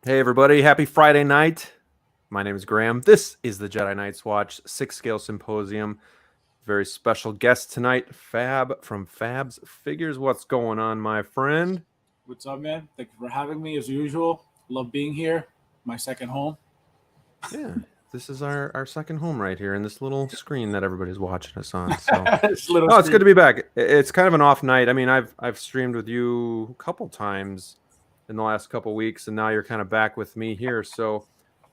Hey, everybody. Happy Friday night. My name is Graham. This is the Jedi Knights Watch Sixth Scale Symposium. Very special guest tonight, Fab from Fab's Figures. What's going on, my friend? What's up, man? Thank you for having me as usual. Love being here. My second home. Yeah, this is our second home right here in this little screen that everybody's watching us on. So, This little oh, it's good screen. to be back. It's kind of an off night. I mean, I've streamed with you a couple times in the last couple weeks, and now you're kind of back with me here. So,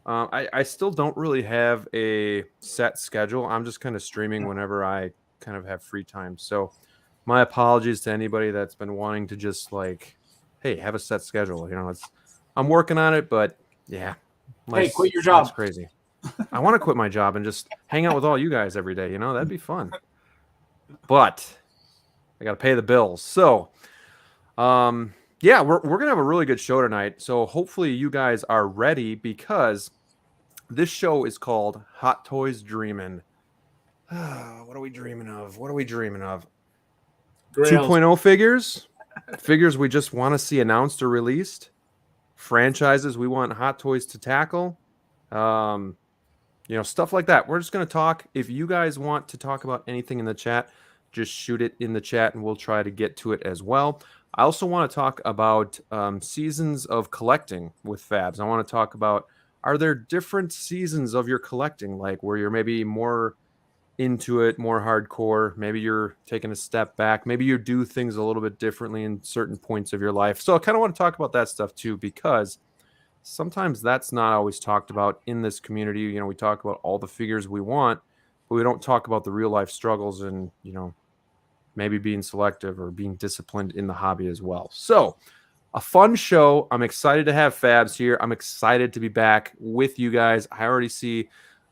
I still don't really have a set schedule. I'm just kind of streaming whenever I kind of have free time. So, my apologies to anybody that's been wanting to just like, hey, have a set schedule. I'm working on it, but yeah, Hey, quit your life's job. crazy. I want to quit my job and just hang out with all you guys every day. That'd be fun. But I got to pay the bills. So, yeah, we're gonna have a really good show tonight. So hopefully you guys are ready because this show is called Hot Toys Dreamin'. What are we dreaming of? 2.0 figures, figures we just want to see announced or released, franchises we want Hot Toys to tackle, stuff like that. We're just going to talk. If you guys want to talk about anything in the chat, just shoot it in the chat and we'll try to get to it as well. I also want to talk about seasons of collecting with Fabs. I want to talk about, are there different seasons of your collecting, like where you're maybe more into it, more hardcore, maybe you're taking a step back, maybe you do things a little bit differently in certain points of your life. So I kind of want to talk about that stuff too, because sometimes that's not always talked about in this community. We talk about all the figures we want, but we don't talk about the real life struggles and, maybe being selective or being disciplined in the hobby as well. So a fun show. I'm excited to have Fabs here. I'm excited to be back with you guys. I already see a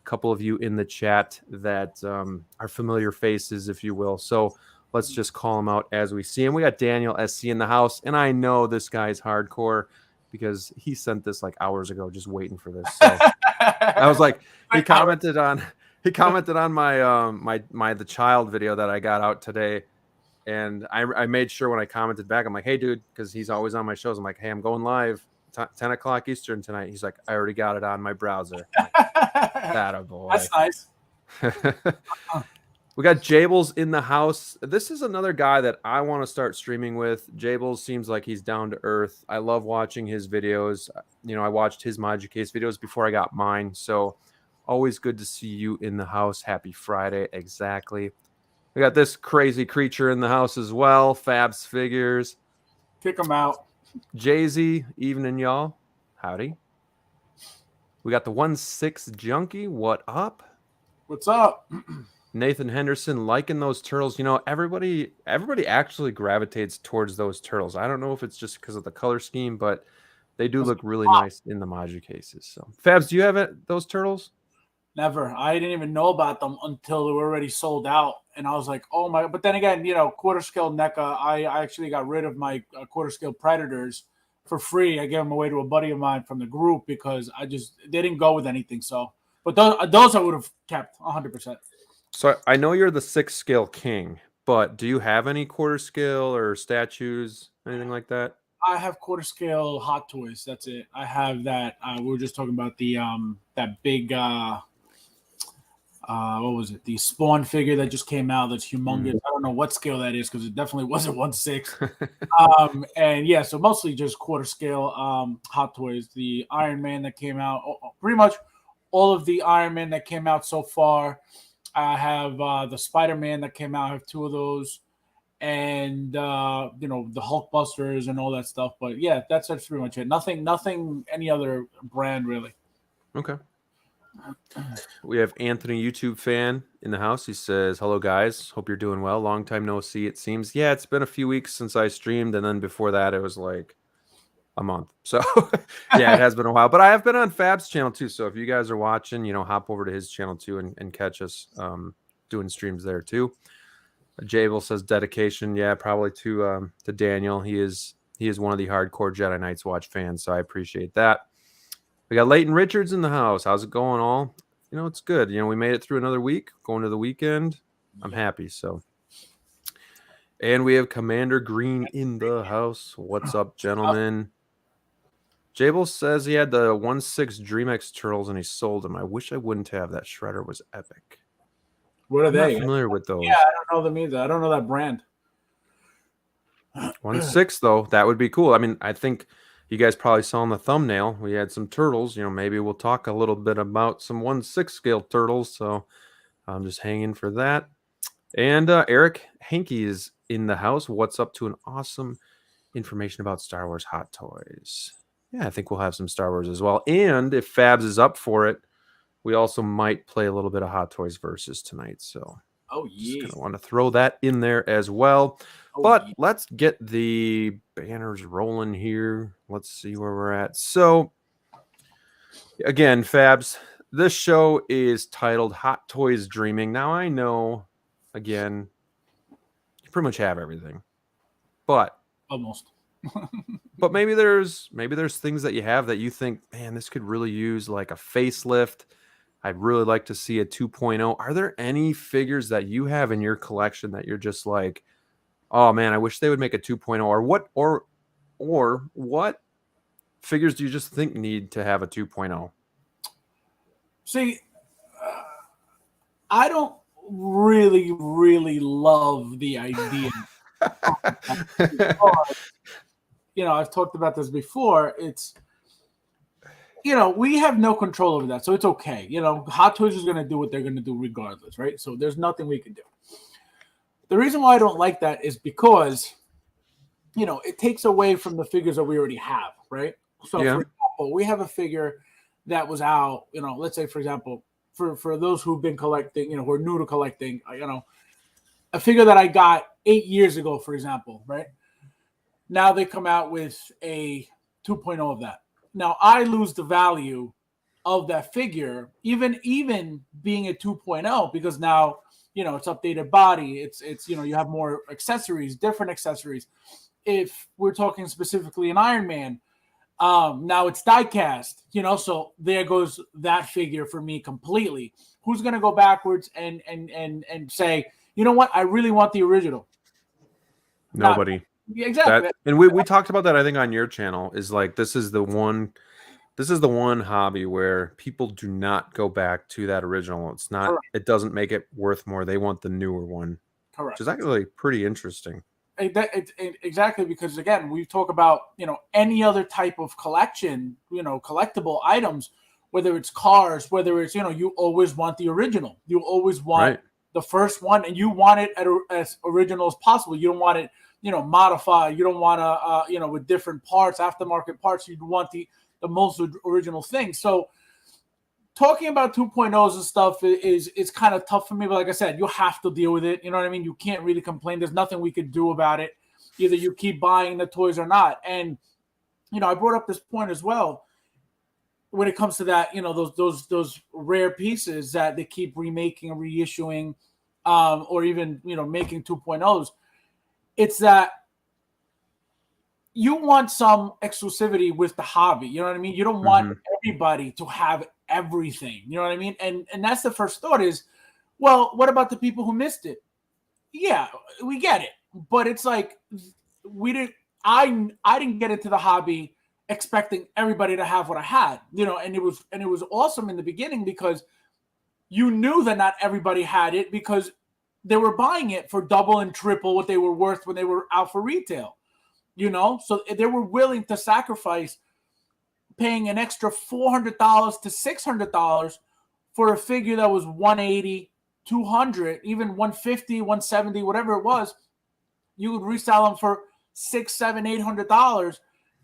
couple of you in the chat that are familiar faces, if you will. So let's just call them out as we see them. We got Daniel SC in the house, and I know this guy's hardcore because he sent this like hours ago, just waiting for this. So I was like, he commented on my the child video that I got out today. And I made sure when I commented back, I'm like, hey, dude, because he's always on my shows. I'm like, hey, I'm going live 10 o'clock Eastern tonight. He's like, I already got it on my browser. Like, that a boy. That's nice. We got Jables in the house. This is another guy that I want to start streaming with. Jables seems like he's down to earth. I love watching his videos. I watched his Module Case videos before I got mine. So always good to see you in the house. Happy Friday. Exactly. We got this crazy creature in the house as well. Fab's Figures. Kick him out. Jay-Z, evening, y'all. Howdy. We got the 1/6 Junkie. What up? What's up? Nathan Henderson liking those turtles. Everybody actually gravitates towards those turtles. I don't know if it's just because of the color scheme, but they do look really nice in the Module cases. So, Fabs, do you have those turtles? Never. I didn't even know about them until they were already sold out. And I was like, oh my. But then again, quarter scale NECA, I actually got rid of my quarter scale Predators for free. I gave them away to a buddy of mine from the group because they didn't go with anything. So, but those I would have kept 100%. So I know you're the 6th scale king, but do you have any quarter scale or statues, anything like that? I have quarter scale Hot Toys. That's it. I have that. We were just talking about the that big what was it? The Spawn figure that just came out. That's humongous. I don't know what scale that is because it definitely wasn't 1/6. And yeah, so mostly just quarter scale Hot Toys. The Iron Man that came out, pretty much all of the Iron Man that came out so far. I have the Spider-Man that came out. I have 2 of those, and the Hulkbusters and all that stuff. But yeah, that's pretty much it. Nothing, any other brand really. Okay. We have Anthony, YouTube fan, in the house. He says, hello, guys. Hope you're doing well. Long time no see, it seems. Yeah, it's been a few weeks since I streamed, and then before that, it was like a month. So, yeah, it has been a while. But I have been on Fab's channel, too. So if you guys are watching, hop over to his channel, too, and catch us doing streams there, too. Jable says dedication. Yeah, probably to Daniel. He is one of the hardcore Jedi Knights Watch fans, so I appreciate that. We got Leighton Richards in the house. How's it going, all? It's good. We made it through another week, going to the weekend. I'm happy, so. And we have Commander Green in the house. What's up, gentlemen? Jable says he had the 1/6 DreamX turtles and he sold them. I wish I wouldn't have. That shredder was epic. What are I'm not they? familiar with Yeah, those. I don't know them either. I don't know that brand. 1/6 though, that would be cool. I mean, I think you guys probably saw in the thumbnail we had some turtles. Maybe we'll talk a little bit about some 1/6 scale turtles. So I'm just hanging for that. And Eric Hankey is in the house. What's up to an awesome information about Star Wars Hot Toys? Yeah, I think we'll have some Star Wars as well. And if Fabs is up for it, we also might play a little bit of Hot Toys versus tonight. So Oh just yeah. kind of want to throw that in there as well. Oh, But yeah. let's get the banners rolling here. Let's see where we're at. So again, Fabs, this show is titled Hot Toys Dreaming. Now I know, again, you pretty much have everything. But Almost. maybe there's things that you have that you think, man, this could really use like a facelift. I'd really like to see a 2.0. Are there any figures that you have in your collection that you're just like, oh man, I wish they would make a 2.0? Or what figures do you just think need to have a 2.0? See, I don't really love the idea. I've talked about this before. It's we have no control over that, so it's okay. Hot Toys is going to do what they're going to do regardless, right? So there's nothing we can do. The reason why I don't like that is because it takes away from the figures that we already have, right? So Yeah. for example, we have a figure that was out, let's say for example, for those who've been collecting, who are new to collecting, a figure that I got 8 years ago, for example, right? Now they come out with a 2.0 of that. Now I lose the value of that figure, even being a 2.0, because now it's updated body. It's you have more accessories, different accessories. If we're talking specifically an Iron Man, now it's die cast, so there goes that figure for me completely. Who's going to go backwards and say, you know what, I really want the original? Nobody. Yeah, exactly. And we talked about that, I think, on your channel, is like this is the one hobby where people do not go back to that original. It's not, Correct. It doesn't make it worth more. They want the newer one. Correct. Which is actually pretty interesting. Exactly, because again, we talk about any other type of collection, collectible items, whether it's cars, whether it's you always want the original. You always want the first one, and you want it as original as possible. You don't want it modified. You don't want to with different parts, aftermarket parts. You want the most original thing. So talking about 2.0s and stuff is kind of tough for me, but like I said, you have to deal with it. You know what I mean? You can't really complain. There's nothing we could do about it. Either you keep buying the toys or not. And I brought up this point as well when it comes to that. Those rare pieces that they keep remaking and reissuing, or even making 2.0s. It's that you want some exclusivity with the hobby. You know what I mean? You don't want everybody to have everything. You know what I mean? And that's the first thought is, well, what about the people who missed it? Yeah, we get it. But it's like I didn't get into the hobby expecting everybody to have what I had, and it was awesome in the beginning because you knew that not everybody had it because they were buying it for double and triple what they were worth when they were out for retail. So they were willing to sacrifice paying an extra $400 to $600 for a figure that was $180, $200, even $150, $170, whatever it was. You would resell them for $600, $700, $800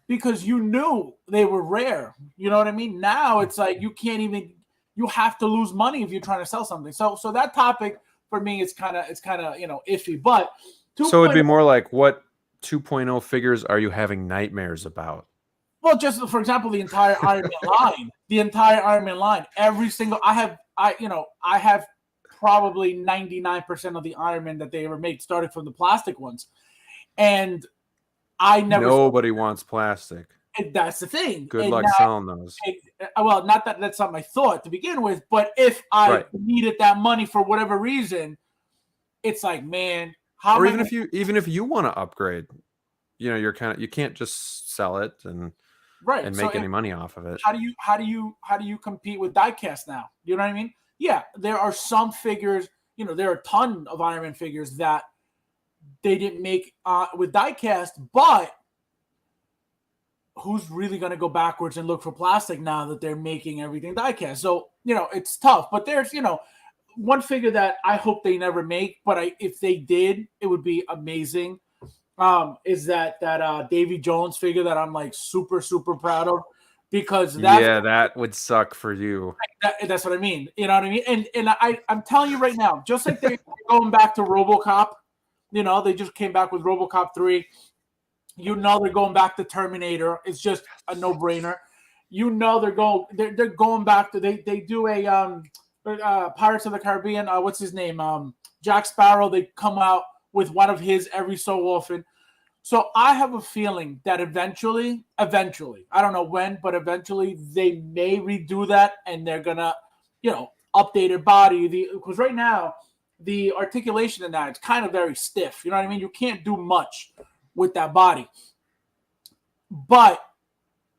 because you knew they were rare. You know what I mean? Now it's like you have to lose money if you're trying to sell something. So that topic for me is kind of iffy. But so it'd be more like, what 2.0 figures are you having nightmares about? Well, just for example, the entire Iron Man line, every single I have probably 99% of the Iron Man that they ever made, started from the plastic ones, and I never. Nobody wants plastic. That's the thing. Good luck selling those. Well, not that that's not my thought to begin with, but if I needed that money for whatever reason, it's like, man, or even if you want to upgrade, you can't just sell it and Right. and So make any money off of it. how do you compete with diecast now? You know what I mean? Yeah, there are some figures. There are a ton of Iron Man figures that they didn't make with diecast, but who's really going to go backwards and look for plastic now that they're making everything diecast? So it's tough. But there's one figure that I hope they never make, but if they did, it would be amazing. Is that Davy Jones figure that I'm like super super proud of, because that would suck for you. that's what I mean. You know what I mean? And I'm telling you right now, just like they're going back to RoboCop, they just came back with RoboCop 3. They're going back to Terminator. It's just a no brainer. They're going back to they do a Pirates of the Caribbean. What's his name? Jack Sparrow. They come out with one of his every so often. So I have a feeling that eventually, I don't know when, but eventually they may redo that, and they're gonna, update their body. Because right now, the articulation in that, it's kind of very stiff. You know what I mean? You can't do much with that body. But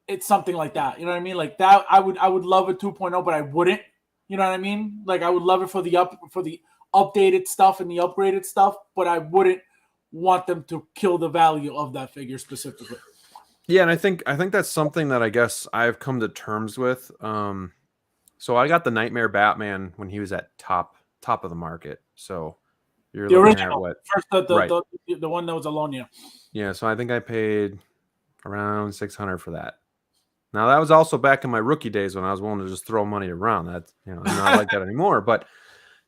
it's something like that. You know what I mean? Like that, I would love a 2.0, but I wouldn't. You know what I mean? Like I would love it for the updated stuff and the upgraded stuff, but I wouldn't want them to kill the value of that figure specifically. Yeah, and I think that's something that I guess I've come to terms with. So I got the Nightmare Batman when he was at top of the market. So you're the looking original, at what? First, Right. the one that was Alonia. Yeah, so I think I paid around $600 for that. Now that was also back in my rookie days when I was willing to just throw money around. That's I'm not like that anymore. But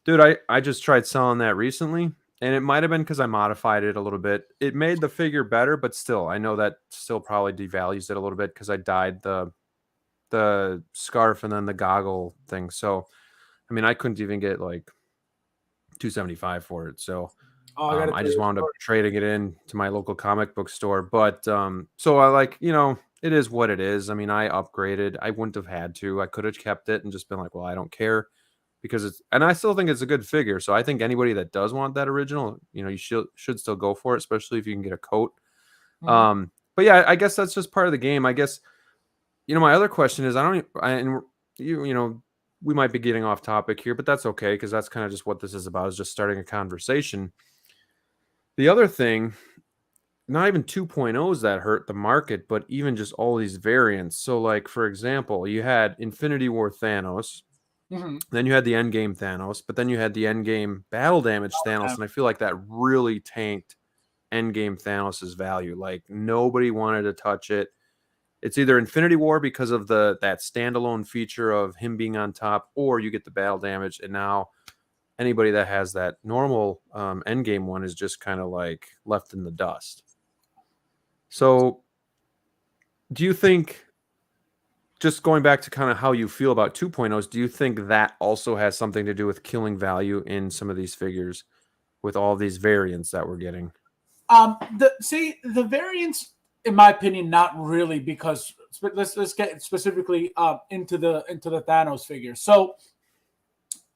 dude, I just tried selling that recently, and it might have been because I modified it a little bit. It made the figure better, but still, I know that still probably devalues it a little bit because I dyed the scarf and then the goggle thing. So, I mean, I couldn't even get like $275 for it. So, I just wound up trading it in to my local comic book store. But so I like, it is what it is. I mean, I upgraded. I wouldn't have had to. I could have kept it and just been like, well, I don't care. Because and I still think it's a good figure. So I think anybody that does want that original, you should still go for it, especially if you can get a coat. Mm-hmm. But yeah, I guess that's just part of the game. I guess, my other question is, we might be getting off topic here, but that's okay. Cause that's kind of just what this is about, is just starting a conversation. The other thing, not even 2.0s that hurt the market, but even just all these variants. So like, for example, you had Infinity War Thanos. Mm-hmm. Then you had the Endgame Thanos, but then you had the Endgame Battle Damage Thanos, and I feel like that really tanked Endgame Thanos' value. Like nobody wanted to touch it. It's either Infinity War because of that standalone feature of him being on top, or you get the Battle Damage, and now anybody that has that normal Endgame one is just kind of like left in the dust. So, do you think, just going back to kind of how you feel about 2.0s, do you think that also has something to do with killing value in some of these figures with all these variants that we're getting? The variants, in my opinion, not really, because let's get specifically into the Thanos figure. So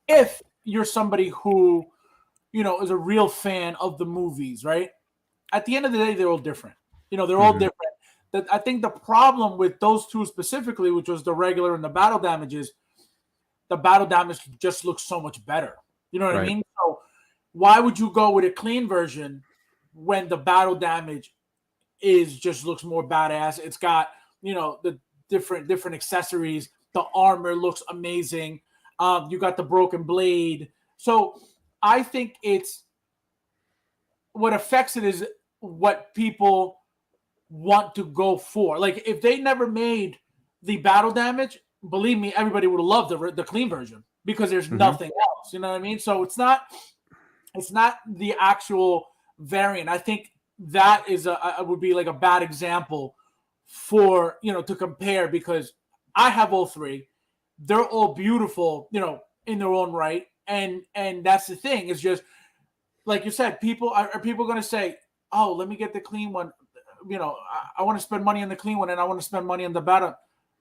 if you're somebody who is a real fan of the movies, right? At the end of the day, they're all different. They're all different. I think the problem with those two specifically, which was the regular and the battle damages, the battle damage just looks so much better. You know what I mean? So why would you go with a clean version when the battle damage just looks more badass? It's got the different accessories. The armor looks amazing. You got the broken blade. So I think it's what affects it is what people want to go for. Like if they never made the battle damage, believe me, everybody would have loved the clean version because there's nothing else. You know what I mean? So it's not the actual variant. I think that is would be like a bad example for to compare, because I have all three. They're all beautiful, in their own right. And that's the thing. It's just like you said, are people going to say, "Oh, let me get the clean one"? I want to spend money on the clean one, and I want to spend money on the battle.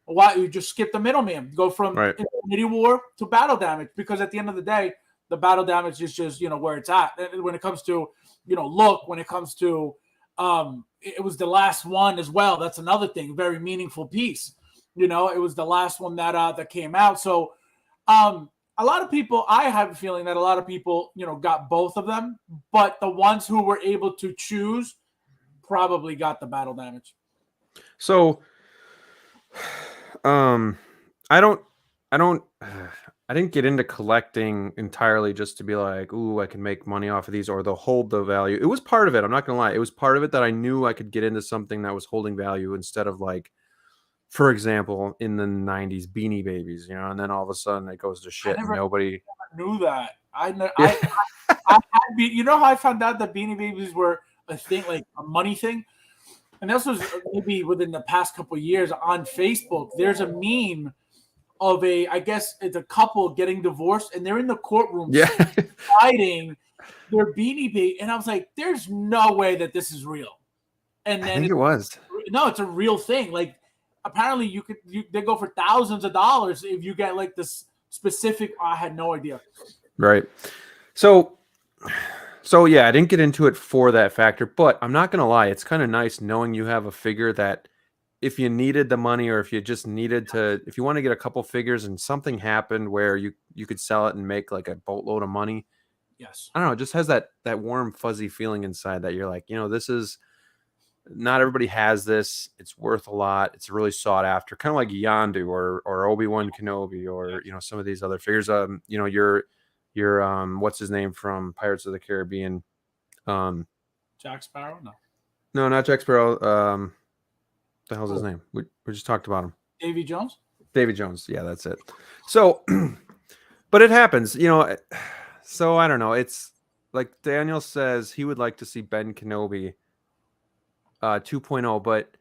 Why you just skip the middleman? Go from Infinity War to battle damage, because at the end of the day, the battle damage is just where it's at. When it comes to look, when it comes to It was the last one as well. That's another thing, very meaningful piece. You know, it was the last one that came out. So a lot of people, I have a feeling that a lot of people, you know, got both of them, but the ones who were able to choose probably got the battle damage. So, um, I don't, I don't, I didn't get into collecting entirely just to be like, ooh, I can make money off of these, or they'll hold the value. It was part of it. I'm not gonna lie. It was part of it that I knew I could get into something that was holding value instead of like, for example, in the '90s, Beanie Babies, you know, and then all of a sudden it goes to I shit and never nobody. knew that. Yeah, You know how I found out that Beanie Babies were a thing, like a money thing? And this was maybe within the past couple of years on Facebook. There's a meme of I guess it's a couple getting divorced, and they're in the courtroom yeah. fighting their Beanie Baby, and I was like, "There's no way that this is real." And I then think it was. no, it's a real thing. Like apparently, they go for thousands of dollars if you get like this specific. I had no idea. Right. So, so yeah, I didn't get into it for that factor, but I'm not gonna lie, it's kind of nice knowing you have a figure that if you needed the money or if you just needed to, if you want to get a couple figures and something happened where you could sell it and make like a boatload of money. Yes. I don't know, it just has that warm fuzzy feeling inside that you're like, you know, this is not everybody has this. It's worth a lot. It's really sought after, kind of like Yondu or Obi-Wan Kenobi or you know some of these other figures. You know, your what's his name from Pirates of the Caribbean? Um, Jack Sparrow? No. no, not Jack Sparrow. The hell's his Oh, name? We just talked about him. Davy Jones? Davy Jones. Yeah, that's it. So, but it happens, you know. So I don't know. It's like Daniel says he would like to see Ben Kenobi 2.0, but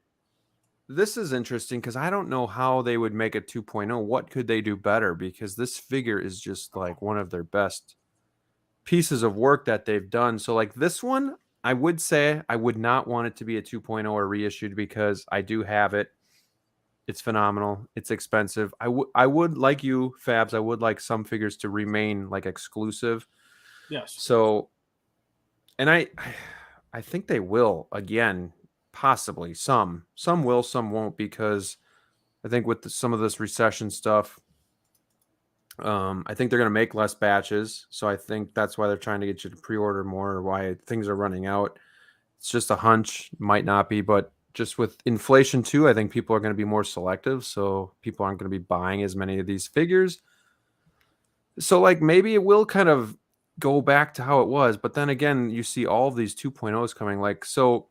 this is interesting because I don't know how they would make a 2.0. What could they do better? Because this figure is just like one of their best pieces of work that they've done. So, like this one, I would say I would not want it to be a 2.0 or reissued because I do have it. It's phenomenal. It's expensive. I would like you, Fabs. I would like some figures to remain like exclusive. Yes. So, and I think they will again, possibly some will, some won't because I think with some of this recession stuff, I think they're going to make less batches. So I think that's why they're trying to get you to pre-order more, or why things are running out. It's just a hunch, might not be, but just with inflation too, I think people are going to be more selective. So people aren't going to be buying as many of these figures. So like maybe it will kind of go back to how it was, but then again, you see all of these 2.0s coming. Like so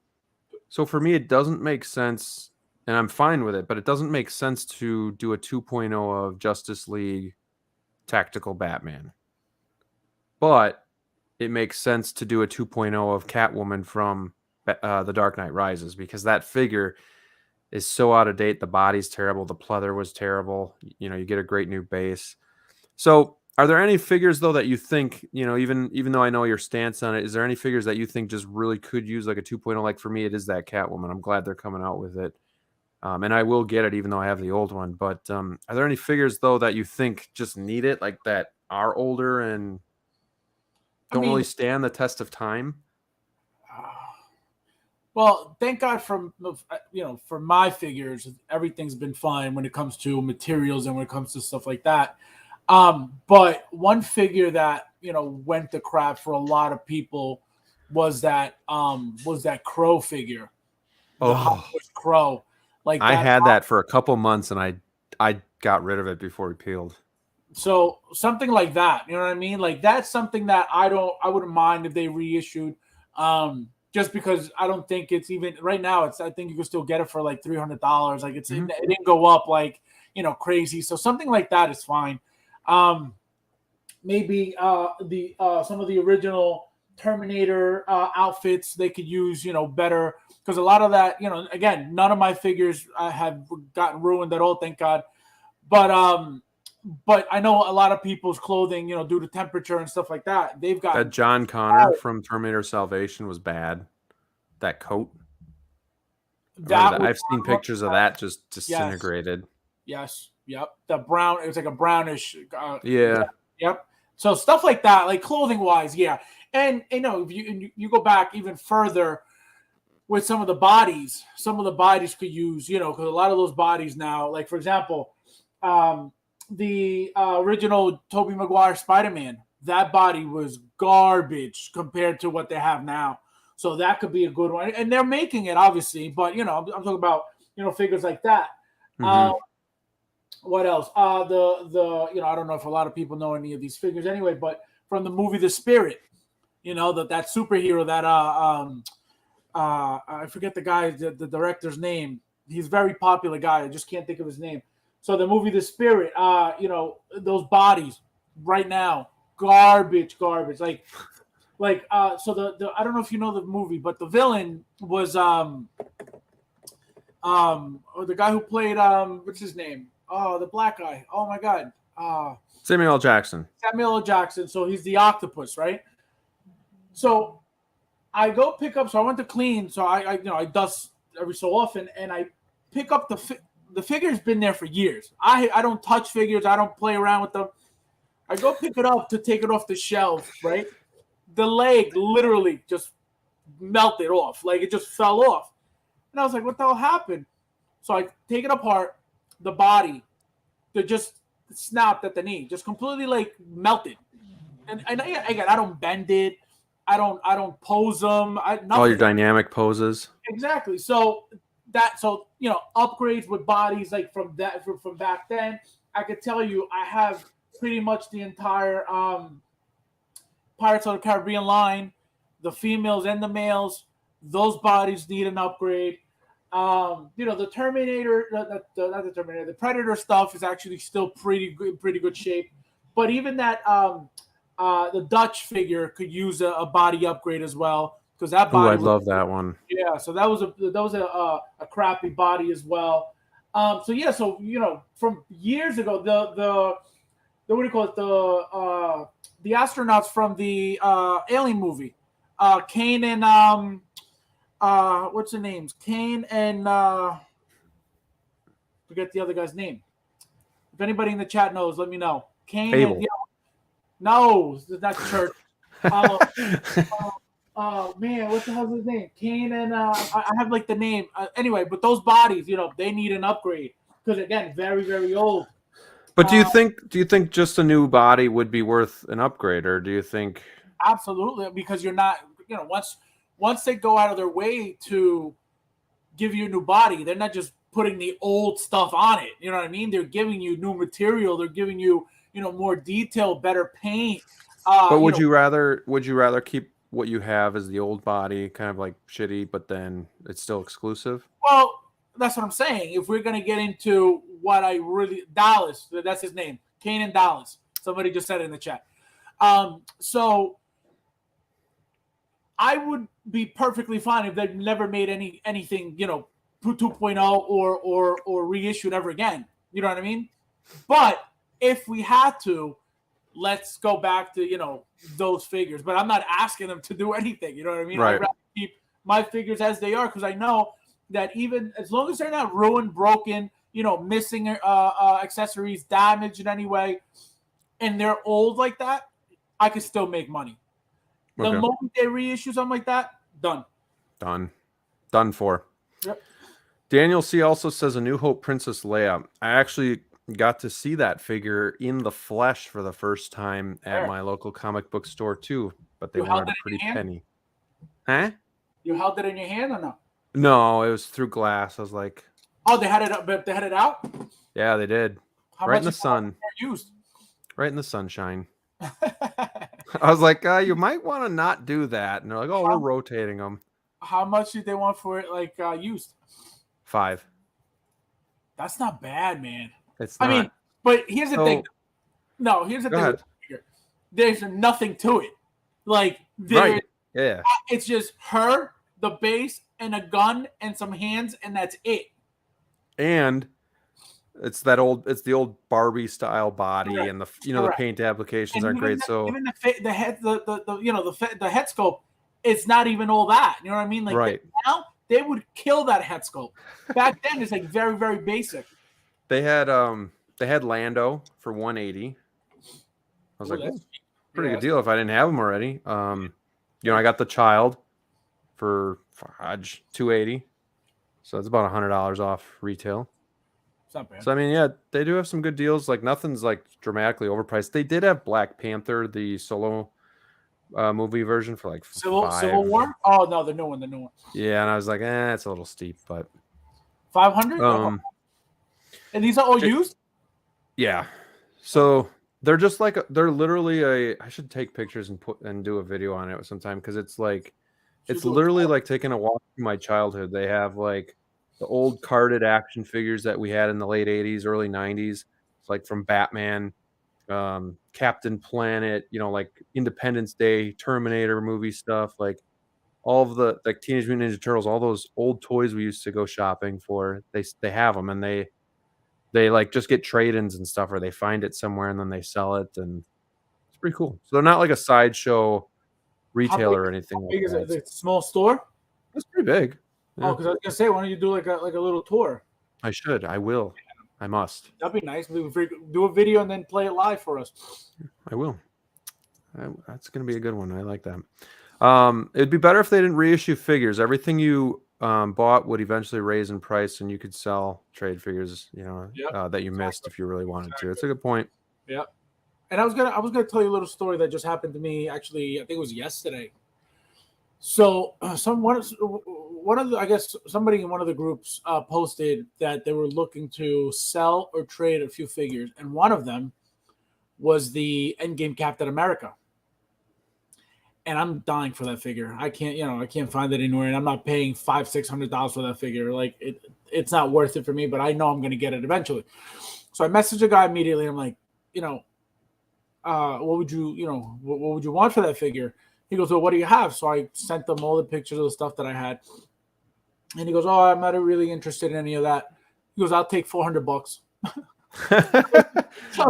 for me, it doesn't make sense, and I'm fine with it, but it doesn't make sense to do a 2.0 of Justice League Tactical Batman. But it makes sense to do a 2.0 of Catwoman from The Dark Knight Rises because that figure is so out of date. The body's terrible. The pleather was terrible. You know, you get a great new base. So, are there any figures though that you think, you know, even though I know your stance on it, is there any figures that you think just really could use like a 2.0? Like for me, it is that Catwoman. I'm glad they're coming out with it. And I will get it even though I have the old one. But are there any figures though that you think just need it, like that are older and I don't really mean, stand the test of time? well, thank God for for my figures, everything's been fine when it comes to materials and when it comes to stuff like that. But one figure that went to crap for a lot of people was that Crow figure, the Hot Oh, Wheels Crow, like I that. had that for a couple months and I got rid of it before he peeled. So something like that, you know what I mean? Like that's something that I wouldn't mind if they reissued. Just because I don't think it's even right now. I think you can still get it for like $300. Like Mhm. it didn't go up like crazy. So something like that is fine. Um, Maybe the some of the original Terminator outfits they could use better because a lot of that again none of my figures have gotten ruined at all, thank God. But I know a lot of people's clothing, due to temperature and stuff like that, they've That gotten John Connor from Terminator Salvation was bad. That coat. I remember that that. was I've seen pictures of that just yes, disintegrated. yes, yep. The brown, it was like a brownish. Yeah. Yep. So stuff like that, like clothing wise, yeah. And if you go back even further, with some of the bodies. Some of the bodies could use, because a lot of those bodies now, like for example, the original Tobey Maguire Spider-Man, that body was garbage compared to what they have now. So that could be a good one, and they're making it obviously. But I'm talking about figures like that. Mm-hmm. What else? I don't know if a lot of people know any of these figures anyway, but from the movie The Spirit, that superhero that I forget the director's name. He's a very popular guy. I just can't think of his name. So the movie The Spirit, those bodies right now, garbage. So the I don't know if you know the movie, but the villain was the guy who played what's his name? Oh, the black guy. Oh my god. Samuel L. Jackson. Samuel L. Jackson. So he's the octopus, right? So I go pick up. So I went to clean. So I dust every so often, and I pick up the figure's been there for years. I don't touch figures. I don't play around with them. I go pick it up to take it off the shelf, right? The leg literally just melted off. Like it just fell off. And I was like, what the hell happened? So I take it apart. The body, they just snapped at the knee, just completely like melted. And again, I don't bend it. I don't pose them. All your dynamic poses. Exactly. So upgrades with bodies like from back then. I could tell you, I have pretty much the entire Pirates of the Caribbean line, the females and the males. Those bodies need an upgrade. The Terminator, not the Terminator, the Predator stuff is actually still pretty good shape. But even that, the Dutch figure could use a body upgrade as well, because that body. I love that one. Yeah, so that was a crappy body as well. From years ago, the what do you call it? The astronauts from the Alien movie, Kane and what's the names? Kane and forget the other guy's name. If anybody in the chat knows, let me know. Kane Abel. and no, that's Church. Oh man, what the hell's his name? Kane and I have like the name. Anyway, but those bodies, they need an upgrade because again, very very old. But do you think just a new body would be worth an upgrade, or do you think? Absolutely, because you're not, once they go out of their way to give you a new body, they're not just putting the old stuff on it. You know what I mean? They're giving you new material. They're giving you, more detail, better paint. But would you rather keep what you have as the old body, kind of like shitty, but then it's still exclusive? Well, that's what I'm saying. If we're gonna get into what I really Dallas, that's his name, Kane and Dallas. Somebody just said it in the chat. So I would be perfectly fine if they've never made anything, 2.0 or reissued ever again. You know what I mean? But if we had to, let's go back to, those figures. But I'm not asking them to do anything. You know what I mean? Right. I'd rather keep my figures as they are because I know that even as long as they're not ruined, broken, missing accessories, damaged in any way, and they're old like that, I could still make money. The moment they reissue something like that, done. Done for. Yep. Daniel C. also says A New Hope Princess Leia. I actually got to see that figure in the flesh for the first time at my local comic book store too, but they wanted a pretty penny. Huh? You held it in your hand or no? No, it was through glass. I was like, oh, they had it up, but they had it out? Yeah, they did. Right in the sun. Used? Right in the sunshine. I was like, you might want to not do that. And they're like, oh, we're rotating them. How much did they want for it, like, used? $5. That's not bad, man. It's not. I mean, but here's the thing. No, here's the thing. There's nothing to it. Like, right. Yeah. It's just her, the base, and a gun, and some hands, and that's it. And it's the old Barbie style body, and the the paint applications aren't great. So even the head, the head sculpt, it's not even all that. You know what I mean? Like right. Now they would kill that head sculpt. Back then, it's like very very basic. They had Lando for $180. I was like, pretty good deal if I didn't have him already. I got the child for fudge $280. So it's about $100 off retail. It's not bad. So I mean, yeah, they do have some good deals. Like nothing's like dramatically overpriced. They did have Black Panther, the solo movie version for like Civil War? Oh no, the new one. Yeah, and I was like, it's a little steep, but 500. And these are all used. Yeah, so they're just like they're literally I should take pictures and do a video on it sometime because it's like it's literally like taking a walk through my childhood. They have like the old carded action figures that we had in the late 80s, early 90s. It's like from Batman, Captain Planet, like Independence Day, Terminator movie stuff, like all of the like Teenage Mutant Ninja Turtles, all those old toys we used to go shopping for. They have them, and they like just get trade-ins and stuff, or they find it somewhere and then they sell it, and it's pretty cool. So they're not like a sideshow retailer or anything. How big is it? Is it a small store? It's pretty big. Yeah. Oh, because I was gonna say, why don't you do like a little tour? I should. I will. I must. That'd be nice. We do a video and then play it live for us. I will. That's gonna be a good one. I like that. It'd be better if they didn't reissue figures. Everything you bought would eventually raise in price, and you could sell trade figures, that you missed if you really wanted to. It's a good point. Yeah. And I was gonna tell you a little story that just happened to me. Actually, I think it was yesterday. So, I guess somebody in one of the groups posted that they were looking to sell or trade a few figures, and one of them was the Endgame Captain America. And I'm dying for that figure. I can't find it anywhere, and I'm not paying $500-$600 for that figure. Like it's not worth it for me. But I know I'm going to get it eventually. So I messaged a guy immediately. I'm like, what would you want for that figure? He goes, well, what do you have? So I sent them all the pictures of the stuff that I had, and he goes, oh, I'm not really interested in any of that. He goes, I'll take $400. So I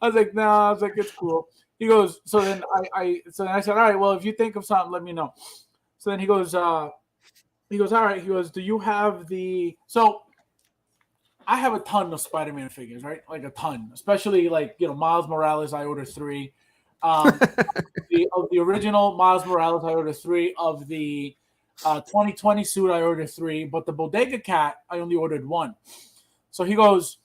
was like, no, I was like, it's cool. He goes, so then I said, all right, well, if you think of something, let me know. So then he goes, all right. He goes, do you have so I have a ton of Spider-Man figures, right? Like a ton, especially like, Miles Morales, I ordered 3. Of the original Miles Morales, I ordered 3. Of the 2020 suit, I ordered 3. But the Bodega Cat, I only ordered 1. So he goes,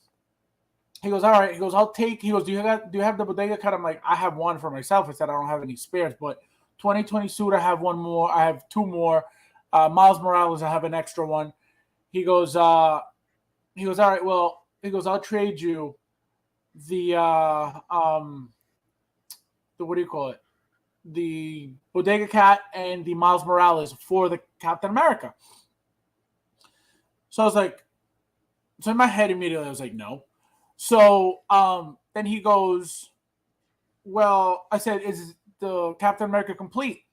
all right. He goes, I'll take. He goes, do you have the Bodega Cat? I'm like, I have 1 for myself. I said I don't have any spares, but 2020 suit, I have 1 more. I have 2 more. Miles Morales, I have an extra 1. He goes, all right. Well, he goes, I'll trade you the what do you call it? The Bodega Cat and the Miles Morales for the Captain America. So I was like, so in my head immediately I was like, no. So then he goes, well, I said, is the Captain America complete?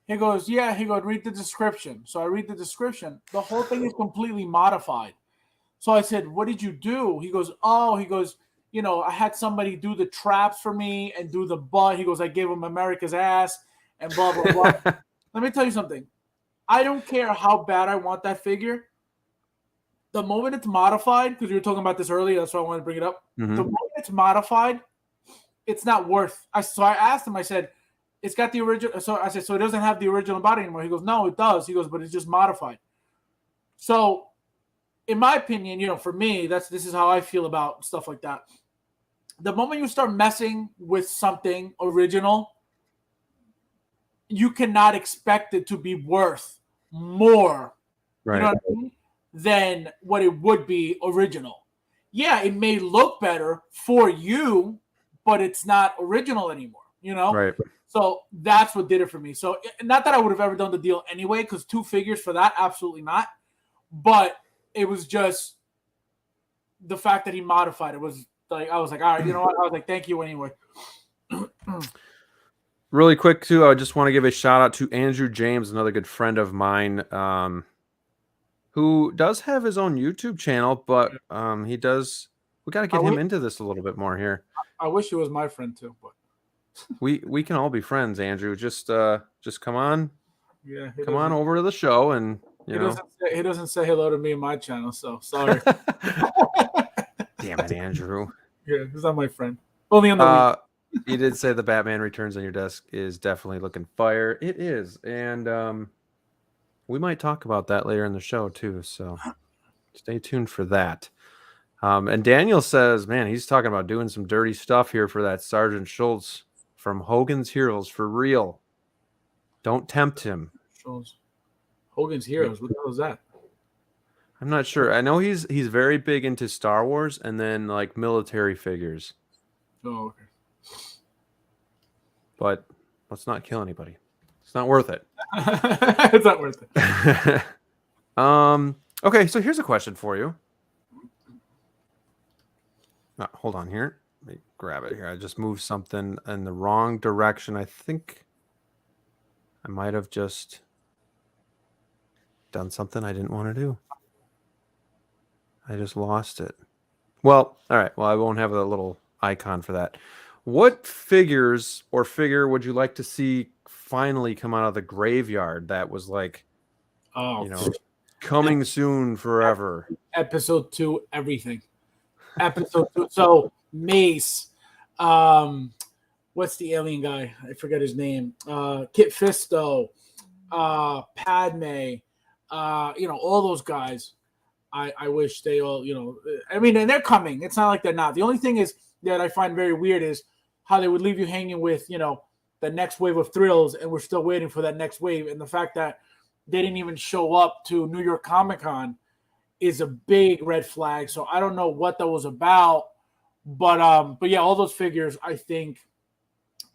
He goes, yeah. He goes, read the description. So I read the description. The whole thing is completely modified. So I said, what did you do? He goes, I had somebody do the traps for me and do the butt. He goes, I gave him America's ass and blah, blah, blah. Let me tell you something. I don't care how bad I want that figure. The moment it's modified, because we were talking about this earlier, that's why I wanted to bring it up. Mm-hmm. The moment it's modified, it's not worth. So I asked him, I said, it's got the original. So I said, so it doesn't have the original body anymore. He goes, no, it does. He goes, but it's just modified. So in my opinion, for me, this is how I feel about stuff like that. The moment you start messing with something original, you cannot expect it to be worth more. Right. You know what I mean? Than what it would be original. Yeah, it may look better for you, but it's not original anymore, Right. So that's what did it for me. So not that I would have ever done the deal anyway, because 2 figures for that, absolutely not. But it was just the fact that he modified it was like, I was like, all right, you know what? I was like, thank you anyway. Really quick too, I just want to give a shout out to Andrew James, another good friend of mine, who does have his own YouTube channel, but we got to get him into this a little bit more here. I wish he was my friend too, but we can all be friends, Andrew. Just come on. Yeah. Come on over to the show, and he doesn't say hello to me in my channel, so sorry. Damn it, Andrew. Yeah, he's not my friend. Only on the You did say the Batman Returns on your desk is definitely looking fire. It is, and we might talk about that later in the show too. So stay tuned for that. And Daniel says, man, he's talking about doing some dirty stuff here for that Sergeant Schultz from Hogan's Heroes for real. Don't tempt him. Hogan's Heroes. What the hell is that? I'm not sure. I know he's very big into Star Wars and then like military figures. Oh, okay. But let's not kill anybody. It's not worth it. It's not worth it. Okay, so here's a question for you. Hold on here. Let me grab it here. I just moved something in the wrong direction. I think I might have just done something I didn't want to do. I just lost it. Well, all right. Well, I won't have a little icon for that. What figures or figure would you like to see finally come out of the graveyard that was like, coming soon forever? Episode 2, everything. Episode 2. So Mace, what's the alien guy? I forget his name. Kit Fisto, Padme, all those guys. I wish they all, I mean, and they're coming. It's not like they're not. The only thing is that I find very weird is how they would leave you hanging with, the next wave of thrills, and we're still waiting for that next wave. And the fact that they didn't even show up to New York Comic Con is a big red flag. So I don't know what that was about, but yeah, all those figures, I think,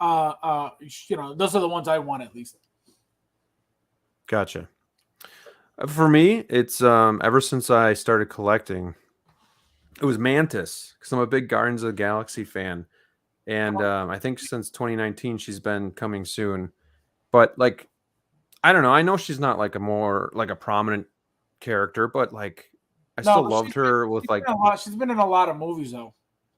those are the ones I want at least. Gotcha. For me, it's ever since I started collecting, it was Mantis because I'm a big Guardians of the Galaxy fan, and I think since 2019 she's been coming soon. But like, I don't know. I know she's not like a prominent character, but like, I still loved her with like. She's been in a lot of movies though.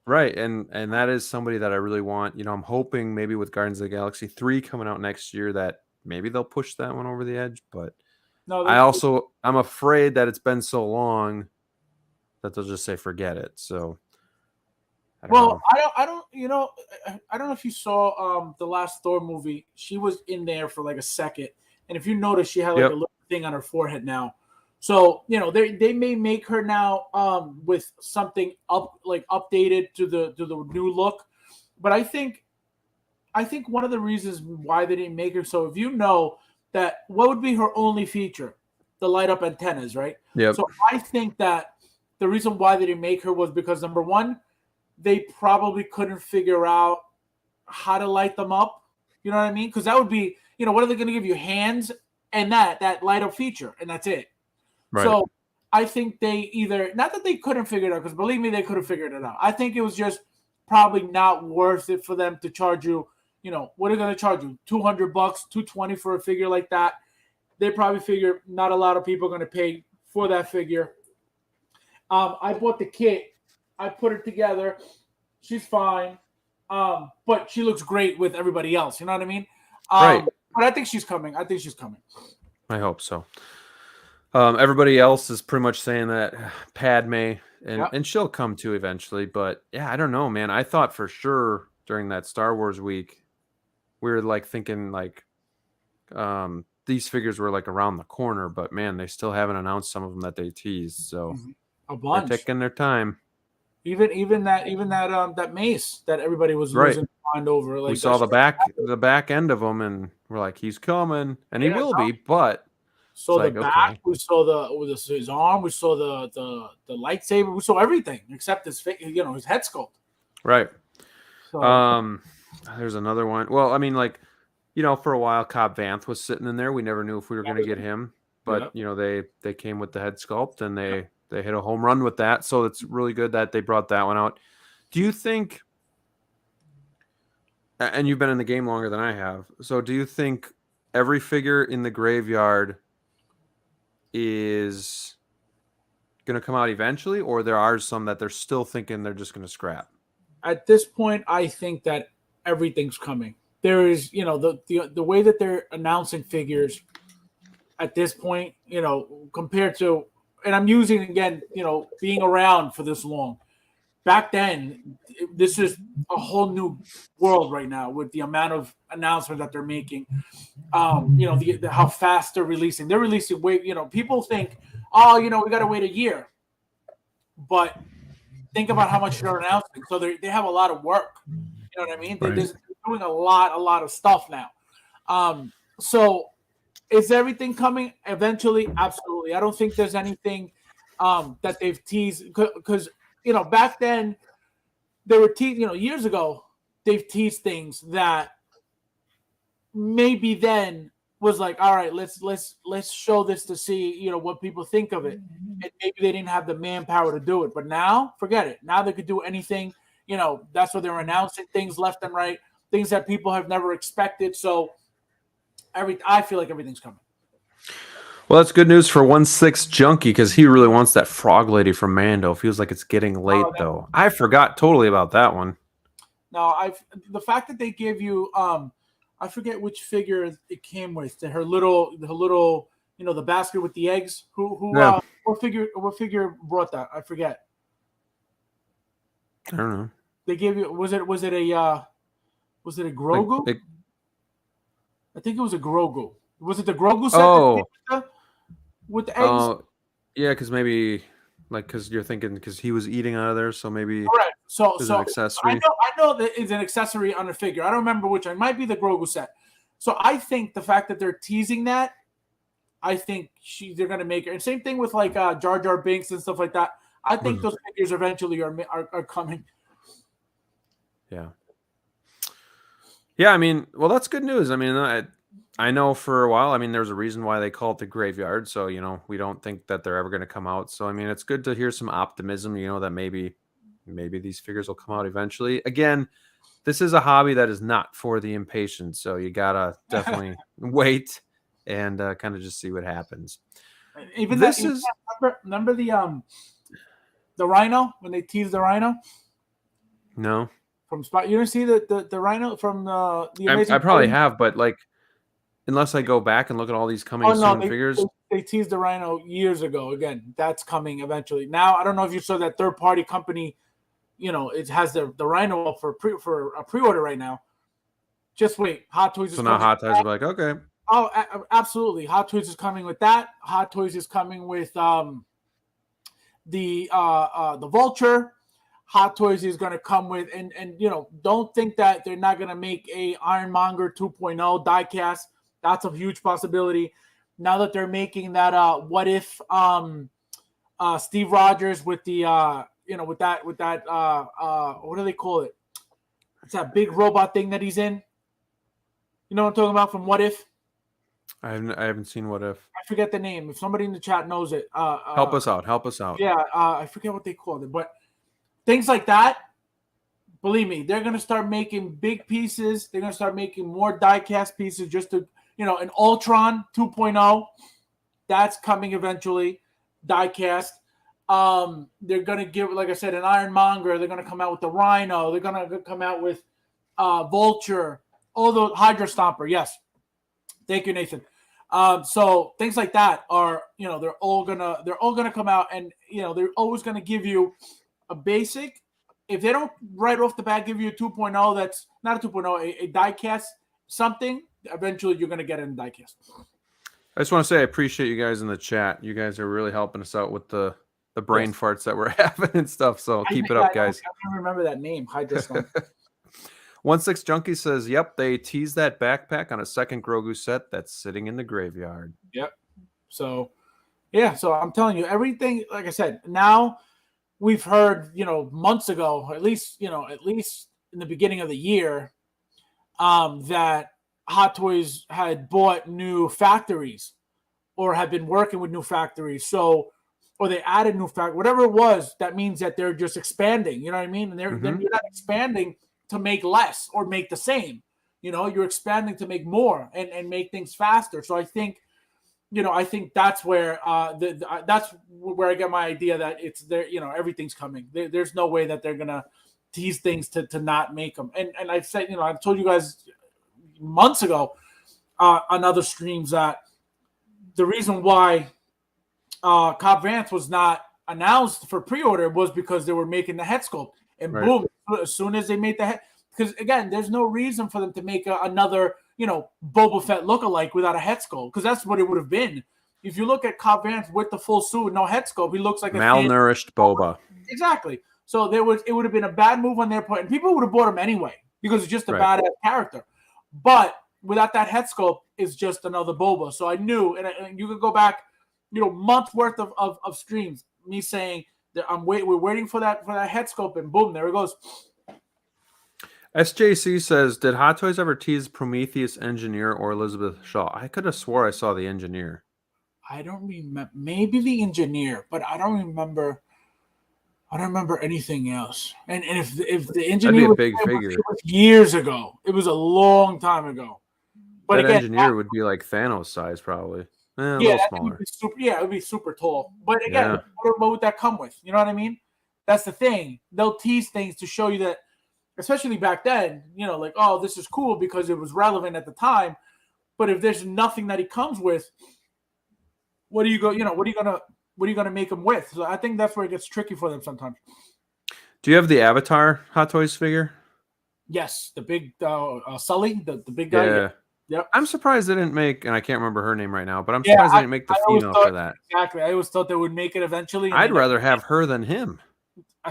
Right, and that is somebody that I really want. I'm hoping maybe with Guardians of the Galaxy 3 coming out next year that maybe they'll push that one over the edge, but. No, I'm afraid that it's been so long that they'll just say forget it. So, I don't know if you saw the last Thor movie. She was in there for like a second, and if you notice, she had like a little thing on her forehead now. So they may make her now with something updated to the new look, but I think one of the reasons why they didn't make her, so if that what would be her only feature? The light up antennas, right? Yeah. So I think that the reason why they didn't make her was because number one, they probably couldn't figure out how to light them up. You know what I mean? Because that would be, what are they going to give you? Hands and that light up feature, and that's it. Right. So I think they either, not that they couldn't figure it out, because believe me, they could have figured it out. I think it was just probably not worth it for them to charge you. What are they going to charge you? $200, $220 for a figure like that. They probably figure not a lot of people are going to pay for that figure. I bought the kit. I put it together. She's fine. But she looks great with everybody else. You know what I mean? Right. But I think she's coming. I hope so. Everybody else is pretty much saying that Padme, and she'll come too eventually. But yeah, I don't know, man. I thought for sure during that Star Wars week, we were like thinking like these figures were like around the corner, but man, they still haven't announced some of them that they teased. So a bunch. They're taking their time. Even that Mace that everybody was losing their mind over. Like, we saw the back end of him, and we're like, he's coming, and he will be. But so the back, okay. We saw his arm, we saw the lightsaber, we saw everything except his his head sculpt. Right. So, there's another one. Well, I mean, like, for a while, Cobb Vanth was sitting in there. We never knew if we were going to get him, but they came with the head sculpt, and they hit a home run with that. So it's really good that they brought that one out. Do you think, and you've been in the game longer than I have, so do you think every figure in the graveyard is going to come out eventually, or there are some that they're still thinking they're just going to scrap? At this point, I think that everything's coming. There is, the way that they're announcing figures at this point, compared to, and I'm using, again, being around for this long, back then, this is a whole new world right now with the amount of announcements that they're making. How fast they're releasing. They're releasing way. People think, oh, we got to wait a year, but think about how much they're announcing. So they have a lot of work. You know what I mean? Right. They're doing a lot of stuff now. So is everything coming eventually? Absolutely. I don't think there's anything that they've teased because back then they were years ago they've teased things that maybe then was like, all right, let's show this to see what people think of it, and maybe they didn't have the manpower to do it, but now forget it. Now they could do anything. That's what they're announcing things left and right, things that people have never expected. So I feel like everything's coming. Well, that's good news for 1/6 Junkie because he really wants that frog lady from Mando. Feels like it's getting late though. I forgot totally about that one. No, the fact that they give you I forget which figure it came with. Her little the basket with the eggs. What figure brought that? I forget. I don't know. They gave you was it a Grogu? I think it was a Grogu. Was it the Grogu set? Oh, with the eggs. Yeah, because maybe because you're thinking because he was eating out of there, so maybe correct. So an accessory. I know that it's an accessory on a figure. I don't remember which. It might be the Grogu set. So I think the fact that they're teasing that, I think they're going to make it. And same thing with Jar Jar Binks and stuff like that. I think those figures eventually are coming. Yeah. Yeah, I mean, well, that's good news. I mean, I know for a while, I mean, there's a reason why they call it the graveyard. So, we don't think that they're ever going to come out. So, I mean, it's good to hear some optimism, that maybe these figures will come out eventually. Again, this is a hobby that is not for the impatient. So you got to definitely wait and kind of just see what happens. Even remember the Rhino when they teased the Rhino? No. From Spot, you didn't see the Rhino from the Amazing. I probably have, but unless I go back and look at all these coming soon figures. They teased the Rhino years ago. Again, that's coming eventually. Now, I don't know if you saw that third-party company, it has the Rhino up for a pre-order right now. Just wait. Hot Toys is coming. So now Hot Toys are like, okay. Oh, absolutely. Hot Toys is coming with that. Hot Toys is coming with the Vulture. Hot Toys is going to come with, and don't think that they're not going to make a Ironmonger 2.0 diecast. That's a huge possibility. Now that they're making that, what if Steve Rogers with the with that what do they call it? It's that big robot thing that he's in. You know what I'm talking about from What If? I haven't seen What If. I forget the name. If somebody in the chat knows it, help us out. Yeah, I forget what they called it, but things like that, believe me, they're going to start making big pieces. They're going to start making more die-cast pieces just to, an Ultron 2.0. That's coming eventually, die-cast. They're going to give, like I said, an Ironmonger. They're going to come out with the Rhino. They're going to come out with Vulture. All the Hydra Stomper, yes. Thank you, Nathan. So things like that are, they're all gonna come out, and they're always gonna give you a basic. If they don't right off the bat give you a 2.0, that's not a 2.0, a diecast something, eventually you're going to get it in diecast. I just want to say I appreciate you guys in the chat. You guys are really helping us out with the brain farts that we're having and stuff. So keep it up, guys. I don't remember that name. Hydra Stone. 1/6 Junkie says, yep, they teased that backpack on a second Grogu set that's sitting in the graveyard. Yep. So, yeah. So I'm telling you, everything, like I said, now we've heard, months ago, at least in the beginning of the year, that Hot Toys had bought new factories or had been working with new factories. So, or they added new factories, whatever it was, that means that they're just expanding. You know what I mean? And they're not expanding to make less or make the same. You're expanding to make more and make things faster. So I think, I think that's where that's where I get my idea that it's there. Everything's coming. There's no way that they're gonna tease things to not make them. And I've said, I've told you guys months ago on other streams that the reason why Cobb Vance was not announced for pre-order was because they were making the head sculpt, and Right. boom, as soon as they made the head, because again, there's no reason for them to make another Boba Fett lookalike without a head sculpt, because that's what it would have been. If you look at Cobb Vanth with the full suit, no head sculpt, he looks like a malnourished Boba. Exactly. So it would have been a bad move on their part, and people would have bought him anyway because it's just a badass character. But without that head sculpt, it's just another Boba. So I knew, and you could go back, months worth of streams, me saying that we're waiting for that head sculpt, and boom, there it goes. SJC says, did Hot Toys ever tease Prometheus Engineer or Elizabeth Shaw? I could have swore I saw the Engineer. I don't remember. Maybe the Engineer, but I don't remember. I don't remember anything else. And if the Engineer was a big figure, it was years ago. It was a long time ago. But that again, Engineer would be like Thanos size, probably. A yeah, little smaller. It would be super tall. But again, what would that come with? You know what I mean? That's the thing. They'll tease things to show you that, especially back then, like, oh, this is cool because it was relevant at the time. But if there's nothing that he comes with, what are you gonna make him with? So I think that's where it gets tricky for them sometimes. Do you have the Avatar Hot Toys figure? Yes, the big Sully, the big guy. Yeah. Yep. I'm surprised they didn't make, and I can't remember her name right now, but I'm surprised they didn't make the female for that. Exactly. I always thought they would make it eventually. I'd rather have her than him.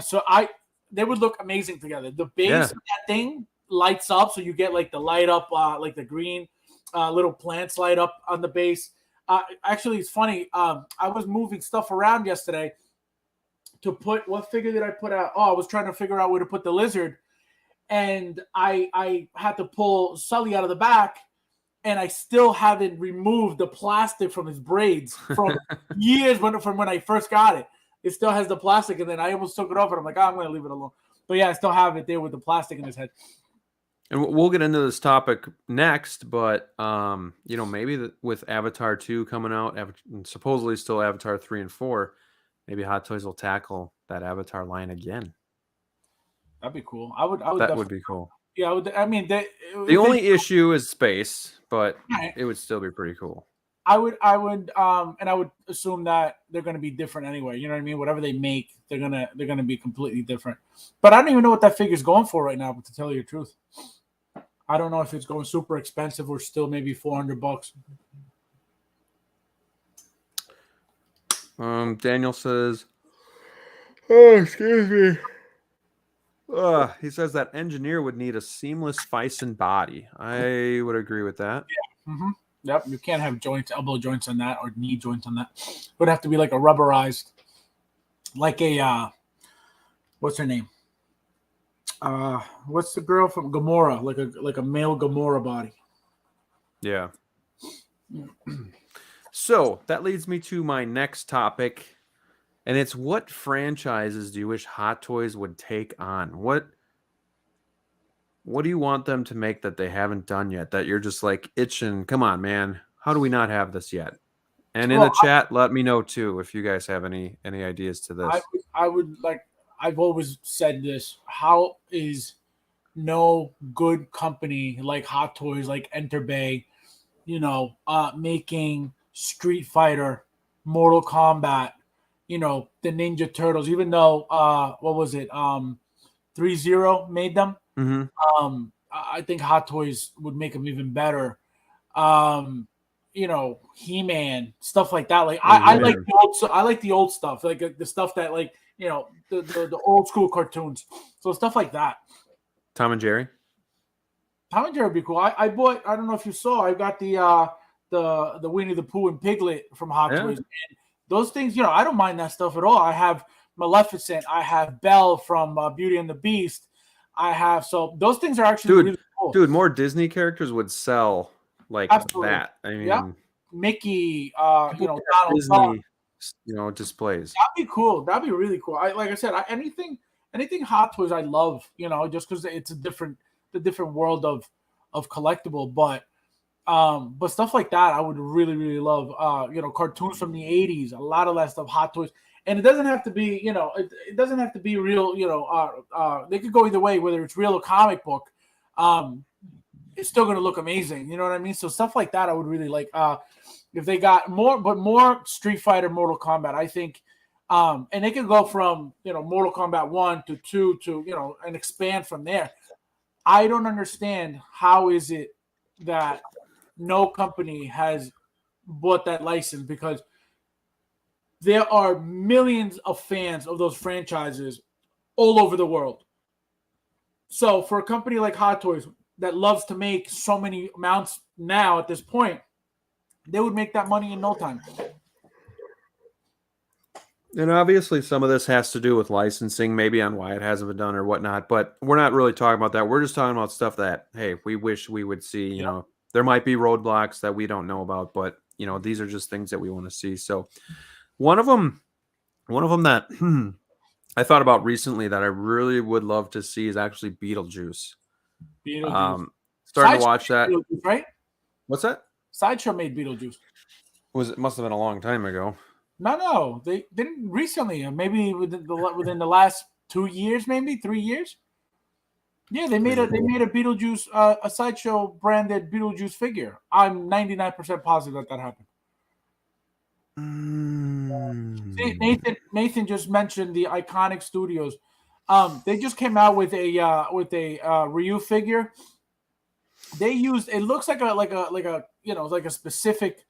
So they would look amazing together. The base of that thing lights up, so you get like the light up, like the green little plants light up on the base. Actually, it's funny. I was moving stuff around yesterday to put, what figure did I put out? Oh, I was trying to figure out where to put the lizard, and I had to pull Sully out of the back, and I still haven't removed the plastic from his braids from years from when I first got it. It still has the plastic, and then I almost took it off, and I'm like, I'm going to leave it alone. But yeah, I still have it there with the plastic in his head. And we'll get into this topic next, but maybe with Avatar 2 coming out, and supposedly still Avatar 3 and 4, maybe Hot Toys will tackle that Avatar line again. That'd be cool. That would be cool. Yeah, I mean, the only issue is space, but it would still be pretty cool. I would assume that they're going to be different anyway. You know what I mean? Whatever they make, they're gonna be completely different. But I don't even know what that figure's going for right now. But to tell you the truth, I don't know if it's going super expensive or still maybe $400. Daniel says, "Oh, excuse me." He says that Engineer would need a seamless Fison body. I would agree with that. Yeah. Mm-hmm. Yep. You can't have elbow joints on that, or knee joints on that. It would have to be like a rubberized, like a what's her name? What's the girl from Gamora? Like a male Gamora body. Yeah. So that leads me to my next topic. And it's, what franchises do you wish Hot Toys would take on? What do you want them to make that they haven't done yet, that you're just like itching? Come on, man. How do we not have this yet? And in the chat, let me know too if you guys have any ideas to this. I would like, I've always said this. How is no good company like Hot Toys, like Enterbay, making Street Fighter, Mortal Kombat, the Ninja Turtles, even though what was it? 3-0 made them. Mm-hmm. I think Hot Toys would make them even better. He-Man, stuff like that. Like I like the old stuff, like the stuff that the old school cartoons. So stuff like that. Tom and Jerry. Tom and Jerry would be cool. I bought. I don't know if you saw. I got the Winnie the Pooh and Piglet from Hot Toys. And those things, I don't mind that stuff at all. I have Maleficent. I have Belle from Beauty and the Beast. So those things are actually really cool. Dude, more Disney characters would sell like that. I mean, Mickey, Donald Disney, displays. That'd be cool. That'd be really cool. Like I said, anything Hot Toys I love, just because it's the different world of collectible, but stuff like that I would really, really love. Cartoons from the 80s, a lot of that stuff, Hot Toys. And it doesn't have to be, it doesn't have to be real, they could go either way, whether it's real or comic book. It's still going to look amazing. You know what I mean? So stuff like that I would really like. If they got more Street Fighter, Mortal Kombat, I think And they can go from Mortal Kombat 1 to 2 to and expand from there. I don't understand how is it that no company has bought that license, because there are millions of fans of those franchises all over the world. So for a company like Hot Toys that loves to make so many mounts now at this point, they would make that money in no time. And obviously some of this has to do with licensing, maybe on why it hasn't been done or whatnot, but we're not really talking about that. We're just talking about stuff that, hey, we wish we would see. There might be roadblocks that we don't know about, but these are just things that we want to see. So one of them that I thought about recently that I really would love to see is actually Beetlejuice. Starting to watch that. Right? What's that? Sideshow made Beetlejuice. It must have been a long time ago. No, they didn't recently. Maybe within the last 2 years, maybe 3 years. Yeah, they made a Beetlejuice, a Sideshow branded Beetlejuice figure. I'm 99% positive that happened. Nathan just mentioned the Iconic Studios. They just came out with a Ryu figure. They used, it looks like a specific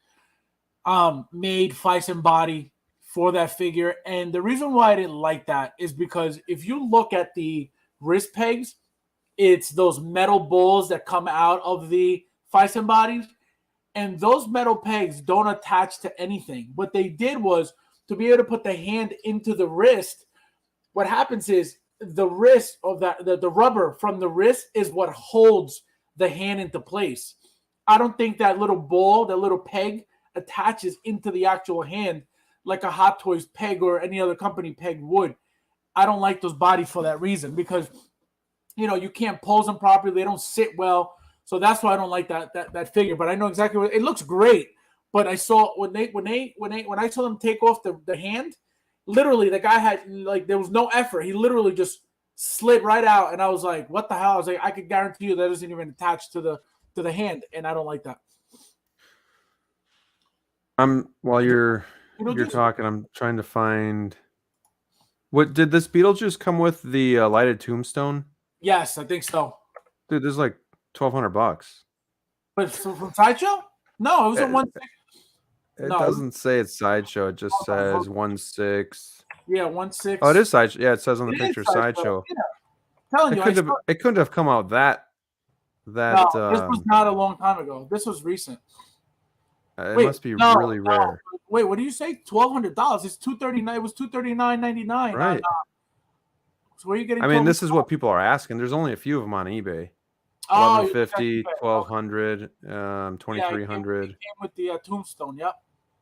made Fison body for that figure. And the reason why I didn't like that is because if you look at the wrist pegs, it's those metal balls that come out of the Fison bodies. And those metal pegs don't attach to anything. What they did was, to be able to put the hand into the wrist, what happens is the wrist of the rubber from the wrist is what holds the hand into place. I don't think that little ball, that little peg, attaches into the actual hand like a Hot Toys peg or any other company peg would. I don't like those bodies for that reason, because you can't pose them properly. They don't sit well. So that's why I don't like that figure. But I know exactly what it looks great. But I saw when I saw them take off the hand, literally the guy had, like, there was no effort. He literally just slid right out, and I was like, what the hell? I was like, I could guarantee you that isn't even attached to the hand, and I don't like that. While you're talking, I'm trying to find, what did this Beetlejuice come with, the lighted tombstone? Yes, I think so. Dude, this is like $1,200. But from Sideshow? No, it was a 1.6. It doesn't say it's Sideshow. It just says 1.6. Yeah, 1.6. Oh, it is Sideshow. Yeah, it says on the picture Sideshow. Yeah. I'm telling you, it couldn't have come out that. No, this was not a long time ago. This was recent. It must be really rare. Wait, what do you say? $1,200. It's $239. It was $239.99. Right. So where are you getting? I mean, this is what people are asking. There's only a few of them on eBay. $1,150, $1,200, $2,300. Came with the tombstone. Yep.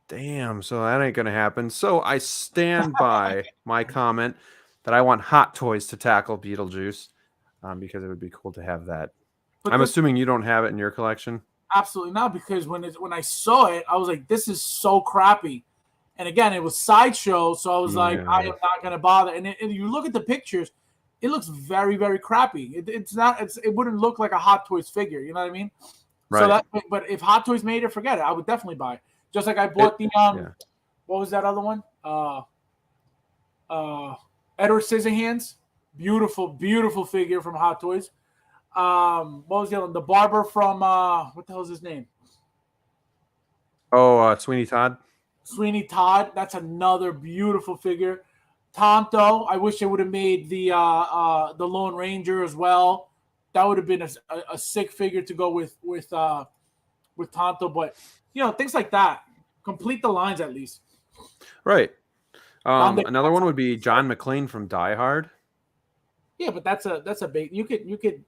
Damn. So that ain't gonna happen. So I stand by my comment that I want Hot Toys to tackle Beetlejuice, because it would be cool to have that. But I'm assuming you don't have it in your collection. Absolutely not, because when I saw it, I was like, this is so crappy. And again, it was Sideshow, so I was like, I am not going to bother. And you look at the pictures, it looks very, very crappy. It wouldn't look like a Hot Toys figure, you know what I mean? Right. So but if Hot Toys made it, forget it. I would definitely buy it. Just like I bought what was that other one? Edward Scissorhands. Beautiful, beautiful figure from Hot Toys. What was the other one? The barber from what the hell is his name? Oh, Sweeney Todd. Sweeney Todd. That's another beautiful figure. Tonto. I wish they would have made the Lone Ranger as well. That would have been a sick figure to go with Tonto. But things like that. Complete the lines at least. Right. Another one would be John McClane from Die Hard. Yeah, but that's a bait. You could.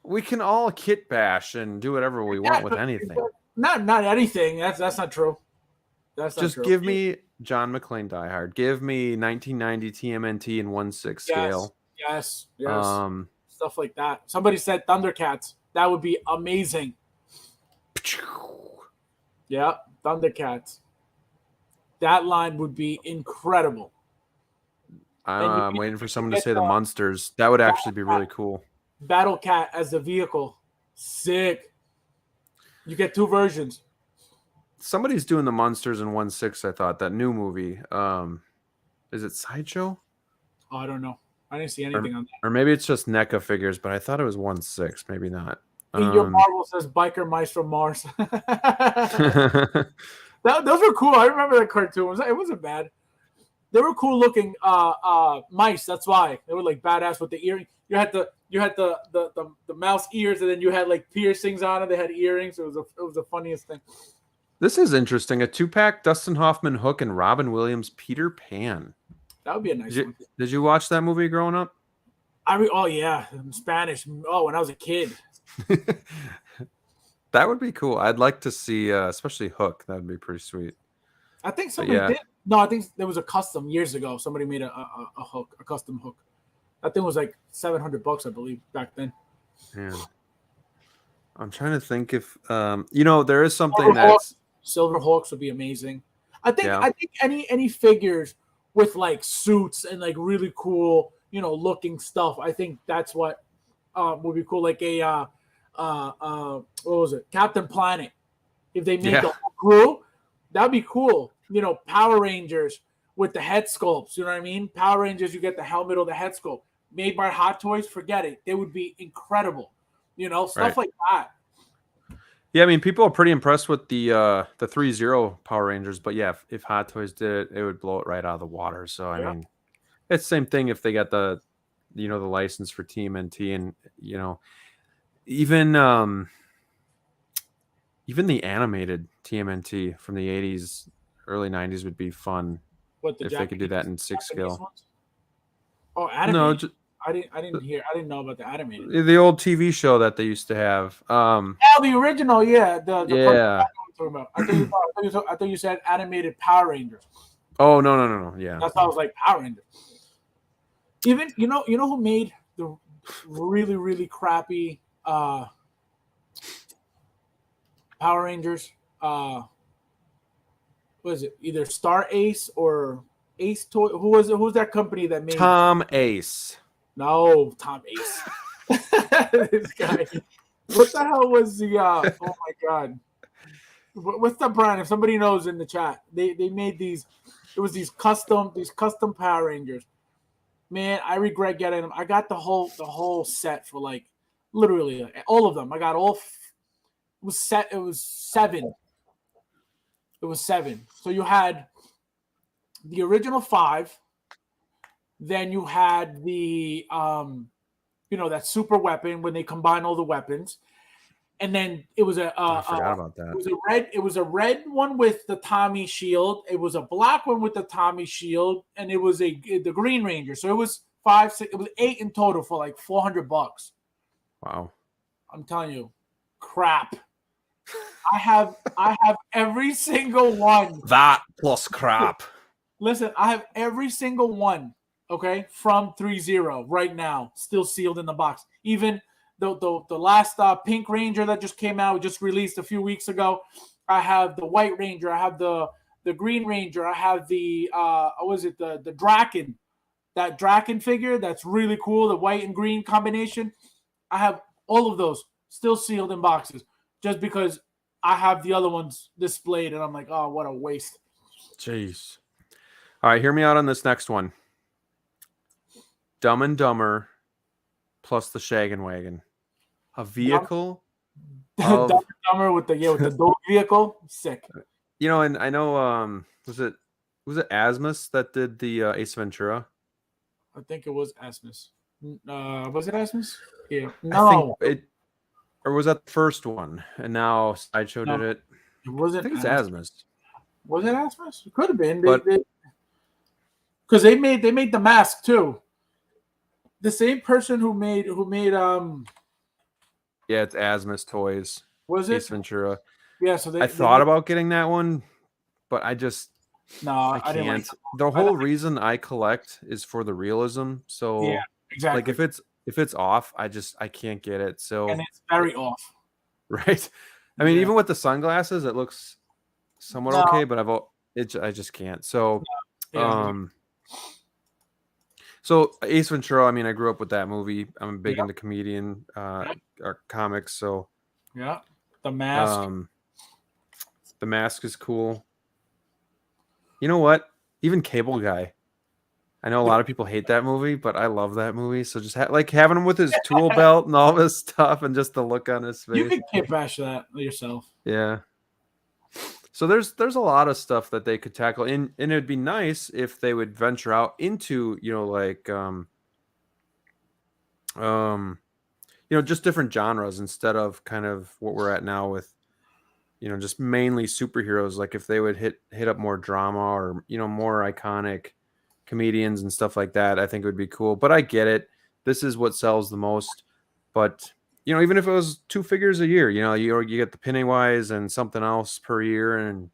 We can all kit bash and do whatever we want with anything. Not anything. That's not true. That's not just true. Give me John McClane Die Hard. Give me 1990 TMNT in 1/6 scale. Yes. Stuff like that. Somebody said Thundercats. That would be amazing. Yeah, Thundercats. That line would be incredible. I'm waiting for someone to say the Munsters. That would actually be really cool. Battle Cat as the vehicle. Sick. You get two versions. somebody's doing the Monsters in 1/6. I thought that new movie. Is it Sideshow? Oh, I don't know. I didn't see Or, anything on that. or maybe it's just NECA figures, but I thought it was 1/6. Maybe not. In your Marvel says biker mice from Mars. Those were cool. I remember that cartoon. It wasn't bad. They were cool looking mice. That's why they were like badass with the earring. You had the mouse ears, and then you had like piercings on it. They had earrings. It was the funniest thing. This is interesting. A 2-pack: Dustin Hoffman, Hook, and Robin Williams, Peter Pan. That would be a nice one. Did you watch that movie growing up? Oh yeah, in Spanish. Oh, when I was a kid. That would be cool. I'd like to see, especially Hook. That would be pretty sweet. I think somebody did. No, I think there was a custom years ago. Somebody made a hook, a custom hook. That thing was like $700, I believe, back then. Yeah. I'm trying to think if there is something that's Silver Hawks would be amazing. I think any figures with like suits and like really cool, looking stuff. I think that's what would be cool. Like a what was it? Captain Planet. If they make a crew, that'd be cool. Power Rangers with the head sculpts. You know what I mean? Power Rangers, you get the helmet or the head sculpt. Made by Hot Toys, forget it. They would be incredible. Stuff like that. Yeah, I mean, people are pretty impressed with the 3-0 Power Rangers, but yeah, if Hot Toys did it, it would blow it right out of the water. So I mean, it's the same thing if they got the the license for TMNT, and even the animated TMNT from the 80s, early 90s would be fun if they could do that in 6 scale. Ones? Oh, animated. No, I didn't know about the animated. The old TV show that they used to have. The original, yeah. I thought you said animated Power Rangers. Oh no. Yeah. That's why I was like Power Rangers. Even you know who made the really, really crappy Power Rangers? What is it? Either Star Ace or Ace Toy. Who's that company that made Tom Ace? No, Tom Ace. This guy. What the hell was the oh my god. What's the brand? If somebody knows in the chat, they made these. It was these custom Power Rangers. Man, I regret getting them. I got the whole set for like literally all of them. I got all. It was 7. It was 7. So you had the original 5. Then you had the that super weapon when they combine all the weapons, and then it was I forgot about that. It was a red one with the Tommy shield. It was a black one with the Tommy shield, and it was the Green Ranger. So it was 5, 6. It was 8 in total for like $400. Wow! I'm telling you, crap. I have every single one. That plus crap. Listen, I have every single one. Okay, from 3-0 right now, still sealed in the box. Even the last Pink Ranger that just came out, just released a few weeks ago. I have the White Ranger. I have the Green Ranger. I have the the Draken, that Draken figure that's really cool. The white and green combination. I have all of those still sealed in boxes, just because I have the other ones displayed, and I'm like, oh, what a waste. Jeez. All right, hear me out on this next one. Dumb and Dumber plus the Shaggin' Wagon. A vehicle. Dumb and Dumber with the dog vehicle. Sick. And I know was it Asmus that did the Ace Ventura? I think it was Asmus. Was it Asmus? Yeah. No. Or was that the first one? And now Sideshow did it. I think it's Asmus. Was it Asmus? It could have been. Because they made the mask too. The same person who made yeah, it's Asmus Toys. Was it Ace Ventura? Yeah, so I thought about getting that one, but I can't. Didn't like the whole reason I collect is for the realism. So yeah, exactly. Like if it's off, I can't get it. So and it's very off. Right. I mean, even with the sunglasses, it looks somewhat okay, but I just can't. So So Ace Ventura, I mean, I grew up with that movie. I'm big into comedian or comics, so yeah, the mask. The Mask is cool. You know what? Even Cable Guy. I know a lot of people hate that movie, but I love that movie. So just like having him with his tool belt and all this stuff, and just the look on his You face. can kit bash that yourself. Yeah. So there's a lot of stuff that they could tackle, and it'd be nice if they would venture out into like just different genres instead of kind of what we're at now with just mainly superheroes. Like if they would hit up more drama or more iconic comedians and stuff like that, I think it would be cool. But I get it. This is what sells the most. But even if it was 2 figures a year, you get the Pennywise and something else per year, and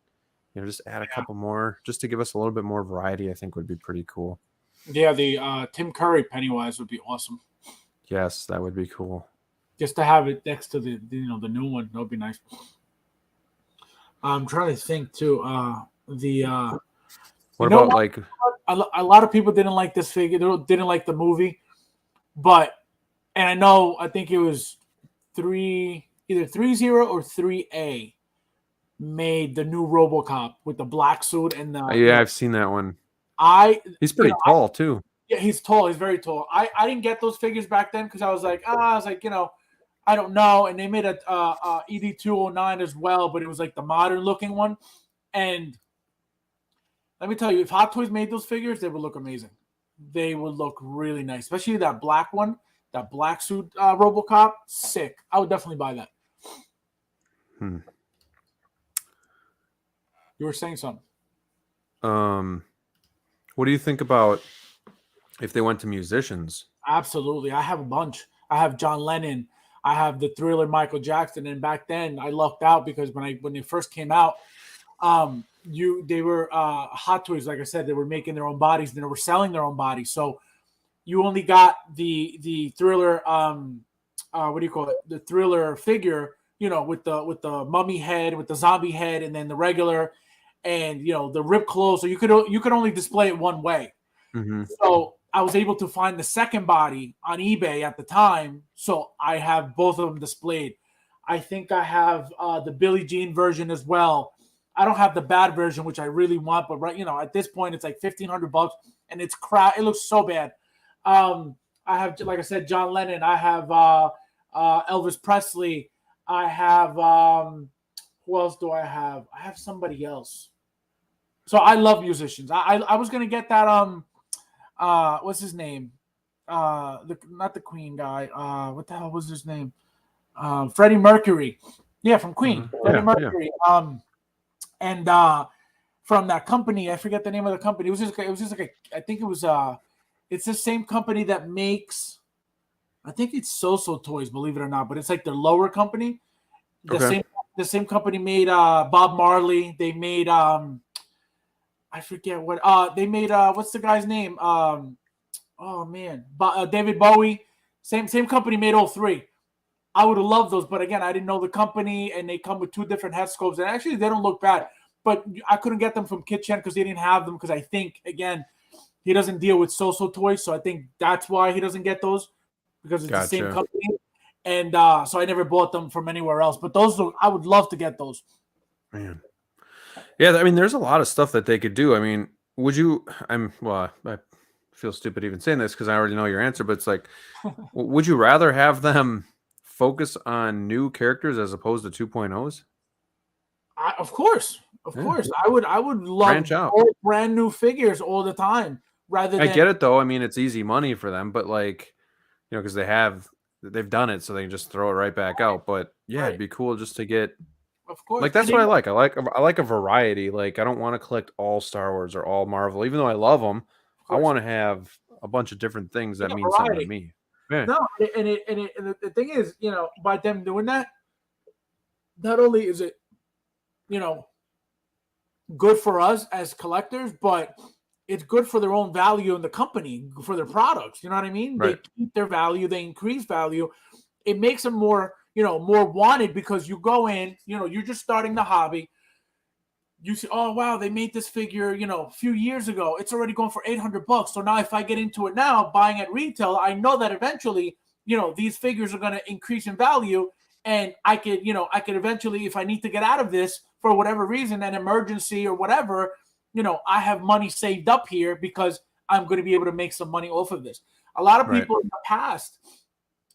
just add a couple more just to give us a little bit more variety, I think would be pretty cool. Yeah, the Tim Curry Pennywise would be awesome. Yes, that would be cool. Just to have it next to the new one, that would be nice. I'm trying to think too. What about like a lot of people didn't like this figure. They didn't like the movie, and I think it was either 30 or 3A made the new RoboCop with the black suit and the. Yeah, I've seen that one. He's pretty tall too. Yeah, he's tall. He's very tall. I didn't get those figures back then because I was like, I don't know. And they made a ED209 as well, but it was like the modern looking one. And let me tell you, if Hot Toys made those figures, they would look amazing. They would look really nice, especially that black one, that black suit RoboCop. Sick. I would definitely buy that. You were saying something. What do you think about if they went to musicians? Absolutely. I have a bunch. I have John Lennon. I have the Thriller Michael Jackson. And back then I lucked out because when they first came out, they were Hot Toys, like I said, they were making their own bodies and they were selling their own bodies. So you only got the Thriller what do you call it? The Thriller figure, with the mummy head, with the zombie head, and then the regular and the rip clothes. So you could only display it one way. Mm-hmm. So I was able to find the second body on eBay at the time. So I have both of them displayed. I think I have the Billie Jean version as well. I don't have the bad version, which I really want, but at this point it's like $1,500 and it's crap. It looks so bad. I have, like I said, John Lennon. I have Elvis Presley. I have who else do I have? I have somebody else. So I love musicians. I was gonna get that what's his name? Not the Queen guy. What the hell was his name? Freddie Mercury. Yeah, from Queen. Mm-hmm. Freddie Mercury. Yeah. And from that company, I forget the name of the company. It was just like I think it was it's the same company that makes, I think it's So Toys, believe it or not, but it's like their lower company. The same company made Bob Marley. They made I forget what they made what's the guy's name? Oh man, David Bowie. Same company made all three. I would have loved those, but again, I didn't know the company, and they come with 2 different head sculpts, and actually they don't look bad. But I couldn't get them from Kitchen because they didn't have them, because I think again he doesn't deal with So Toys, so I think that's why he doesn't get those, because it's the same company. And so I never bought them from anywhere else. But those, I would love to get those. Man. Yeah, I mean, there's a lot of stuff that they could do. I mean, would you? I feel stupid even saying this because I already know your answer, but it's like, would you rather have them focus on new characters as opposed to 2.0s? Of course. I would love brand new figures all the time. Rather than, I get it though. I mean, it's easy money for them, but like, because they've done it, so they can just throw it right back out. But yeah, It'd be cool just to get. Of course, like that's what I like. I like a variety. Like I don't want to collect all Star Wars or all Marvel, even though I love them. I want to have a bunch of different things that mean something to me. Yeah. No, and the thing is, by them doing that, not only is it, good for us as collectors, but it's good for their own value in the company, for their products. You know what I mean? Right. They keep their value, they increase value. It makes them more, more wanted, because you go in, you're just starting the hobby. You see, oh wow, they made this figure, a few years ago. It's already going for $800. So now if I get into it now, buying at retail, I know that eventually, these figures are going to increase in value, and I could eventually, if I need to get out of this for whatever reason, an emergency or whatever, I have money saved up here because I'm going to be able to make some money off of this. A lot of people in the past,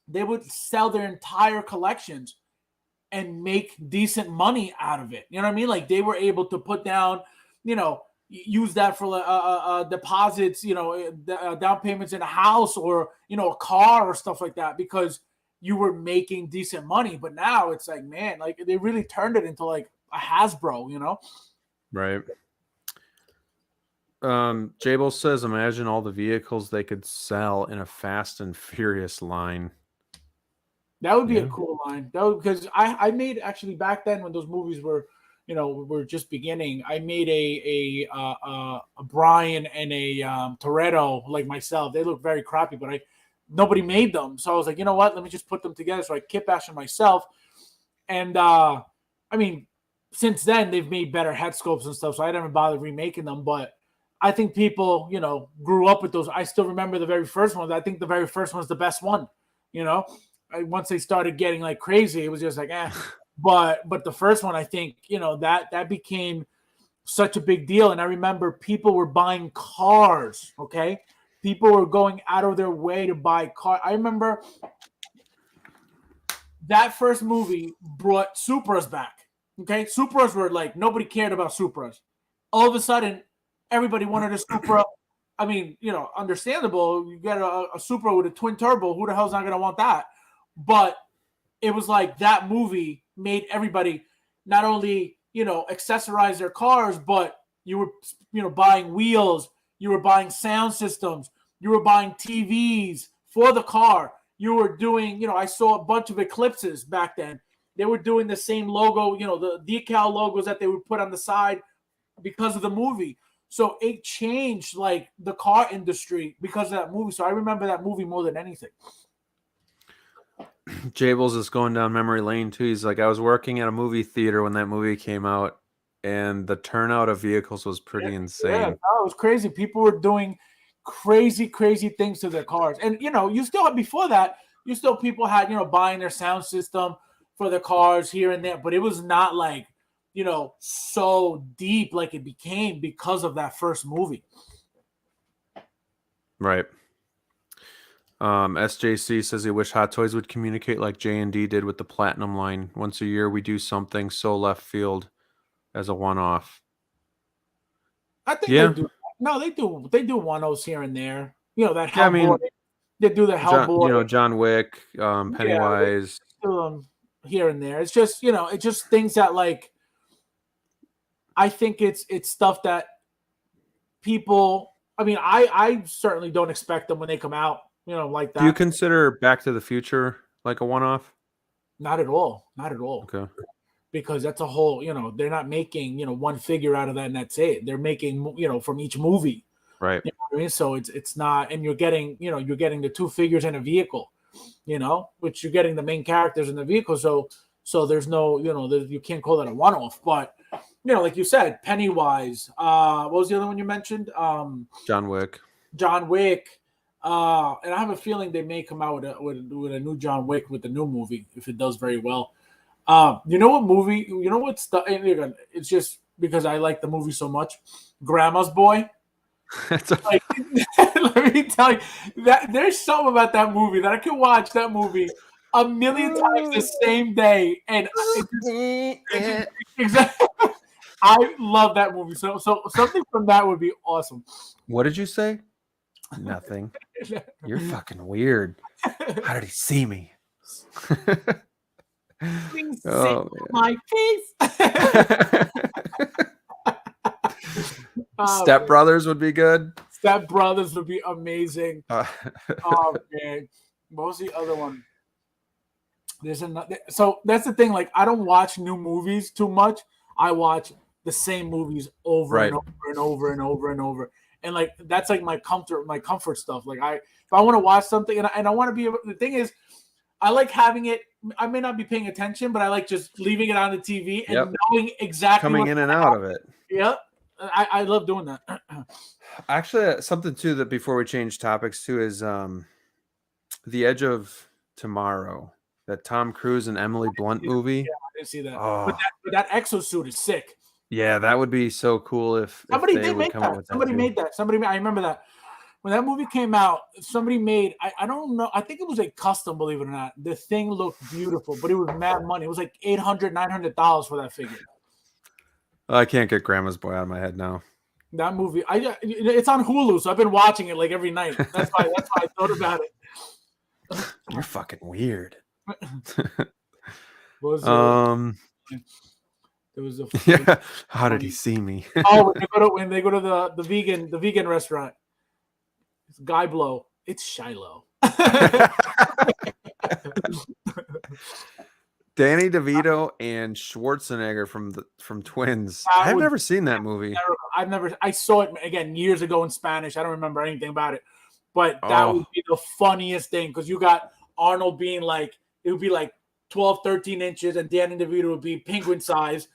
they would sell their entire collections and make decent money out of it. You know what I mean? Like they were able to put down, use that for deposits, down payments in a house or, a car or stuff like that because you were making decent money. But now it's like, man, like they really turned it into like a Hasbro, Right. Jable says, imagine all the vehicles they could sell in a Fast and Furious line. That would be a cool line. Because I made actually back then when those movies were, were just beginning. I made a Brian and a Toretto like myself. They look very crappy, but nobody made them, so I was like, you know what? Let me just put them together. So I kit bashed myself, and I mean, since then they've made better head sculpts and stuff. So I never bothered remaking them, but I think people, grew up with those. I still remember the very first one. I think the very first one's the best one. Once they started getting like crazy, it was just like, eh. But the first one, I think, that became such a big deal. And I remember people were buying cars. Okay, people were going out of their way to buy cars. I remember that first movie brought Supras back. Okay, Supras were like nobody cared about Supras. All of a sudden, everybody wanted a Supra. I mean, understandable. You get a Supra with a twin turbo. Who the hell's not going to want that? But it was like that movie made everybody not only, accessorize their cars, but you were, buying wheels, you were buying sound systems, you were buying TVs for the car. You were doing, I saw a bunch of Eclipses back then. They were doing the same logo, the decal logos that they would put on the side because of the movie. So it changed like the car industry because of that movie. So I remember that movie more than anything. Jables is going down memory lane too. He's like, I was working at a movie theater when that movie came out, and the turnout of vehicles was pretty insane. Yeah, it was crazy. People were doing crazy things to their cars. And, you still, before that, people had, buying their sound system for their cars here and there. But it was not like, so deep like it became because of that first movie. Right. SJC says he wish Hot Toys would communicate like J&D did with the Platinum line. Once a year, we do something so left field as a one-off. I think they do. No, they do. They do one-offs here and there. That Hellboy. They do the Hellboy. John Wick, Pennywise. Here and there. It's just, it's just things that like. I think it's stuff that people. I mean, I certainly don't expect them when they come out. Like that. Do you consider Back to the Future like a one-off? Not at all. Not at all. Okay. Because that's a whole, they're not making, one figure out of that and that's it. They're making, from each movie. Right. You know what I mean? So it's not, and you're getting the two figures in a vehicle, which you're getting the main characters in the vehicle. So there's no, you can't call that a one-off. But, like you said, Pennywise. What was the other one you mentioned? John Wick. And I have a feeling they may come out with a new John Wick with the new movie if it does very well. You know what movie? You know what's it's just because I like the movie so much. Grandma's Boy. Like, let me tell you that there's something about that movie that I can watch that movie a million times the same day, and exactly. I love that movie. So something from that would be awesome. What did you say? Nothing. You're fucking weird. How did he see me? Please my face. Step Brothers would be good. Step Brothers would be amazing. Oh man, what was the other one? There's another. So that's the thing. Like, I don't watch new movies too much. I watch the same movies over and over and over and over and over. And like that's like my comfort stuff. Like if I want to watch something and I want to be the thing is, I like having it. I may not be paying attention, but I like just leaving it on the TV and knowing exactly coming in and out of it. Yep, I love doing that. Actually, something too that before we change topics too is The Edge of Tomorrow, that Tom Cruise and Emily Blunt movie. didn't see that. Oh, But that exosuit is sick. yeah, that would be so cool if Somebody they did would make come up that. with that Somebody too. made that. I remember that. When that movie came out, somebody made, I don't know, I think it was a custom, believe it or not. The thing looked beautiful, but it was mad money. It was like $800, $900 for that figure. I can't get Grandma's Boy out of my head now. That movie, it's on Hulu, so I've been watching it like every night. That's why I thought about it. You're fucking weird. Was there was a Yeah. How did he see me? when they go to the vegan restaurant. It's Guy Blow. It's Shiloh. Danny DeVito and Schwarzenegger from Twins. I've never seen that movie. I saw it again years ago in Spanish. I don't remember anything about it, but that would be the funniest thing because you got Arnold being like, it would be like 12, 13 inches, and Danny DeVito would be penguin size.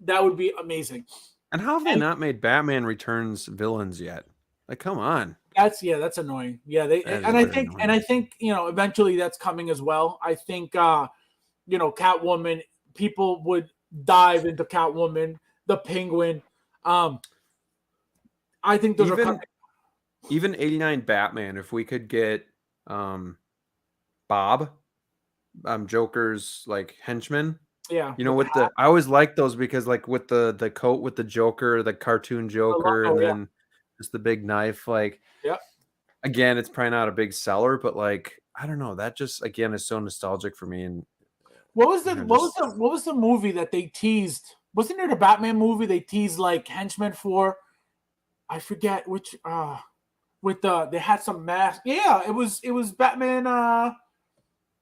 That would be amazing. And how have they not made Batman Returns villains yet? Like, come on. That's annoying. Yeah, I think eventually that's coming as well. I think Catwoman, people would dive into Catwoman, the Penguin. I think those are coming. Even 89 Batman, if we could get Bob, Joker's like henchman. Yeah. With I always like those because like with the coat with the Joker, the cartoon Joker, and then just the big knife. Like, yeah. Again, it's probably not a big seller, but like I don't know, that just again is so nostalgic for me. And what was the movie that they teased? Wasn't there the Batman movie they teased like henchmen for? I forget which. They had some mask. Yeah, it was Batman.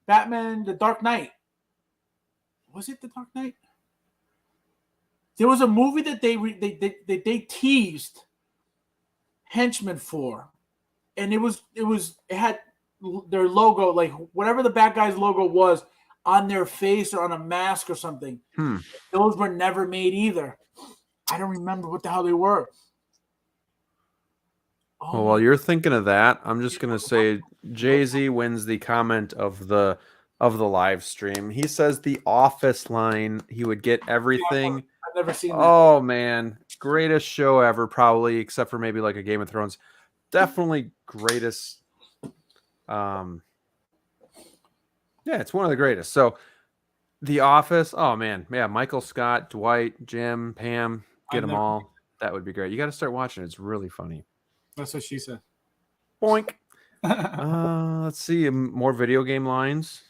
Batman: The Dark Knight. Was it The Dark Knight? There was a movie that they teased henchmen for, and it had their logo, like whatever the bad guy's logo was, on their face or on a mask or something. Those were never made either. I don't remember what the hell they were. Well, while you're thinking of that, I'm just gonna say Jay-Z wins the comment of the live stream. He says the Office line, he would get everything. I've never seen that. Oh man, greatest show ever, probably, except for maybe like a Game of Thrones. Definitely greatest. Yeah, it's one of the greatest. So The Office, oh man, yeah, Michael Scott, Dwight, Jim, Pam, get them all. That would be great. You got to start watching it. It's really funny. That's what she said. Boink. Let's see, more video game lines.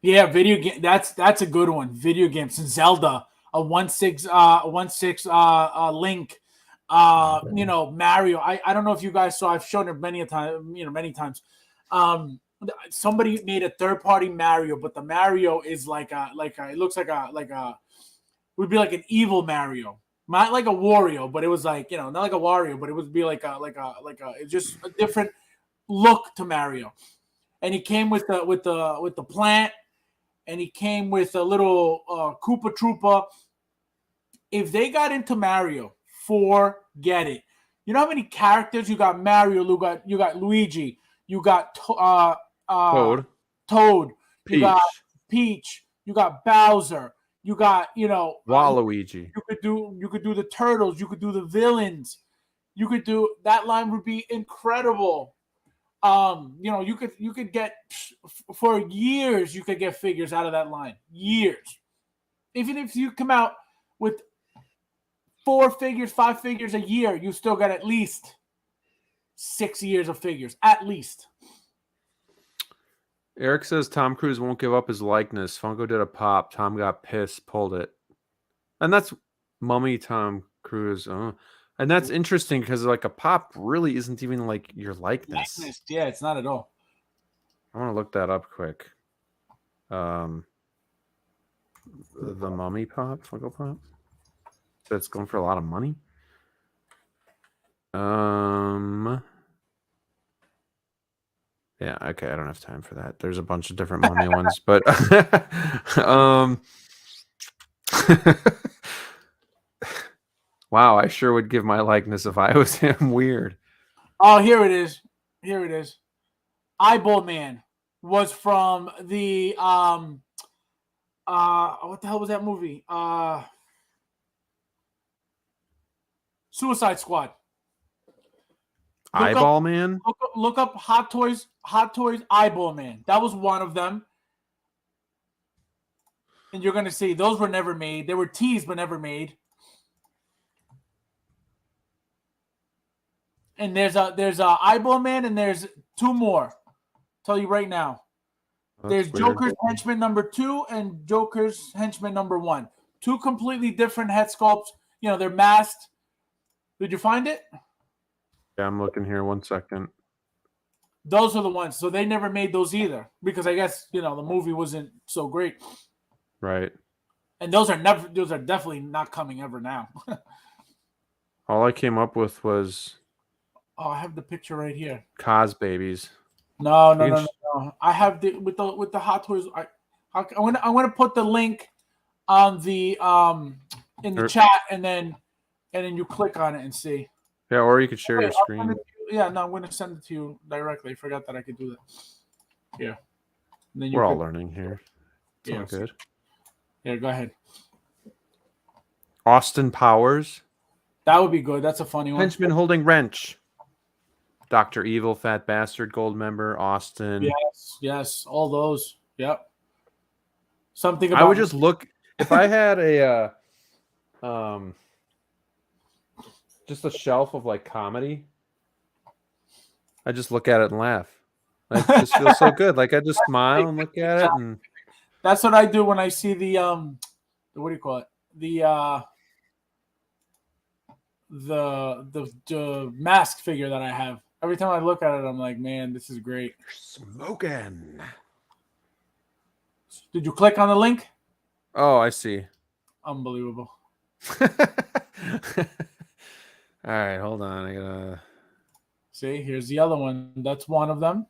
Yeah, video game. That's a good one. Video games. Zelda, a 1/6 Link. Mario. I don't know if you guys saw. I've shown it many times. Somebody made a third-party Mario, but the Mario is like it looks like would be like an evil Mario. Not like a Wario, but it was like, not like a Wario, but it would be like it's just a different look to Mario. And he came with the plant, and he came with a little Koopa Troopa. If they got into Mario, forget it. You know how many characters you got? Mario, you got Luigi, you got Toad, Peach. You got Peach, you got Bowser. You got, Waluigi. You could do the turtles. You could do the villains. You could do that line would be incredible. You could get for years. You could get figures out of that line. Years. Even if you come out with 4 figures, 5 figures a year, you still got at least 6 years of figures, at least. Eric says Tom Cruise won't give up his likeness. Funko did a pop. Tom got pissed, pulled it. And that's Mummy Tom Cruise. And that's interesting because like a pop really isn't even like your likeness. Yeah, it's not at all. I want to look that up quick. The Mummy pop, Funko Pop. That's going for a lot of money. Yeah, okay, I don't have time for that. There's a bunch of different mummy ones, but wow, I sure would give my likeness if I was him. Weird. Oh, here it is. Eyeball Man was from the What the hell was that movie? Suicide Squad. Look up, Eyeball Man. look up Hot Toys Eyeball Man. That was one of them. And you're gonna see those were never made. They were teased but never made. And there's a Eyeball Man, and there's two more. I'll tell you right now. There's That's weird. Joker's Henchman number 2 and Joker's Henchman number 1. Two completely different head sculpts. You know, they're masked. Did you find it? Yeah, I'm looking here. 1 second. Those are the ones. So they never made those either because I guess, the movie wasn't so great. Right. And those are definitely not coming ever now. All I came up with was Oh, I have the picture right here. Cos babies. No. I have with the Hot Toys. I'm gonna put the link on the in the chat, and then you click on it and see. Yeah, or you could share your screen. I'm gonna send it to you directly. I forgot that I could do that. Yeah. And then We're all learning here. It's all good. Yeah, go ahead. Austin Powers. That would be good. That's a funny one. Henchman holding wrench. Dr. Evil, Fat Bastard, Gold Member, Austin. Yes, all those. Yep. Something about I would just look if I had just a shelf of like comedy. I just look at it and laugh. It just feels so good. Like I just smile and look at it, and that's what I do when I see the what do you call it? The mask figure that I have. Every time I look at it, I'm like, man, this is great. Smoking. Did you click on the link? Oh, I see. Unbelievable. All right, hold on. I gotta see. Here's the other one. That's one of them.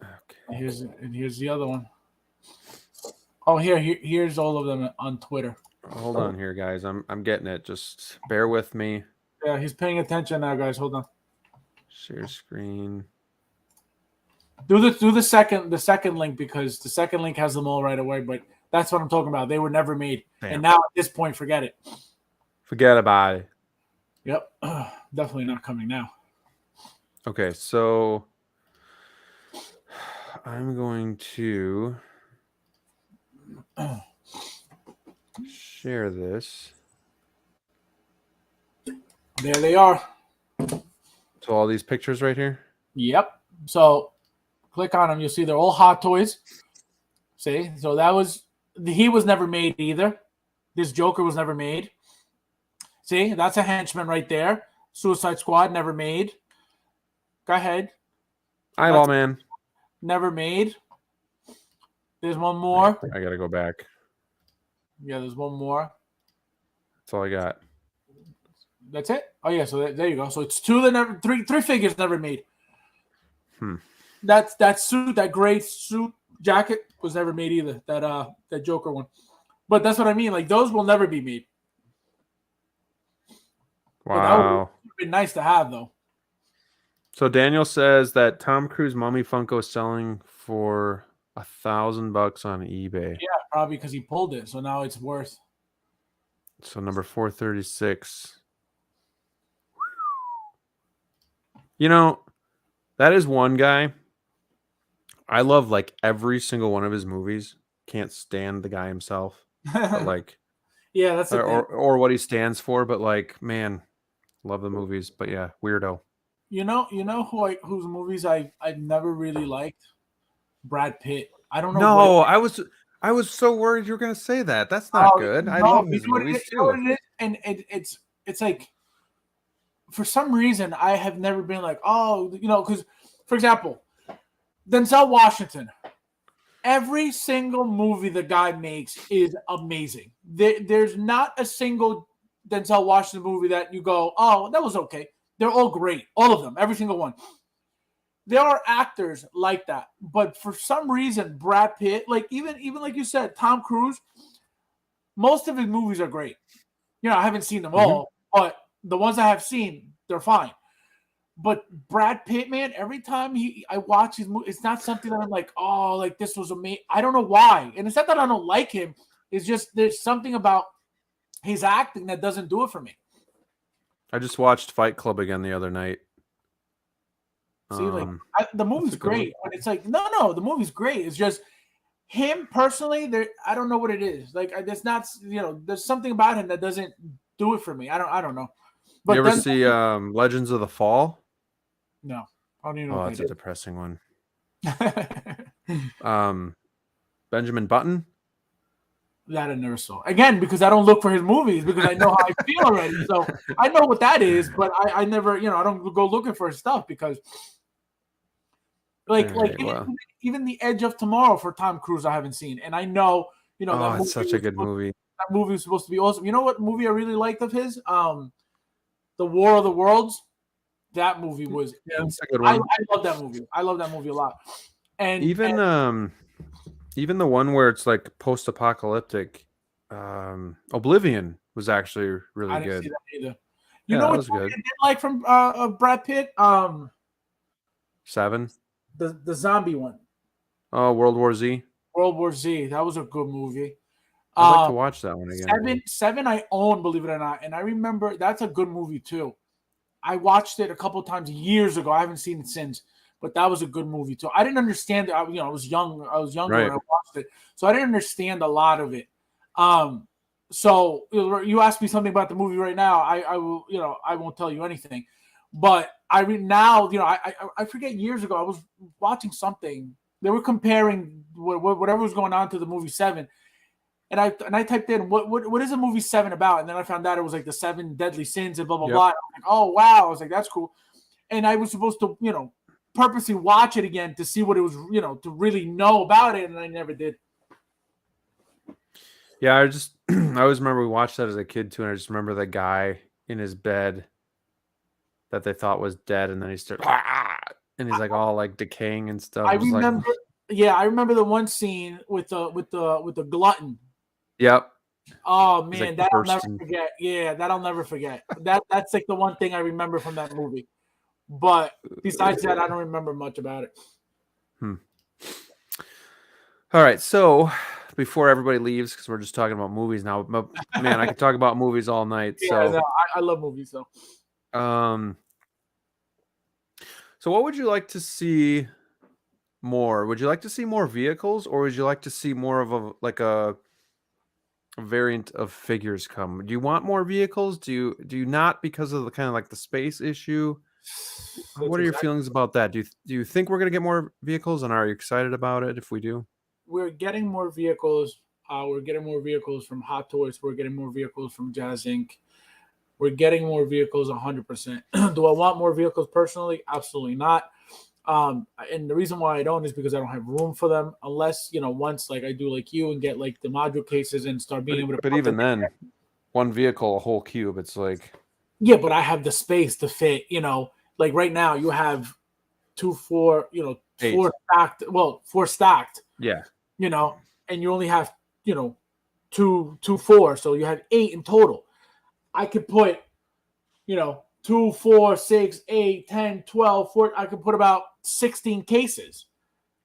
Okay. Here's the other one. Oh, here's all of them on Twitter. Hold on here, guys. I'm getting it. Just bear with me. Yeah, he's paying attention now, guys. Hold on. Share screen. Do the second link because the second link has them all right away. But that's what I'm talking about. They were never made, and now at this point, forget it. Forget about it. Yep, definitely not coming now. Okay, so I'm going to share this. There they are. So all these pictures right here? Yep. So click on them. You'll see they're all Hot Toys. See? So he was never made either. This Joker was never made. See? That's a henchman right there. Suicide Squad, never made. Go ahead. Eyeball Man. Never made. There's one more. I got to go back. Yeah, there's one more. That's all I got. That's it? Oh, yeah. So there you go. So it's three figures never made. That suit, that gray suit jacket was never made either. That Joker one. But that's what I mean. Like, those will never be made. Wow. That would have been nice to have, though. So Daniel says that Tom Cruise Mummy Funko is selling for $1,000 on eBay. Yeah, probably because he pulled it. So now it's worth. So number 436. You know, that is one guy. I love like every single one of his movies. Can't stand the guy himself, but like, yeah, that's or what he stands for. But like, man, love the movies. But yeah, weirdo. You know whose movies I've never really liked? Brad Pitt. I don't know. No, I was so worried you were gonna say that. That's not good. I love his movies too. And it's like, for some reason, I have never been like, oh, because, for example, Denzel Washington, every single movie the guy makes is amazing. There's not a single Denzel Washington movie that you go, oh, that was okay. They're all great. All of them. Every single one. There are actors like that. But for some reason, Brad Pitt, like even like you said, Tom Cruise, most of his movies are great. I haven't seen them all, but the ones I have seen, they're fine. But Brad Pitt, man, every time I watch his movie, it's not something that I'm like, oh, like this was amazing. I don't know why. And it's not that I don't like him. It's just there's something about his acting that doesn't do it for me. I just watched Fight Club again the other night. See, like the movie's great, but it's like no, the movie's great. It's just him personally. I don't know what it is. Like there's not, there's something about him that doesn't do it for me. I don't know. But you ever see Legends of the Fall? No, I don't even know. Oh, that's a depressing one. Benjamin Button. That I never saw. Again, because I don't look for his movies because I know how I feel already. So I know what that is, but I never, I don't go looking for his stuff because even The Edge of Tomorrow for Tom Cruise I haven't seen. And I know, that it's such a good movie. That movie was supposed to be awesome. You know what movie I really liked of his? The War of the Worlds. That movie was that's a good one. I love that movie. I love that movie a lot. And even the one where it's like post-apocalyptic, Oblivion was actually really good. I didn't see that either. You know what I did like from Brad Pitt? 7. The zombie one. Oh, World War Z. World War Z. That was a good movie. I'd like to watch that one again. 7 I own, believe it or not, and I remember that's a good movie too. I watched it a couple of times years ago. I haven't seen it since, but that was a good movie too. I didn't understand it. I was young. I was younger when I watched it, so I didn't understand a lot of it. So you asked me something about the movie right now. I will, I won't tell you anything. But I forget years ago I was watching something. They were comparing whatever was going on to the movie 7. And I typed in what is the movie 7 about? And then I found out it was like the 7 deadly sins and blah blah blah. I'm like, oh wow! I was like, that's cool. And I was supposed to purposely watch it again to see what it was, to really know about it, and I never did. Yeah, I always remember we watched that as a kid too, and I just remember the guy in his bed that they thought was dead, and then he started and he's like all like decaying and stuff. I remember the one scene with the glutton. Yep. Oh man, like that I'll never forget. Yeah, that I'll never forget. That's like the one thing I remember from that movie. But besides that, I don't remember much about it. All right, so before everybody leaves, because we're just talking about movies now, man, I could talk about movies all night. Yeah, no, I love movies though. So what would you like to see more? Would you like to see more vehicles, or would you like to see more of a variant of figures come? Do you want more vehicles? Do you not, because of the kind of like the space issue? What are your feelings about that? Do you think we're going to get more vehicles, and are you excited about it if we do? We're getting more vehicles. We're getting more vehicles from Hot Toys. We're getting more vehicles from Jazz Inc. We're getting more vehicles 100%. Do I want more vehicles personally? Absolutely not. And the reason why I don't is because I don't have room for them, unless, once like I do like you and get like the module cases and start being able to. But even then, one vehicle, a whole cube, it's like. Yeah, but I have the space to fit, like right now you have 4 stacked. Yeah. And you only have, 2, 4. So you have 8 in total. I could put, 2, 4, 6, 8, 10, 12, 14. I could put about 16 cases.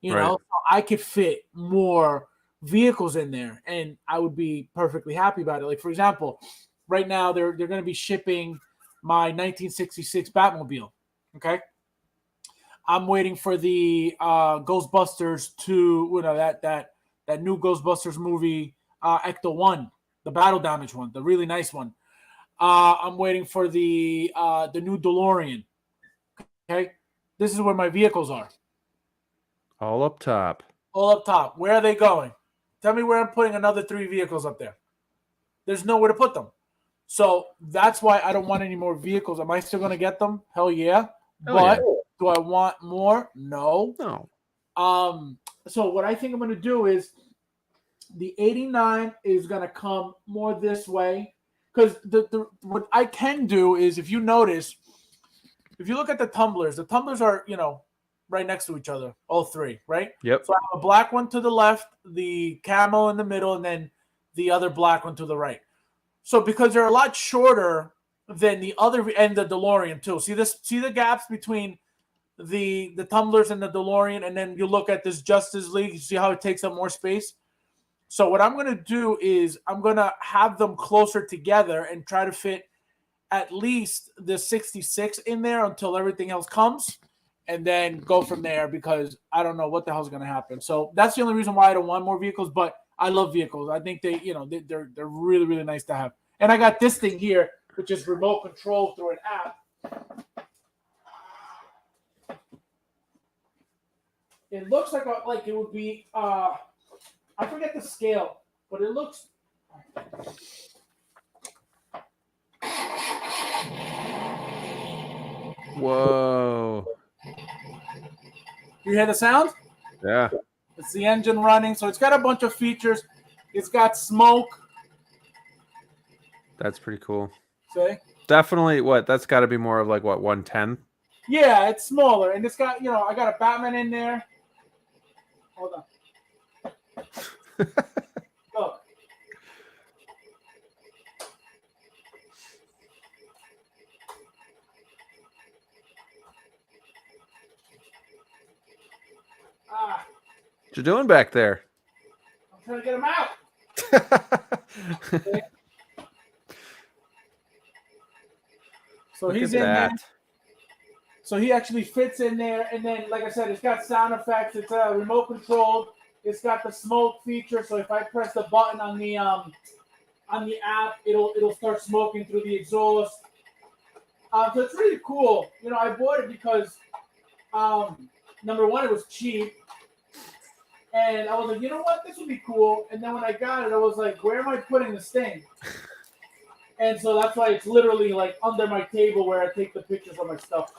So I could fit more vehicles in there, and I would be perfectly happy about it. Like for example, right now they're going to be shipping my 1966 Batmobile. Okay, I'm waiting for the Ghostbusters 2. That new Ghostbusters movie, Ecto 1, the battle damage one, the really nice one. I'm waiting for the new DeLorean. Okay, this is where my vehicles are. All up top. All up top. Where are they going? Tell me where I'm putting another 3 vehicles up there. There's nowhere to put them. So that's why I don't want any more vehicles. Am I still going to get them? Hell yeah. But do I want more? No. So what I think I'm going to do is the 89 is going to come more this way. Because what I can do is, if you notice, if you look at the tumblers are, right next to each other, all 3, right? Yep. So I have a black one to the left, the camo in the middle, and then the other black one to the right. So because they're a lot shorter, then the other and the DeLorean too. See this? See the gaps between the tumblers and the DeLorean, and then you look at this Justice League. You see how it takes up more space. So what I'm going to do is I'm going to have them closer together and try to fit at least the 66 in there until everything else comes, and then go from there because I don't know what the hell's going to happen. So that's the only reason why I don't want more vehicles, but I love vehicles. I think they're really, really nice to have. And I got this thing here, which is remote control through an app. It looks like it would be I forget the scale, but it looks. Whoa. You hear the sound? Yeah. It's the engine running, so it's got a bunch of features. It's got smoke. That's pretty cool. See? Definitely that's got to be more of like 110? Yeah, it's smaller, and it's got, I got a Batman in there. Hold on. Look. What you doing back there? I'm trying to get him out. Okay. So he's in there. So he actually fits in there, and then, like I said, it's got sound effects. It's remote controlled. It's got the smoke feature. So if I press the button on the app, it'll start smoking through the exhaust. So it's really cool. I bought it because number one, it was cheap, and I was like, you know what, this would be cool. And then when I got it, I was like, where am I putting this thing? And so that's why it's literally like under my table where I take the pictures of my stuff.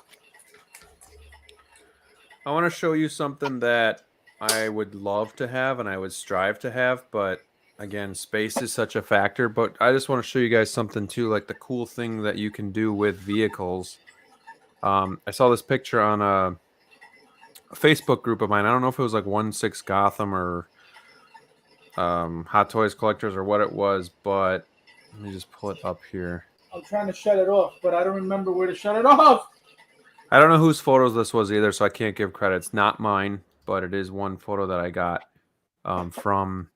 I want to show you something that I would love to have and I would strive to have, but again, space is such a factor. But I just want to show you guys something too, like the cool thing that you can do with vehicles. I saw this picture on a Facebook group of mine. I don't know if it was like 1-6 Gotham or Hot Toys Collectors or what it was, but let me just pull it up here. I'm trying to shut it off, but I don't remember where to shut it off. I don't know whose photos this was either, so I can't give credit. It's not mine, but it is one photo that I got from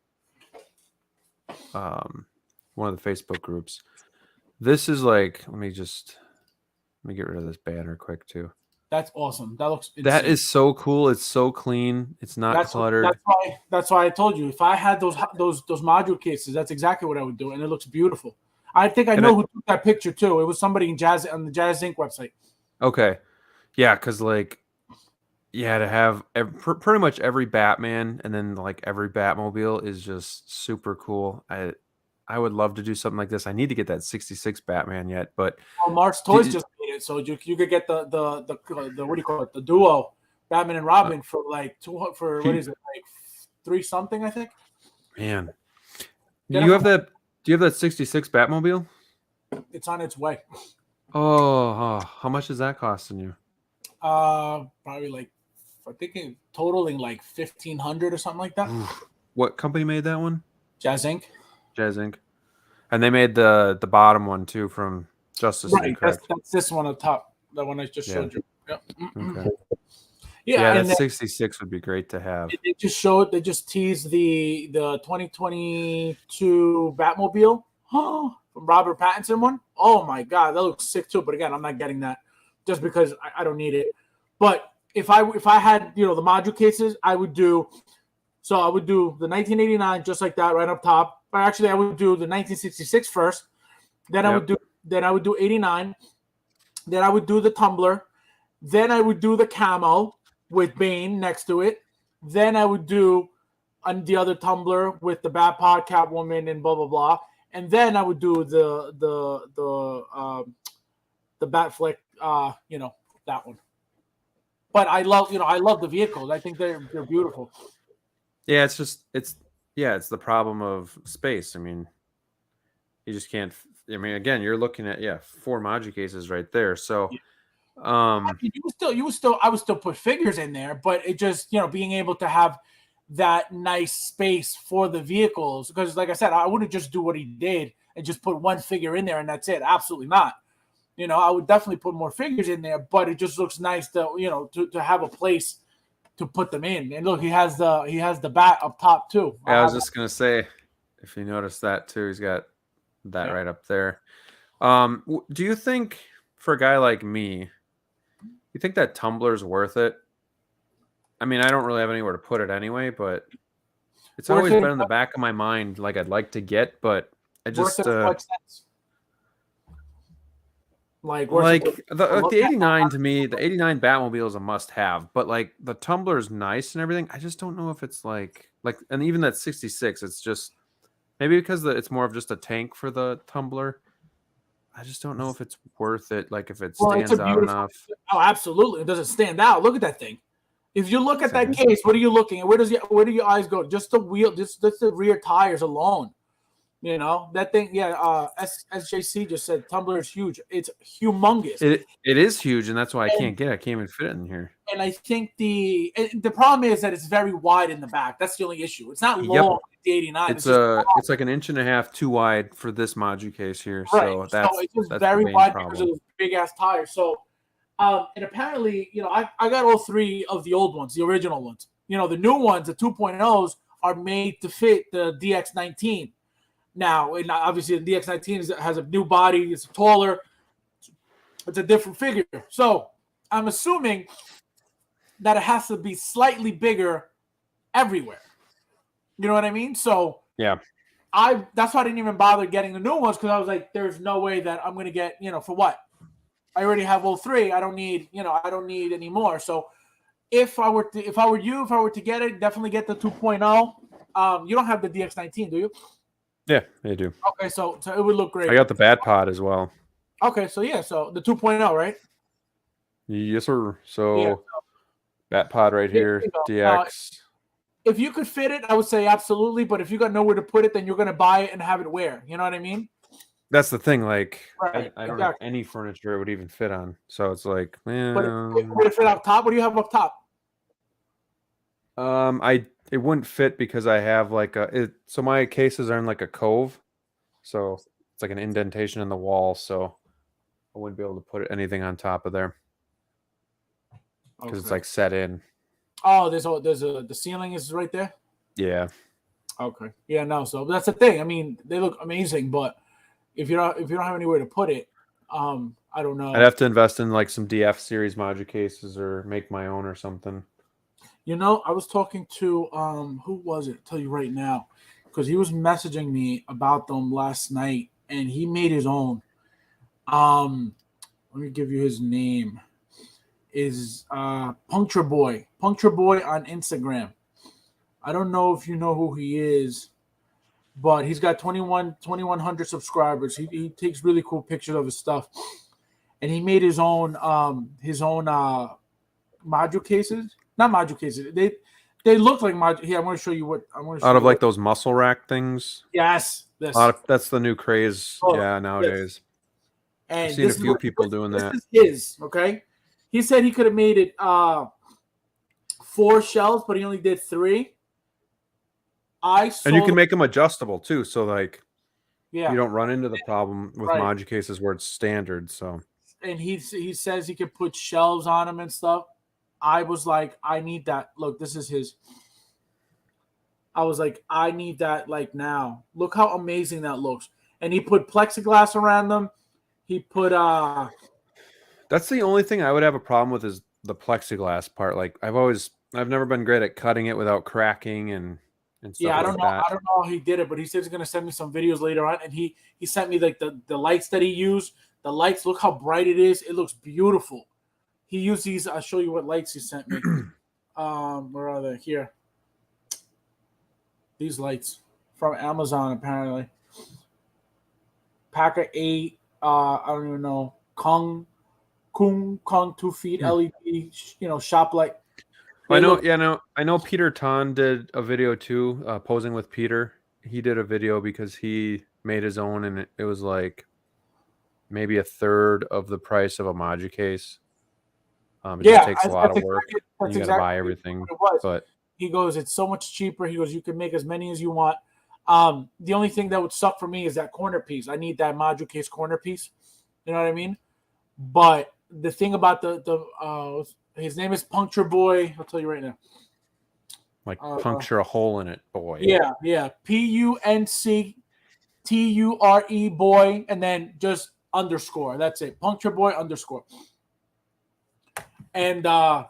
one of the Facebook groups. This is like, let me get rid of this banner quick too. That's awesome. That looks insane. That is so cool. It's so clean. It's not cluttered. That's why I told you, if I had those module cases, that's exactly what I would do, and it looks beautiful. I think I know who took that picture too. It was somebody on the Jazz Inc. website. Okay. Yeah, because to have pretty much every Batman and then like every Batmobile is just super cool. I would love to do something like this. I need to get that 66 Batman yet, but Mark's Toys just made it, so you could get the what do you call it, the duo Batman and Robin for like what is it, like $3 something, I think. Man, do you have that 66 Batmobile? It's on its way. Oh, how much is that costing you? Probably like, I think totaling like $1,500 or something like that. Oof. What company made that one? Jazz Inc. Jazz Inc. And they made the bottom one too from Justice League. Right, that's this one on top. The one I just showed you. Yep. Okay. Yeah, that 66 would be great to have. They just teased the 2022 Batmobile from Robert Pattinson one. Oh my God, that looks sick too. But again, I'm not getting that just because I don't need it. But if I had the module cases, I would do the 1989 just like that right up top. But actually, I would do the 1966 first. Then I would do 89. Then I would do the tumbler. Then I would do the camo with Bane next to it. Then I would do the other tumbler with the Batpod, Catwoman, and blah blah blah. And then I would do the Batflick, that one. But I love the vehicles. I think they're beautiful. Yeah, it's the problem of space. I mean, you just can't. I mean, again, you're looking at 4 module cases right there. So, I would still put figures in there, but it just being able to have that nice space for the vehicles, because like I said, I wouldn't just do what he did and just put one figure in there and that's it. Absolutely not. You know, I would definitely put more figures in there, but it just looks nice to have a place to put them in. And look, he has the bat up top too. Yeah, I was just gonna say, if you notice that too, he's got that right up there. Do you think for a guy like me, you think that tumbler's worth it? I mean, I don't really have anywhere to put it anyway, but it's always been in the back of my mind, like I'd like to get, but I just what sense? Like the 89 to me, the 89 Batmobile is a must-have, but like the tumbler is nice and everything. I just don't know if it's like, and even that 66, it's just maybe because it's more of just a tank for the tumbler. I just don't know if it's worth it. Like if it stands out enough. Oh, absolutely, it doesn't stand out. Look at that thing. If you look at that case, what are you looking at? Where do your eyes go? Just the wheel, just the rear tires alone. You know, that thing, SJC just said tumbler is huge. It's humongous. It is huge, and that's why I can't even fit it in here. And I think the problem is that it's very wide in the back. That's the only issue. It's not long like the 89. It's like an inch and a half too wide for this Modu case here. Right. So it's just very wide because of those big ass tires. So and apparently, you know, I got all three of the old ones, the original ones. You know, the new ones, the 2.0s, are made to fit the DX19. Now, and obviously, the DX19 has a new body. It's taller. It's a different figure. So I'm assuming that it has to be slightly bigger everywhere. You know what I mean? So yeah, that's why I didn't even bother getting the new ones, because I was like, there's no way that I'm going to get, you know, for what? I already have all three. I don't need any more. So if I were to get it, definitely get the 2.0. You don't have the DX19, do you? Yeah, they do. Okay, so it would look great. I got the Bat Pod as well. Okay, so so the 2.0, right? Yes, sir. So Bat Pod right here, DX. If you could fit it, I would say absolutely. But if you got nowhere to put it, then you're gonna buy it and have it wear. You know what I mean? That's the thing. Like, I don't have any furniture it would even fit on. So it's like, But would it fit up top? What do you have up top? It wouldn't fit because I have like so my cases are in like a cove, so it's like an indentation in the wall, so I wouldn't be able to put anything on top of there because it's like set in. Oh, the ceiling is right there. Yeah. Okay. Yeah. No. So that's the thing. I mean, they look amazing, but if you don't have anywhere to put it, I don't know. I'd have to invest in like some DF series module cases or make my own or something. You know, I was talking to who was it? I'll tell you right now, because he was messaging me about them last night, and he made his own. Let me give you his name. Is Puncture Boy on Instagram. I don't know if you know who he is, but he's got 2,100 subscribers. He takes really cool pictures of his stuff, and he made his own module cases. Not module cases. They look like module. Here, I want to show you what I want to show. Out of like those muscle rack things. Yes, that's the new craze. Nowadays. And I've seen a few people doing that. This is his. Okay, he said he could have made it 4 shelves, but he only did 3. And you can make them adjustable too, so like you don't run into the problem with module cases where it's standard. So, and he says he could put shelves on them and stuff. I was like, I need that. Look, this is his. I was like, I need that like now. Look how amazing that looks. And he put plexiglass around them. He put That's the only thing I would have a problem with is the plexiglass part. Like I've never been great at cutting it without cracking and stuff. Yeah, I don't know. I don't know how he did it, but he said he's gonna send me some videos later on. And he sent me like the lights that he used. The lights, look how bright it is. It looks beautiful. He used these. I'll show you what lights he sent me. Where are they? Here. These lights from Amazon, apparently. Pack of 8. I don't even know. Kung 2 feet LED. Shop light. I know Peter Tan did a video too, posing with Peter. He did a video because he made his own, and it was like maybe a third of the price of a module case. It just takes a lot of work. You got to buy everything. But he goes, it's so much cheaper. He goes, you can make as many as you want. The only thing that would suck for me is that corner piece. I need that module case corner piece. You know what I mean? But the thing about his name is Puncture Boy. I'll tell you right now. Like puncture a hole in it, boy. Yeah. PUNCTURE boy, and then just underscore. That's it. Puncture Boy underscore. And what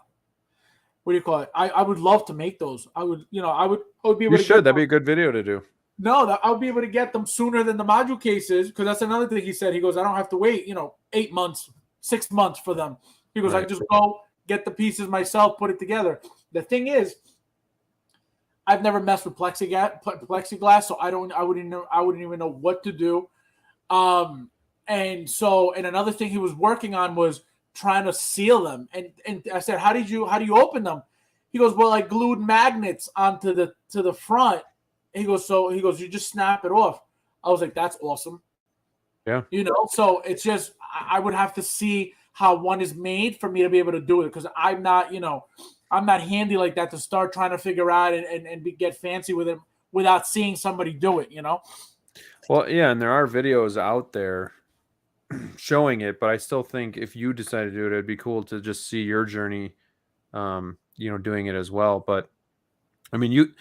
do you call it? I would love to make those. I would be able You to should. That'd be a good video to do. No, I would be able to get them sooner than the module cases, because that's another thing he said. He goes, I don't have to wait, 8 months, 6 months for them. He goes, I Right. can just go get the pieces myself, put it together. The thing is, I've never messed with plexiglass, so I wouldn't even know what to do. And another thing he was working on was trying to seal them. And I said, how do you open them? He goes, well, I glued magnets onto the front. He goes, you just snap it off. I was like, that's awesome. Yeah. So it's just, I would have to see how one is made for me to be able to do it, because I'm not handy like that to start trying to figure out and get fancy with it without seeing somebody do it, Well, yeah, and there are videos out there showing it, but I still think if you decide to do it, it'd be cool to just see your journey, doing it as well. But I mean,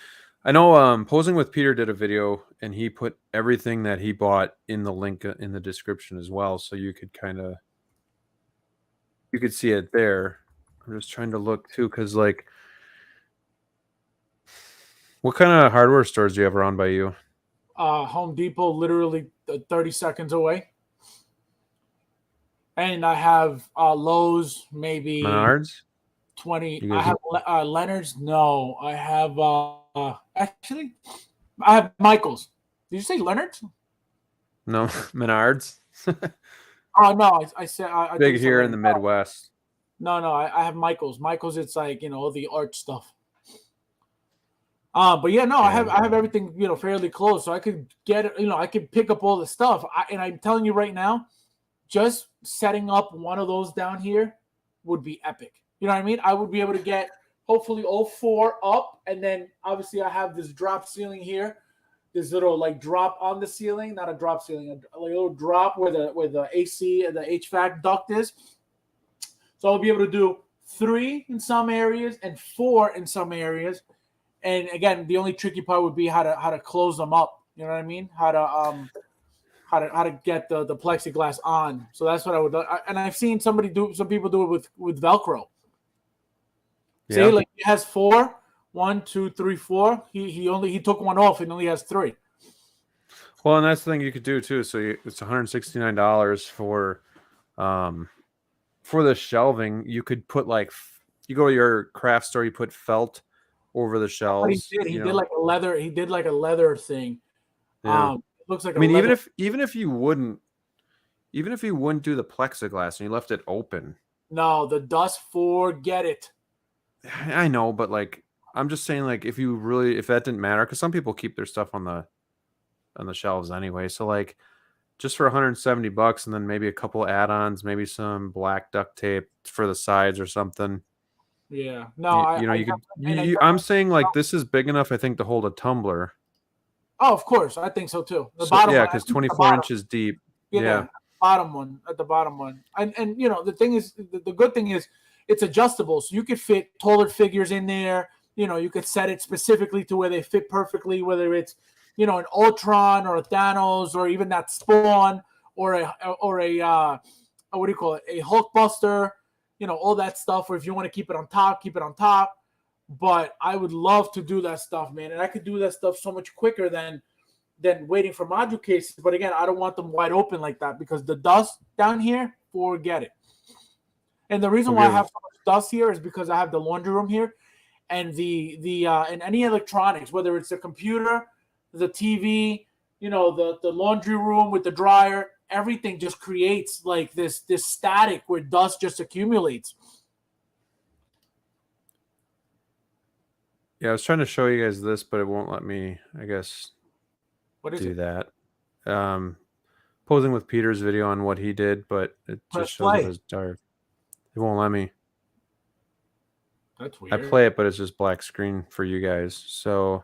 I know Posing with Peter did a video, and he put everything that he bought in the link in the description as well, so you could see it there. I'm just trying to look too, because like, what kind of hardware stores do you have around by you? Home Depot, literally 30 seconds away. And I have Lowe's, maybe Menards? 20. I have Leonard's. No, I have actually, I have Michael's. Did you say Leonard's? No, Menards. Oh no, I said I Big here in the Midwest. No, I have Michael's. Michael's, it's like the art stuff. But yeah, no, I have everything fairly close, so I could get it. I could pick up all the stuff. And I'm telling you right now, just setting up one of those down here would be epic. You know what I mean? I would be able to get hopefully all 4 up, and then obviously I have this drop ceiling here, this little like drop on the ceiling, not a drop ceiling, a little drop where the AC and the HVAC duct is. So I'll be able to do 3 in some areas and 4 in some areas. And again, the only tricky part would be how to close them up. You know what I mean? How to get the plexiglass on. So that's what I would. And I've seen some people do it with Velcro. Yeah. See, like he has 4, 1, 2, 3, 4. He took one off and only has 3. Well, and that's the thing you could do too. So it's $169 for the shelving. You could put you go to your craft store, you put felt over the shelves. He did like a leather. He did like a leather thing. Yeah. Looks like. I mean, even if you wouldn't do the plexiglass and you left it open. No, the dust, forget it. I know, but like, I'm just saying, like, if that didn't matter, because some people keep their stuff on the shelves anyway. So like, just for $170, and then maybe a couple add-ons, maybe some black duct tape for the sides or something. Yeah. No, I'm saying like this is big enough, I think, to hold a tumbler. Oh, of course, I think so too. The bottom, yeah, because 24 inches deep. Yeah. Bottom one, at the bottom one, and the thing is, the good thing is it's adjustable, so you could fit taller figures in there. You could set it specifically to where they fit perfectly, whether it's an Ultron or a Thanos or even that Spawn or a what do you call it, a Hulkbuster, all that stuff. Or if you want to keep it on top, keep it on top. But I would love to do that stuff, man, and I could do that stuff so much quicker than waiting for module cases. But again, I don't want them wide open like that, because the dust down here, forget it. And the reason why I have so much dust here is because I have the laundry room here, and and any electronics, whether it's the computer, the TV, the laundry room with the dryer, everything just creates like this static where dust just accumulates. Yeah, I was trying to show you guys this, but it won't let me, I guess, do that. Posing with Peter's video on what he did, but it just shows it as dark. It won't let me. That's weird. I play it, but it's just black screen for you guys. So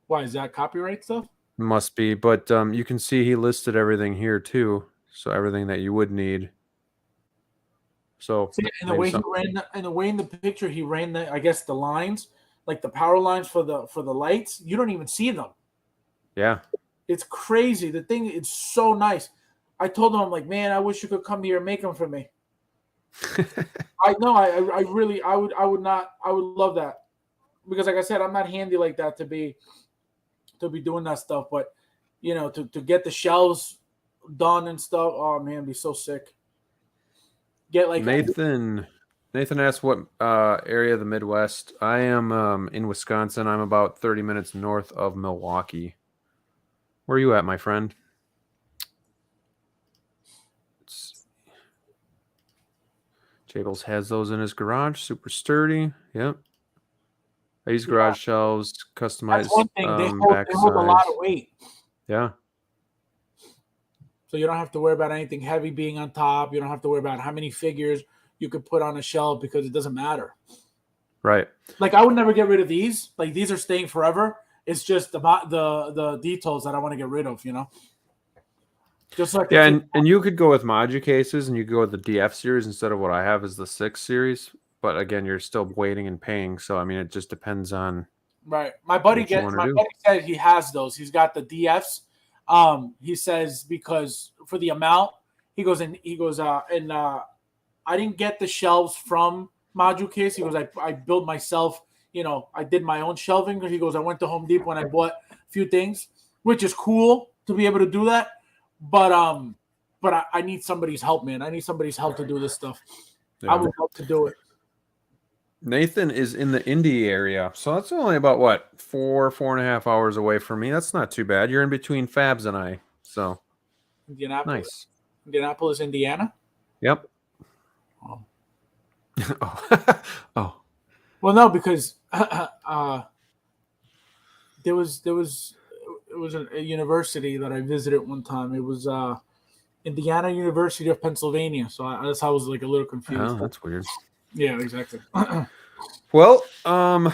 why is that copyright stuff? Must be, but you can see he listed everything here too. So everything that you would need. So See, and the maybe way he some. ran, and the way in the picture he ran I guess the lines, like the power lines for the lights, you don't even see them. Yeah. It's crazy. The thing, it's so nice. I told him, I'm like, man, I wish you could come here and make them for me. I know, I really, I would not, I would love that because, like I said, I'm not handy like that to be doing that stuff. But to get the shelves done and stuff, oh man, it'd be so sick. Get like Nathan asked what area of the Midwest. I am in Wisconsin. I'm about 30 minutes north of Milwaukee. Where are you at, my friend? Jables has those in his garage. Super sturdy. Yep. I use garage shelves, that's customized one thing. They back hold a lot sides. of weight. Yeah. So you don't have to worry about anything heavy being on top. You don't have to worry about how many figures you could put on a shelf because it doesn't matter. Right. Like I would never get rid of these. Like these are staying forever. It's just the details that I want to get rid of. Just like Yeah, and you could go with Modu cases, and you could go with the DF series instead of what I have is the 6 series. But again, you're still waiting and paying. So I mean, it just depends on right. My buddy what you want to do. said he has those. He's got the DFs. He says because for the amount, he goes and I didn't get the shelves from Module Case. He goes, I built myself. I did my own shelving. He goes, I went to Home Depot and I bought a few things, which is cool to be able to do that. But I need somebody's help, man. I need somebody's help to do this stuff. Yeah. I would love to do it. Nathan is in the Indy area, so that's only about what 4.5 hours away from me. That's not too bad. You're in between Fabs and I, so Indianapolis, nice. Indianapolis, Indiana. Yep. Oh. Oh. Well, no, because it was a university that I visited one time. It was Indiana University of Pennsylvania. So that's how I was like a little confused. Oh, that's weird. Yeah, exactly. Well, we are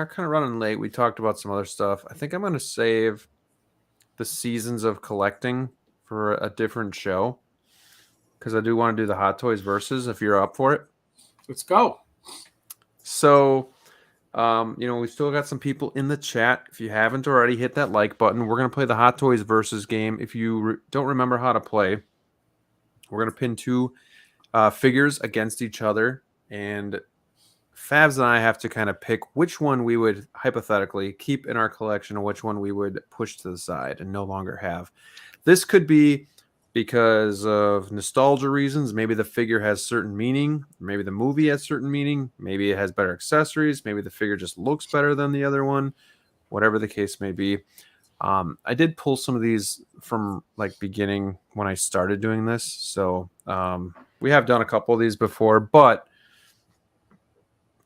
kind of running late. We talked about some other stuff. I think I'm going to save the seasons of collecting for a different show because I do want to do the Hot Toys versus if you're up for it. Let's go. So, we've still got some people in the chat. If you haven't already, hit that like button. We're going to play the Hot Toys versus game. If you don't remember how to play, we're going to pin two figures against each other, and Fabs and I have to kind of pick which one we would hypothetically keep in our collection and which one we would push to the side and no longer have. This could be because of nostalgia reasons. Maybe the figure has certain meaning. Maybe the movie has certain meaning. Maybe it has better accessories. Maybe the figure just looks better than the other one. Whatever the case may be. I did pull some of these from like beginning when I started doing this. So we have done a couple of these before, but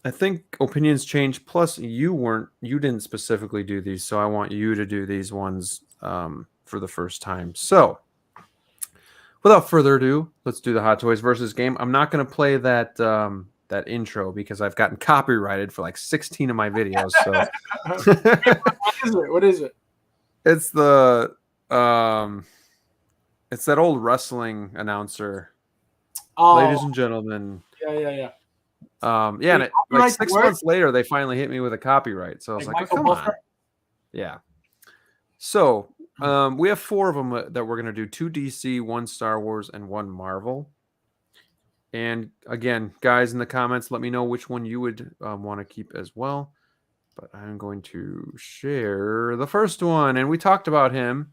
I think opinions change. Plus, you didn't specifically do these, so I want you to do these ones for the first time. So, without further ado, let's do the Hot Toys versus game. I'm not going to play that that intro because I've gotten copyrighted for like 16 of my videos. So, What is it? It's the it's that old wrestling announcer. Oh, Ladies and gentlemen. yeah. And like 6 months later, they finally hit me with a copyright. So I was like, oh, come on. Yeah. So we have 4 of them that we're going to do: 2 DC, 1 Star Wars, and 1 Marvel. And again, guys, in the comments, let me know which one you would want to keep as well. But I'm going to share the first one, and we talked about him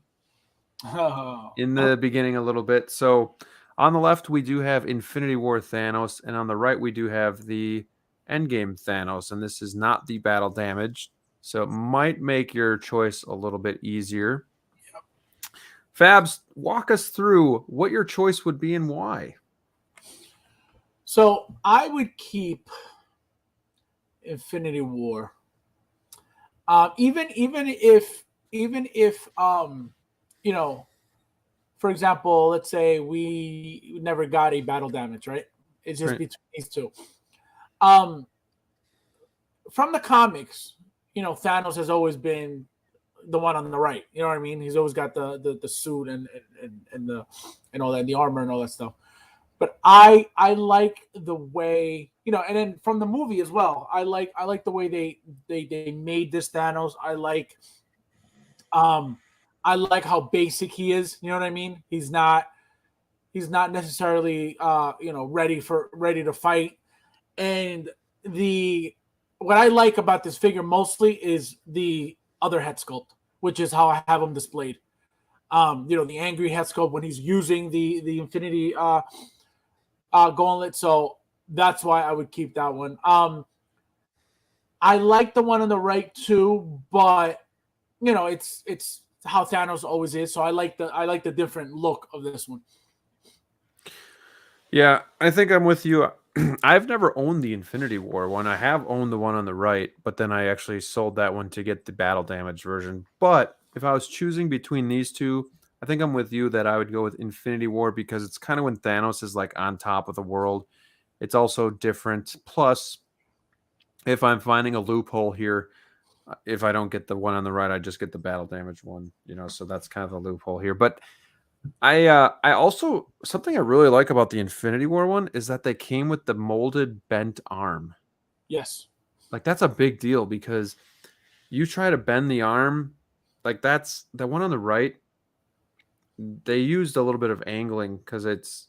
in the beginning a little bit. So on the left, we do have Infinity War Thanos, and on the right, we do have the Endgame Thanos, and this is not the battle damage, so it might make your choice a little bit easier. Yep. Fabs, walk us through what your choice would be and why. So I would keep Infinity War. Even if for example, let's say we never got a battle damage, right? It's just between these two. From the comics, Thanos has always been the one on the right. You know what I mean? He's always got the suit and all that, the armor and all that stuff. But I like the way, and then from the movie as well. I like the way they made this Thanos. Um I like how basic he is. You know what I mean? He's not necessarily ready to fight. And the what I like about this figure mostly is the other head sculpt, which is how I have him displayed. The angry head sculpt when he's using the Infinity Gauntlet. So that's why I would keep that one. I like the one on the right too, but it's how Thanos always is. So I like the different look of this one. Yeah, I think I'm with you. I've never owned the Infinity War one. I have owned the one on the right, but then I actually sold that one to get the battle damage version. But if I was choosing between these two, I think I'm with you that I would go with Infinity War because it's kind of when Thanos is like on top of the world. It's also different. Plus, if I'm finding a loophole here, if I don't get the one on the right, I just get the battle damage one, so that's kind of the loophole here. But I also something I really like about the Infinity War one is that they came with the molded bent arm. Yes. Like that's a big deal because you try to bend the arm, like that's the one on the right. They used a little bit of angling because it's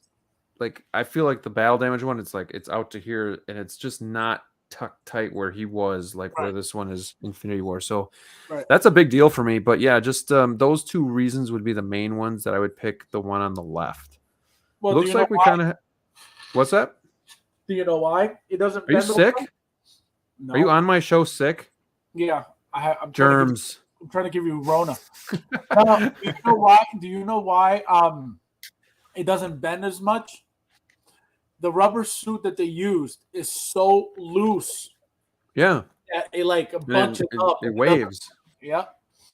like I feel like the battle damage one, it's like it's out to here and it's just not tucked tight where he was, like where Right. this one is Infinity War. So Right. that's a big deal for me. But yeah, just those two reasons would be the main ones that I would pick the one on the left. Well, do Looks you know like we why? kind of. What's that? Do you know why it doesn't Are you bend the way? sick? Are you No. on my show sick? Yeah. I'm trying to give. Germs. I'm trying to give you Rona. Do you know why? Do you know why? It doesn't bend as much. The rubber suit that they used is so loose Yeah. that it like And bunches up. it And it doesn't. waves. Yeah.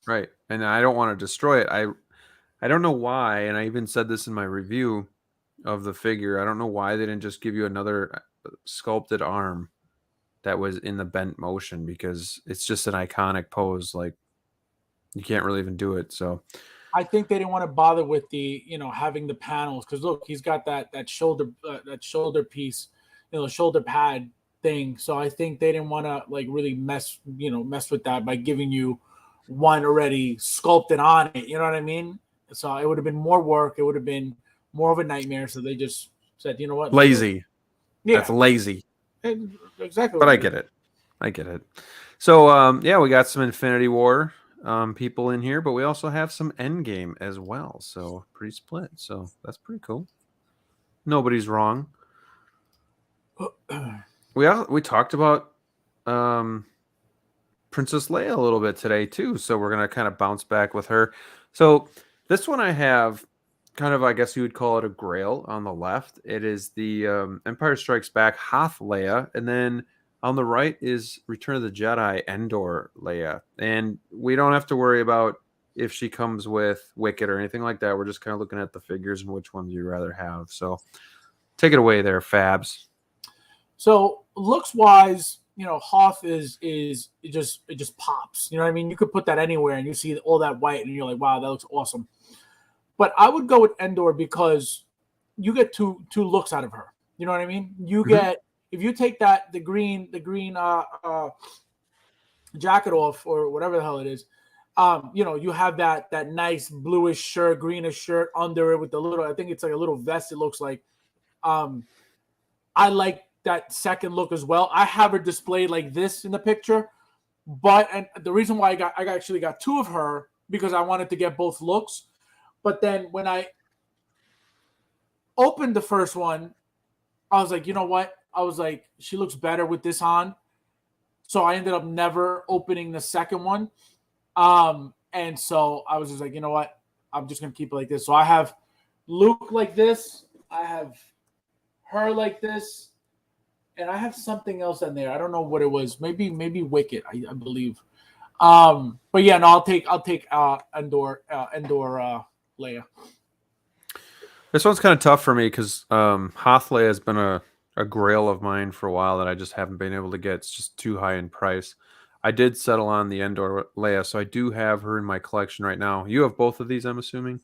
Right. And I don't want to destroy it. I don't know why, and I even said this in my review of the figure. I don't know why they didn't just give you another sculpted arm that was in the bent motion because it's just an iconic pose. Like you can't really even do it. So I think they didn't want to bother with having the panels because look, he's got that shoulder piece, shoulder pad thing. So I think they didn't want to like really mess with that by giving you one already sculpted on it. You know what I mean? So it would have been more work. It would have been more of a nightmare. So they just said, you know what? lazy. Yeah, That's lazy. exactly But what I it is. get it. I get it. So yeah, we got some Infinity War people in here, but we also have some Endgame as well. So pretty split. So that's pretty cool. Nobody's wrong. We talked about um, Princess Leia a little bit today too, so we're gonna kind of bounce back with her. So this one I have kind of, I guess you would call it a Grail on the left. It is the Empire Strikes Back Hoth Leia, and then on the right is Return of the Jedi Endor Leia. And we don't have to worry about if she comes with Wicket or anything like that. We're just kind of looking at the figures and which ones you'd rather have. So take it away there, Fabs. So looks wise, Hoth is it just pops. You know what I mean? You could put that anywhere and you see all that white and you're like, wow, that looks awesome. But I would go with Endor because you get two looks out of her. You know what I mean? You Mhm. get if you take the green jacket off or whatever the hell it is, you have that nice bluish shirt, greenish shirt under it with the little, I think it's like a little vest, it looks like. Um, I like that second look as well. I have her displayed like this in the picture, but and the reason why I actually got two of her because I wanted to get both looks. But then when I opened the first one, I was like, you know what? I was like, she looks better with this on. So I ended up never opening the second one. And so I was just like, you know what? I'm just gonna keep it like this. So I have Luke like this. I have her like this, and I have something else in there. I don't know what it was. Maybe Wicket, I believe. But yeah, no, I'll take Endor Leia. This one's kind of tough for me because Hoth Leia has been a grail of mine for a while that I just haven't been able to get. It's just too high in price. I did settle on the Endor Leia, so I do have her in my collection right now. You have both of these, I'm assuming?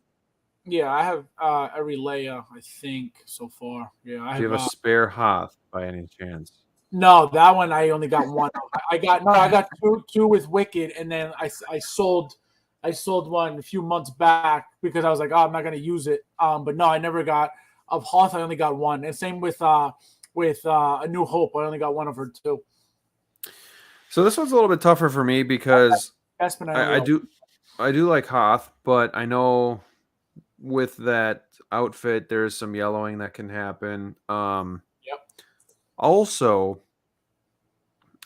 Yeah, I have every Leia, I think, so far. Yeah, I Do you have have a spare Hoth by any chance? no, that one I only got one. I got two with Wicked, and then I sold one a few months back because I was like, oh, I'm not gonna use it. But no, I never got of Hoth. I only got one, and same with A New Hope. I only got one of her too. So this one's a little bit tougher for me because Bespin, I only I, I got. do I do like Hoth, but I know with that outfit there's some yellowing that can happen. Yep. Also,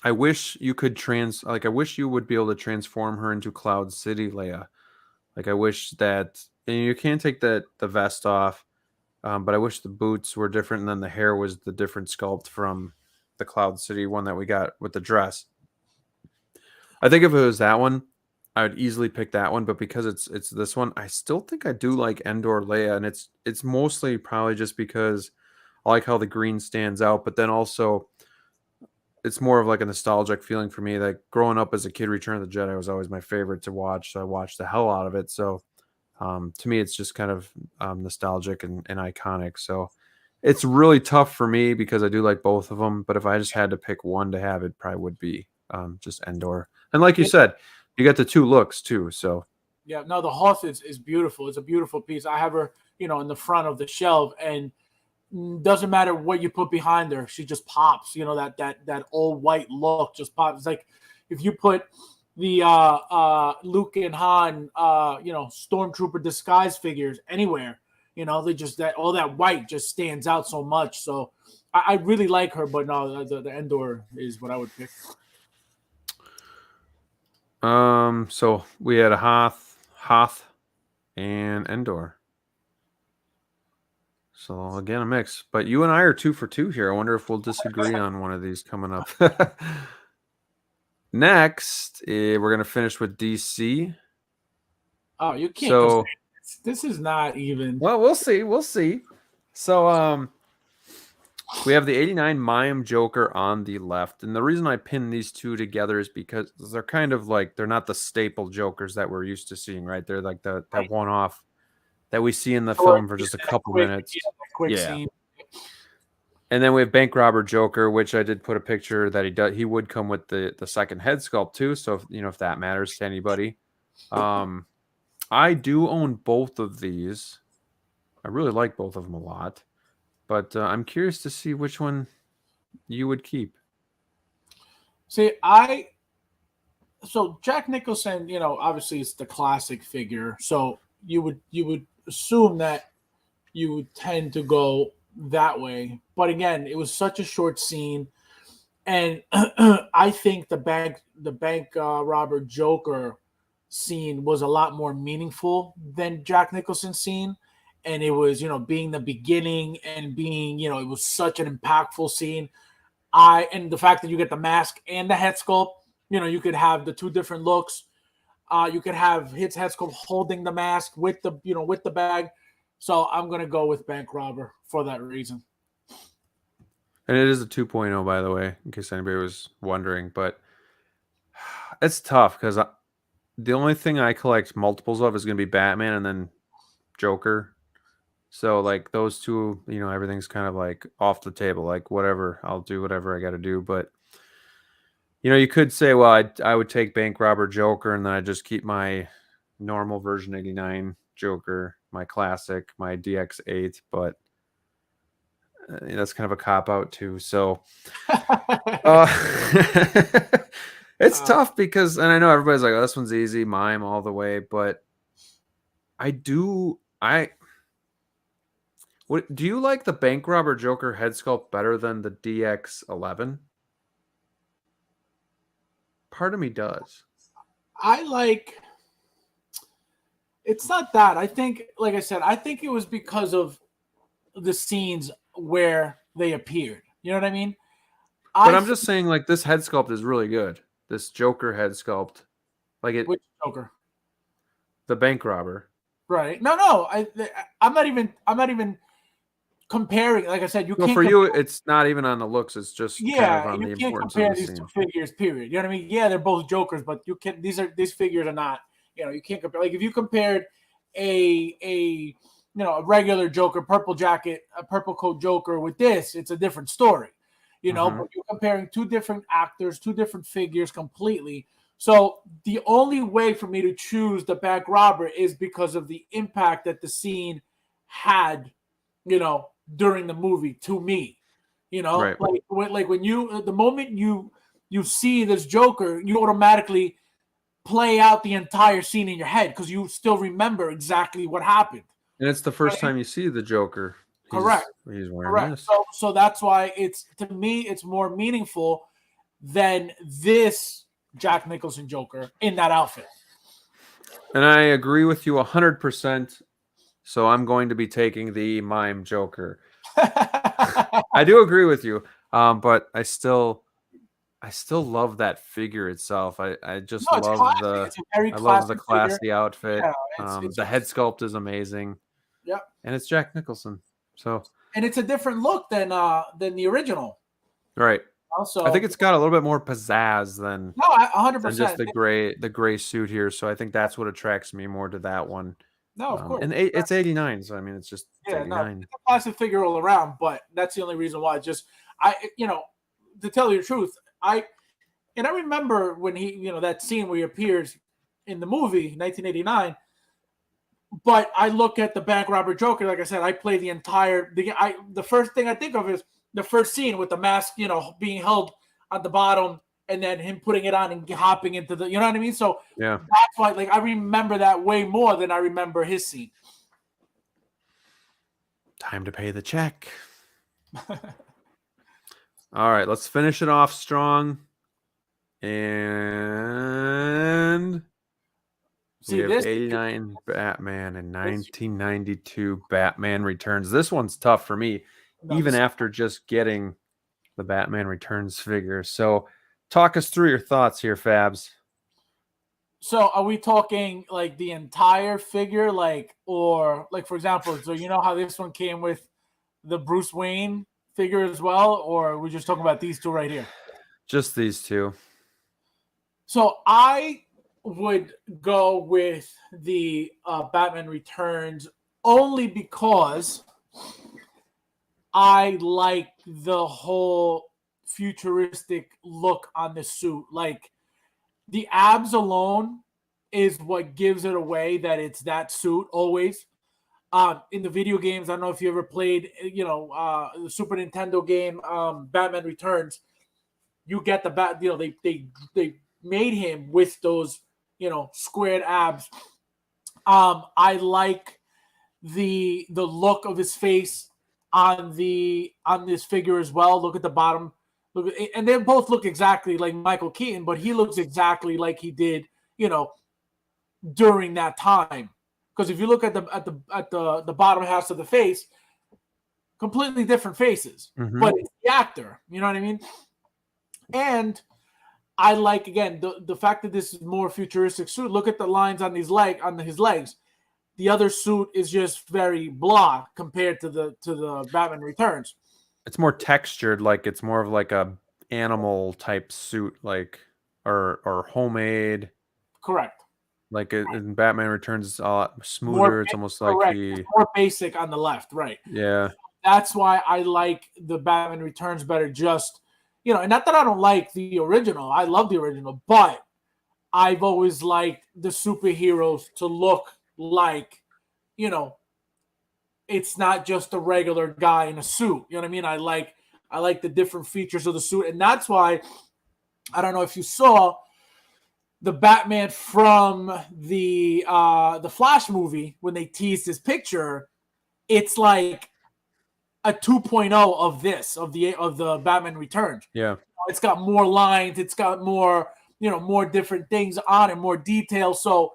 I wish you could I wish you would be able to transform her into Cloud City Leia. Like I wish that and you can't take the vest off, but I wish the boots were different and then the hair was the different sculpt from the Cloud City one that we got with the dress. I think if it was that one, I would easily pick that one. But because it's this one, I still think I do like Endor Leia, and it's mostly probably just because I like how the green stands out. But then also, it's more of like a nostalgic feeling for me. Like growing up as a kid, Return of the Jedi was always my favorite to watch, so I watched the hell out of it. So to me, it's just kind of nostalgic and iconic. So it's really tough for me because I do like both of them. But if I just had to pick one to have, it probably would be just Endor. And like you Yeah, said, you got the two looks too. So yeah. No, the Hoth is beautiful. It's a beautiful piece. I have her, in the front of the shelf, and doesn't matter what you put behind her, she just pops. That old white look just pops. It's like if you put the Luke and Han stormtrooper disguise figures anywhere, they just that all that white just stands out so much. So I really like her, but no, the Endor is what I would pick. so we had a Hoth, and Endor. So again, a mix. But you and I are 2 for 2 here. I wonder if we'll disagree on one of these coming up. Next, we're gonna finish with DC. Oh, you can't go. So, This is not even. well, we'll see. We'll see. So, we have the 89 Mayim Joker on the left. And the reason I pin these two together is because they're kind of like they're not the staple Jokers that we're used to seeing, right? They're like that Right. one off that we see in the Or film for just a that couple quick, minutes. that quick Yeah. scene. And then we have Bank Robber Joker, which I did put a picture that he would come with the second head sculpt too. So if that matters to anybody. I do own both of these. I really like both of them a lot. But I'm curious to see which one you would keep. See, so Jack Nicholson, obviously it's the classic figure. So you would assume that you would tend to go that way. But again, it was such a short scene, and I think the bank robber Joker scene was a lot more meaningful than Jack Nicholson's scene. And it was, being the beginning and being, it was such an impactful scene. And the fact that you get the mask and the head sculpt, you could have the two different looks. You could have his head sculpt holding the mask with the bag. So I'm gonna go with Bank Robber for that reason. And it is a 2.0, by the way, in case anybody was wondering. But it's tough because the only thing I collect multiples of is going to be Batman and then Joker. So like those two, everything's kind of like off the table. Like whatever, I'll do whatever I got to do. But you could say, well, I would take Bank Robber Joker, and then I just keep my normal version 89 Joker, my classic, my DX8. But that's kind of a cop out too. So uh, it's tough because, and I know everybody's like, oh, this one's easy, mime all the way. But what do you like the Bank Robber Joker head sculpt better than the DX11? Part of me does. I like. It's not that. I think, like I said, I think it was because of the scenes where they appeared. You know what I mean? But I I'm just saying, like, this head sculpt is really good. This Joker head sculpt, like Which Joker? the bank robber. Right? No. I'm not even comparing. Like I said, you Well, can't for you, compare. it's not even on the looks. It's just kind of Yeah, on you the can't importance of compare the these two scene. figures. Period. You know what I mean? Yeah, they're both Jokers, but you can. These figures are not. You can't compare. Like if you compared a a regular Joker, purple jacket, a purple coat Joker with this, it's a different story. But you're comparing two different actors, two different figures completely. So the only way for me to choose the bank robber is because of the impact that the scene had, during the movie to me. Right. Like when the moment you see this Joker, you automatically play out the entire scene in your head because you still remember exactly what happened. And it's the first time you see the Joker. Correct. He's wearing Correct. this. So that's why to me it's more meaningful than this Jack Nicholson Joker in that outfit. And I agree with you 100%. So I'm going to be taking the mime Joker. I do agree with you, but I still love that figure itself. I just love the It's a very I love the classy classy outfit. Yeah, The head sculpt is amazing. Yep. And it's Jack Nicholson. So and it's a different look than the original. Right. Also, I think it's got a little bit more pizzazz than 100%. just the gray suit here. So I think that's what attracts me more to that one. No, of course. And it's 89, so I mean it's 89. It's a classic figure all around, but that's the only reason why. To tell you the truth, I remember when he, that scene where he appears in the movie 1989. But I look at the bank robber Joker, like I said, I play the first thing I think of is the first scene with the mask, being held at the bottom and then him putting it on and hopping into the, you know what I mean? So yeah, that's why, like, I remember that way more than I remember his scene. Time to pay the check. All right, let's finish it off strong. And we have 89 Batman and 1992 Batman Returns. This one's tough for me, even after just getting the Batman Returns figure. So talk us through your thoughts here, Fabs. So are we talking like the entire figure, or for example, so you know how this one came with the Bruce Wayne figure as well, or are we just talking about these two right here? Just these two. So I would go with the Batman Returns only because I like the whole futuristic look on the suit. Like, the abs alone is what gives it away that it's that suit always. In the video games, I don't know if you ever played, the Super Nintendo game, Batman Returns. You get the bat. They made him with those, squared abs. I like the look of his face on this figure as well. Look at the bottom. And they both look exactly like Michael Keaton, but he looks exactly like he did, during that time. Because if you look at the bottom half of the face, completely different faces, but it's the actor. You know what I mean? And I like, again, the fact that this is more futuristic suit. Look at the lines on his legs. The other suit is just very blah compared to the Batman Returns. It's more textured, like it's more of like a animal type suit, like or homemade. Correct. Like in Batman Returns, it's a lot smoother. It's almost like it's more basic on the left, right? Yeah. That's why I like the Batman Returns better. Just, and not that I don't like the original. I love the original, but I've always liked the superheroes to look like, it's not just a regular guy in a suit. You know what I mean? I like the different features of the suit, and that's why I don't know if you saw the Batman from the Flash movie when they teased his picture. It's like a 2.0 of the Batman Returns. Yeah. It's got more lines. It's got more, more different things on it, more detail. So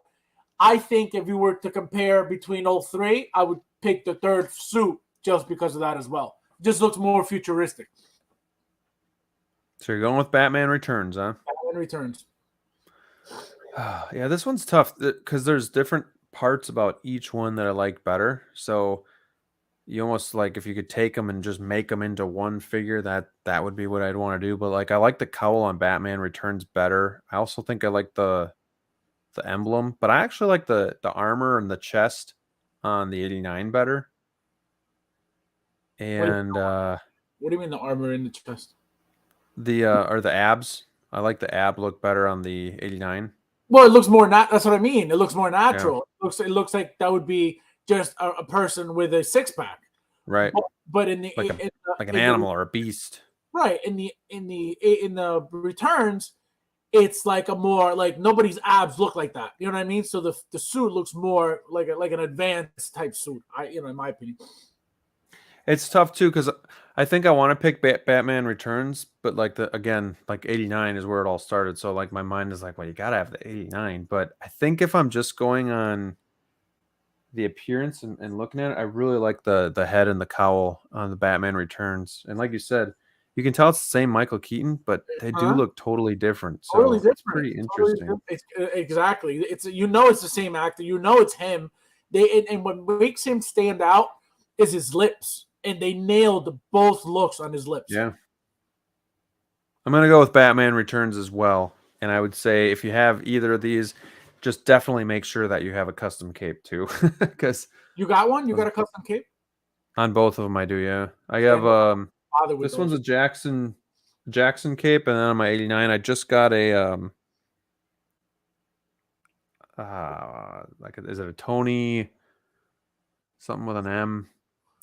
I think if you were to compare between all three, I would pick the third suit just because of that as well. It just looks more futuristic. So you're going with Batman Returns, huh? Batman Returns. Yeah, this one's tough because there's different parts about each one that I like better. So you almost like if you could take them and just make them into one figure, that would be what I'd want to do. But like I like the cowl on Batman Returns better. I also think I like the emblem, but I actually like the armor and the chest on the 89 better. And what do you mean the armor in the chest? the abs. I like the ab look better on the 89. Well, it looks more that's what I mean. It looks more Yeah. natural. It looks like that would be just a person with a six pack. Right. But in the like an animal or a beast. Right. In the returns, it's like a more like nobody's abs look like that. You know what I mean? So the suit looks more like an advanced type suit. In my opinion. It's tough too because I think I want to pick Batman Returns, but like 89 is where it all started. So like my mind is like, well, you gotta have the 89. But I think if I'm just going on the appearance and looking at it, I really like the head and the cowl on the Batman Returns. And like you said, you can tell it's the same Michael Keaton, but they do look totally different. So totally different. It's pretty interesting. Exactly. It's it's the same actor. It's him. And what makes him stand out is his lips. And they nailed both looks on his lips. Yeah. I'm going to go with Batman Returns as well. And I would say if you have either of these, just definitely make sure that you have a custom cape too. Because you got one? You got a custom cape? On both of them I do, yeah. I have this one's a Jackson cape, and then on my 89 I just got a is it a Tony something with an M?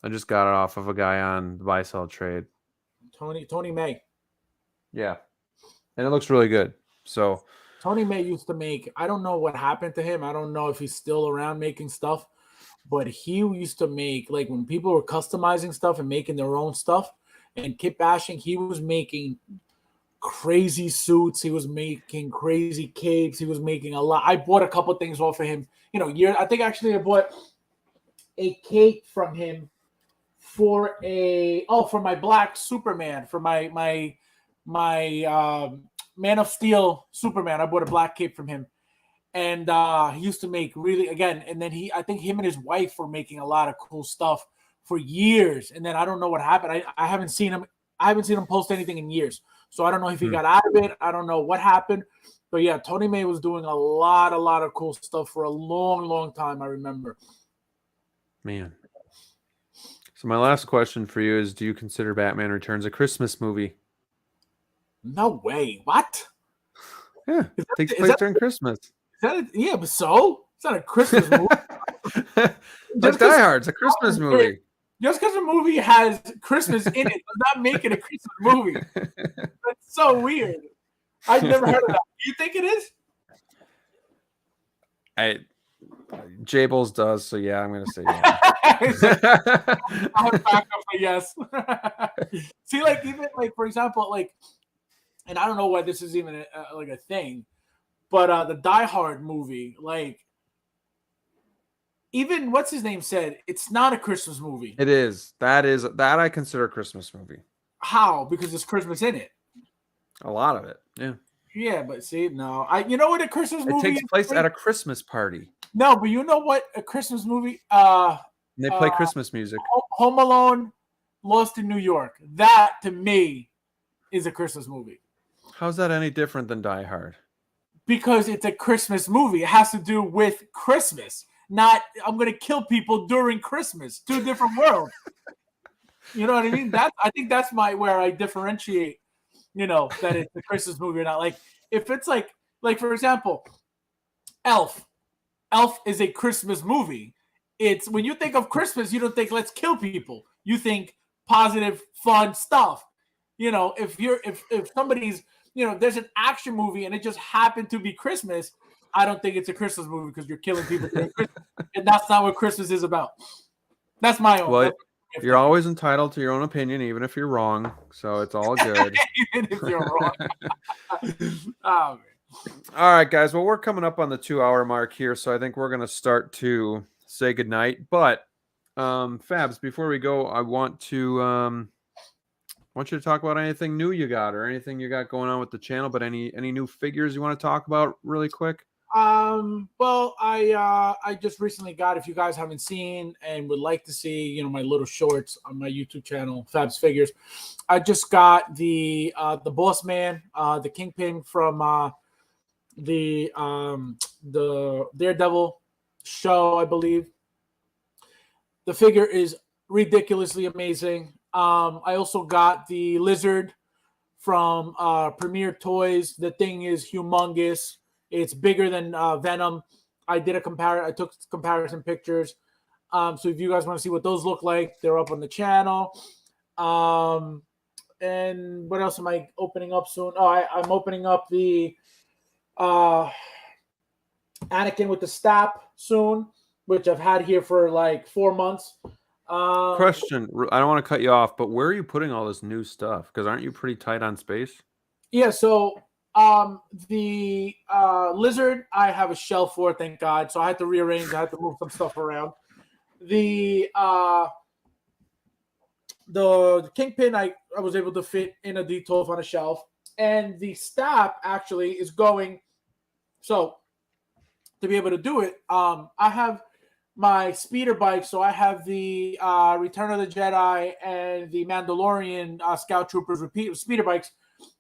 I just got it off of a guy on the buy sell trade. Tony May. Yeah. And it looks really good. So Tony May used to make, I don't know what happened to him. I don't know if he's still around making stuff, but he used to make, like when people were customizing stuff and making their own stuff and kit bashing, he was making crazy suits. He was making crazy capes. He was making a lot. I bought a couple things off of him. I think actually I bought a cape from him for my Black Superman, for my Man of Steel Superman. I bought a black cape from him, and he used to make and then I think him and his wife were making a lot of cool stuff for years, and then I don't know what happened. I haven't seen him post anything in years, so I don't know if he got out of it. I don't know what happened, but yeah, Tony May was doing a lot of cool stuff for a long time. I remember. Man. So my last question for you is, do you consider Batman Returns a Christmas movie? No way. What? Yeah, it takes place during Christmas. Yeah, but so? It's not a Christmas movie. Like Die Hard, it's a Christmas movie. Just because a movie has Christmas in it does not make it a Christmas movie. That's so weird. I've never heard of that. Do you think it is? Jables does, so yeah, I'm gonna say yeah. I'll have back up a yes. See, like even like for example, like, and I don't know why this is even a thing, but the Die Hard movie, like, even what's his name said it's not a Christmas movie. It is. That I consider a Christmas movie. How? Because there's Christmas in it. A lot of it, yeah. Yeah, but see, no, you know what a Christmas movie? It takes place at a Christmas party. No, but you know what a Christmas movie? They play Christmas music. Home Alone, Lost in New York. That to me is a Christmas movie. How's that any different than Die Hard? Because it's a Christmas movie. It has to do with Christmas. Not I'm gonna kill people during Christmas. Two different worlds. You know what I mean? I think that's where I differentiate. That it's a Christmas movie or not. Like if it's like for example, Elf. Elf is a Christmas movie. It's when you think of Christmas, you don't think let's kill people. You think positive, fun stuff. If somebody's there's an action movie and it just happened to be Christmas, I don't think it's a Christmas movie because you're killing people during Christmas, and that's not what Christmas is about. That's my own. Well, you're always entitled to your own opinion, even if you're wrong. So it's all good. Even if you're wrong. Oh, man. All right, guys. Well, we're coming up on the 2-hour mark here, so I think we're going to start to say goodnight. But, Fabs, before we go, I want you to talk about anything new you got or anything you got going on with the channel, but any new figures you want to talk about really quick? Well, I just recently got, if you guys haven't seen and would like to see, my little shorts on my YouTube channel, Fabs Figures, I just got the Boss Man, the Kingpin from the Daredevil show, I believe. The figure is ridiculously amazing. I also got the Lizard from Premier Toys. The thing is humongous. It's bigger than Venom. I took comparison pictures. So if you guys want to see what those look like, they're up on the channel. And what else am I opening up soon? Oh, I'm opening up the Anakin with the Stap soon, which I've had here for like 4 months. Question: I don't want to cut you off, but where are you putting all this new stuff? Because aren't you pretty tight on space? Yeah, so the Lizard, I have a shelf for, thank God. So I had to rearrange. I had to move some stuff around. The Kingpin, I was able to fit in a D12 on a shelf, and the Stap actually is going. So to be able to do it, I have my speeder bike. So I have the Return of the Jedi and the Mandalorian Scout Troopers speeder bikes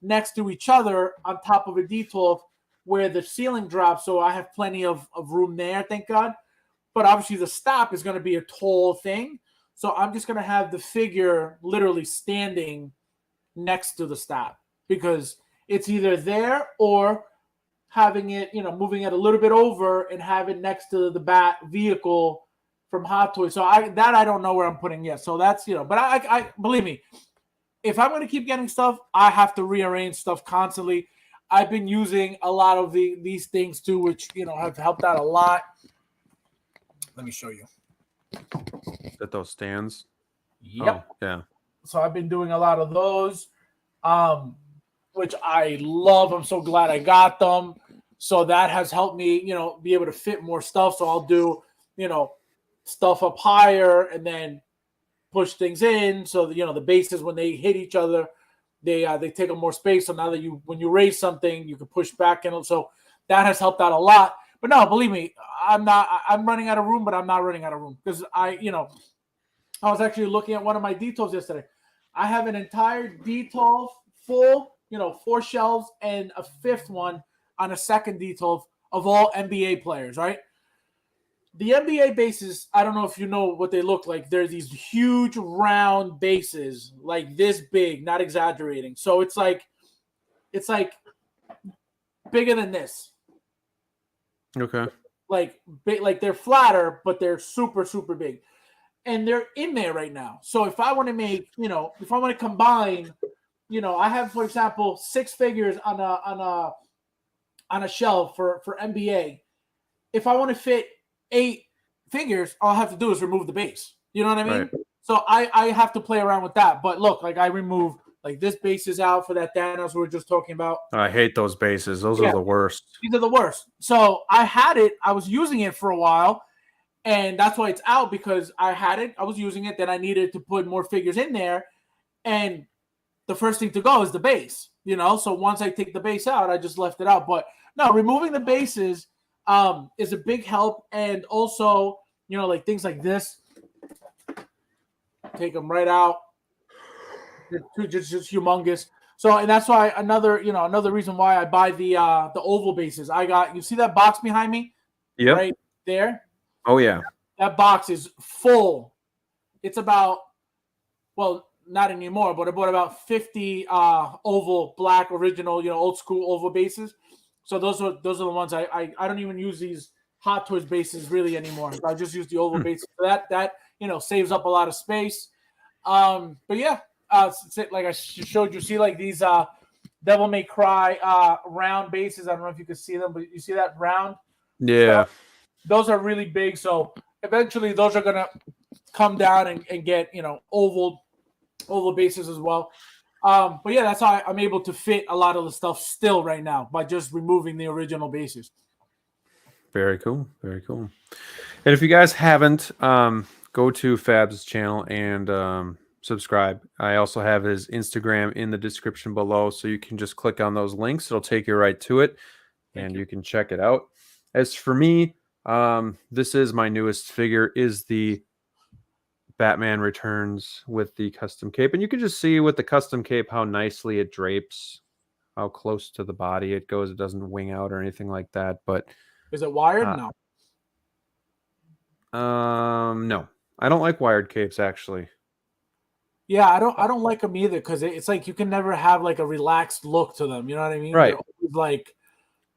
next to each other on top of a D12 where the ceiling drops. So I have plenty of room there, thank God. But obviously the Stop is going to be a tall thing. So I'm just going to have the figure literally standing next to the Stop because it's either there or having it, moving it a little bit over and have it next to the Bat vehicle from Hot Toys. So I don't know where I'm putting yet. So that's, but I believe me, if I'm going to keep getting stuff, I have to rearrange stuff constantly. I've been using a lot of these things too, which, have helped out a lot. Let me show you. That those stands? Yep. Oh, yeah. So I've been doing a lot of those, which I love. I'm so glad I got them. So that has helped me, be able to fit more stuff. So I'll do, stuff up higher and then push things in. So the bases, when they hit each other, they take up more space. So now that when you raise something, you can push back in. So that has helped out a lot. But no, believe me, I'm running out of room, but I'm not running out of room because I was actually looking at one of my D12s yesterday. I have an entire D12 full, 4 shelves and a 5th one on a second D12 of all NBA players, right? The NBA bases, I don't know if you know what they look like. They're these huge round bases, like this big, not exaggerating. So it's like bigger than this. Okay. Like they're flatter, but they're super, super big. And they're in there right now. So if I want to make, if I want to combine, I have, for example, 6 figures on a shelf for NBA. If I want to fit 8 figures, all I have to do is remove the base. You know what I mean? Right. So I have to play around with that. But look, like I remove like this base is out for that Thanos we were just talking about. I hate those bases. Those are the worst. These are the worst. So I had it. I was using it for a while. And that's why it's out because I had it. I was using it. Then I needed to put more figures in there. And the first thing to go is the base, So once I take the base out, I just left it out. But no, removing the bases is a big help. And also, like things like this, take them right out. They're just humongous. So, and that's why another reason why I buy the oval bases. You see that box behind me? Yep. Right there? Oh, yeah. That box is full. It's about, well, not anymore, but I bought about 50 oval black original, old school oval bases. So those are the ones I don't even use these Hot Toys bases really anymore. I just use the oval bases. So that saves up a lot of space. But yeah, like I showed you, see like these Devil May Cry round bases. I don't know if you can see them, but you see that round? Yeah. So those are really big. So eventually those are going to come down and get, oval bases as well. But yeah, that's how I'm able to fit a lot of the stuff still right now by just removing the original bases. Very cool. Very cool. And if you guys haven't, go to Fab's channel and subscribe. I also have his Instagram in the description below, so you can just click on those links. It'll take you right to it, and you can check it out. As for me, this is my newest figure, is the Batman Returns with the custom cape. And you can just see with the custom cape how nicely it drapes how close to the body it goes. It doesn't wing out or anything like that. But Is it wired? uh, No. no, I don't like wired capes actually. Yeah, I don't like them either because it's like you can never have like a relaxed look to them. You know what I mean? Right.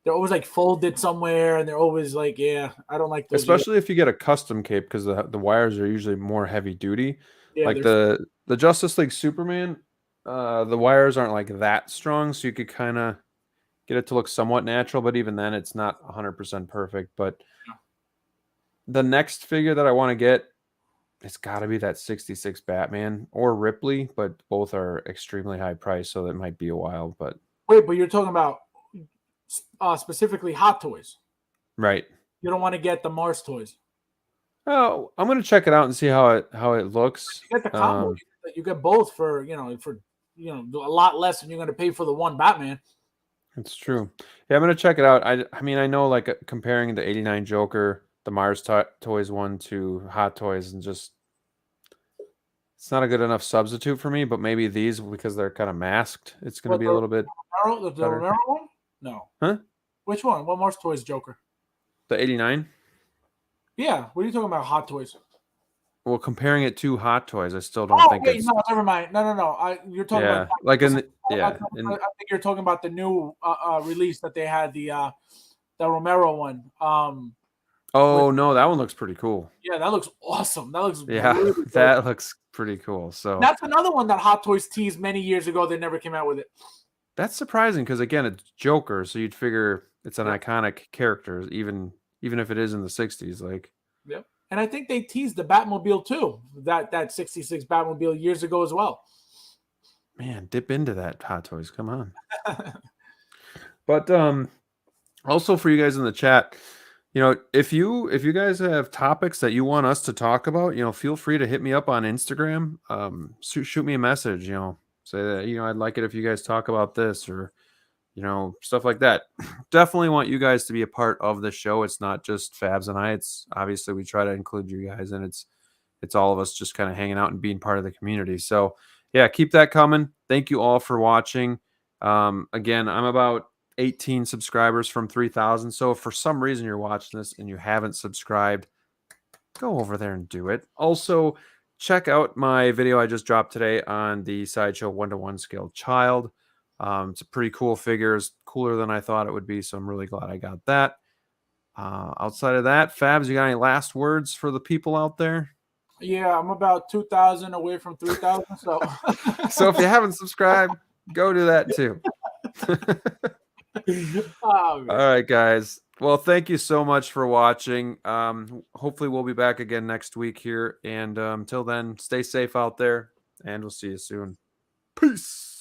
They're always like folded somewhere, and they're always like, yeah, I don't like those either. Especially if you get a custom cape, because the wires are usually more heavy duty. Yeah, Like they're the Justice League Superman, the wires aren't like that strong, so you could kind of get it to look somewhat natural, but even then it's not 100% perfect. But the next figure that I want to get, it's got to be that 66 Batman or Ripley, but both are extremely high price, so that might be a while. But wait, but you're talking about specifically Hot Toys. right. You don't want to get the Mars toys. Oh, I'm gonna check it out and see how it looks. You get the combo. You get both for a lot less than you're going to pay for the one Batman. It's true. Yeah, I'm gonna check it out. I mean, I know like comparing the '89 Joker, the Mars Toys one to Hot Toys, and just it's not a good enough substitute for me. But maybe these, because they're kind of masked, it's gonna be a little bit The better. Romero one? No. Huh? Which one? What Mars Toys Joker? The '89. Yeah. What are you talking about? Hot Toys. Well, comparing it to Hot Toys, I still don't think it's. No, never mind. No. You're talking Yeah, about like in I think you're talking about the new release that they had, the Romero one. Oh no, that one looks pretty cool. Yeah, that looks awesome. That looks Yeah, that looks pretty cool. So that's another one that Hot Toys teased many years ago. They never came out with it. that's surprising because again, it's Joker, so you'd figure it's an iconic character, even if it is in the '60s. Like, yep. And I think they teased the Batmobile too. That 66 Batmobile years ago as well. man, dip into that Hot Toys. Come on. But also for you guys in the chat, if you guys have topics that you want us to talk about, feel free to hit me up on Instagram. Shoot me a message. Say that I'd like it if you guys talk about this or stuff like that. Definitely want you guys to be a part of the show. It's not just Fabs and I. It's obviously we try to include you guys, and it's all of us just kind of hanging out and being part of the community. So yeah, keep that coming. Thank you all for watching. Again, I'm about 18 subscribers from 3,000. So if for some reason you're watching this and you haven't subscribed, go over there and do it. Also, check out my video I just dropped today on the Sideshow 1-to-1 scale child. It's a pretty cool figure. It's cooler than I thought it would be, so I'm really glad I got that. Outside of that, Fabs, you got any last words for the people out there? Yeah, I'm about 2,000 away from 3,000. So, so if you haven't subscribed, go do that too. All right, guys. Well, thank you so much for watching. Hopefully, we'll be back again next week here. And until then, stay safe out there, and we'll see you soon. Peace.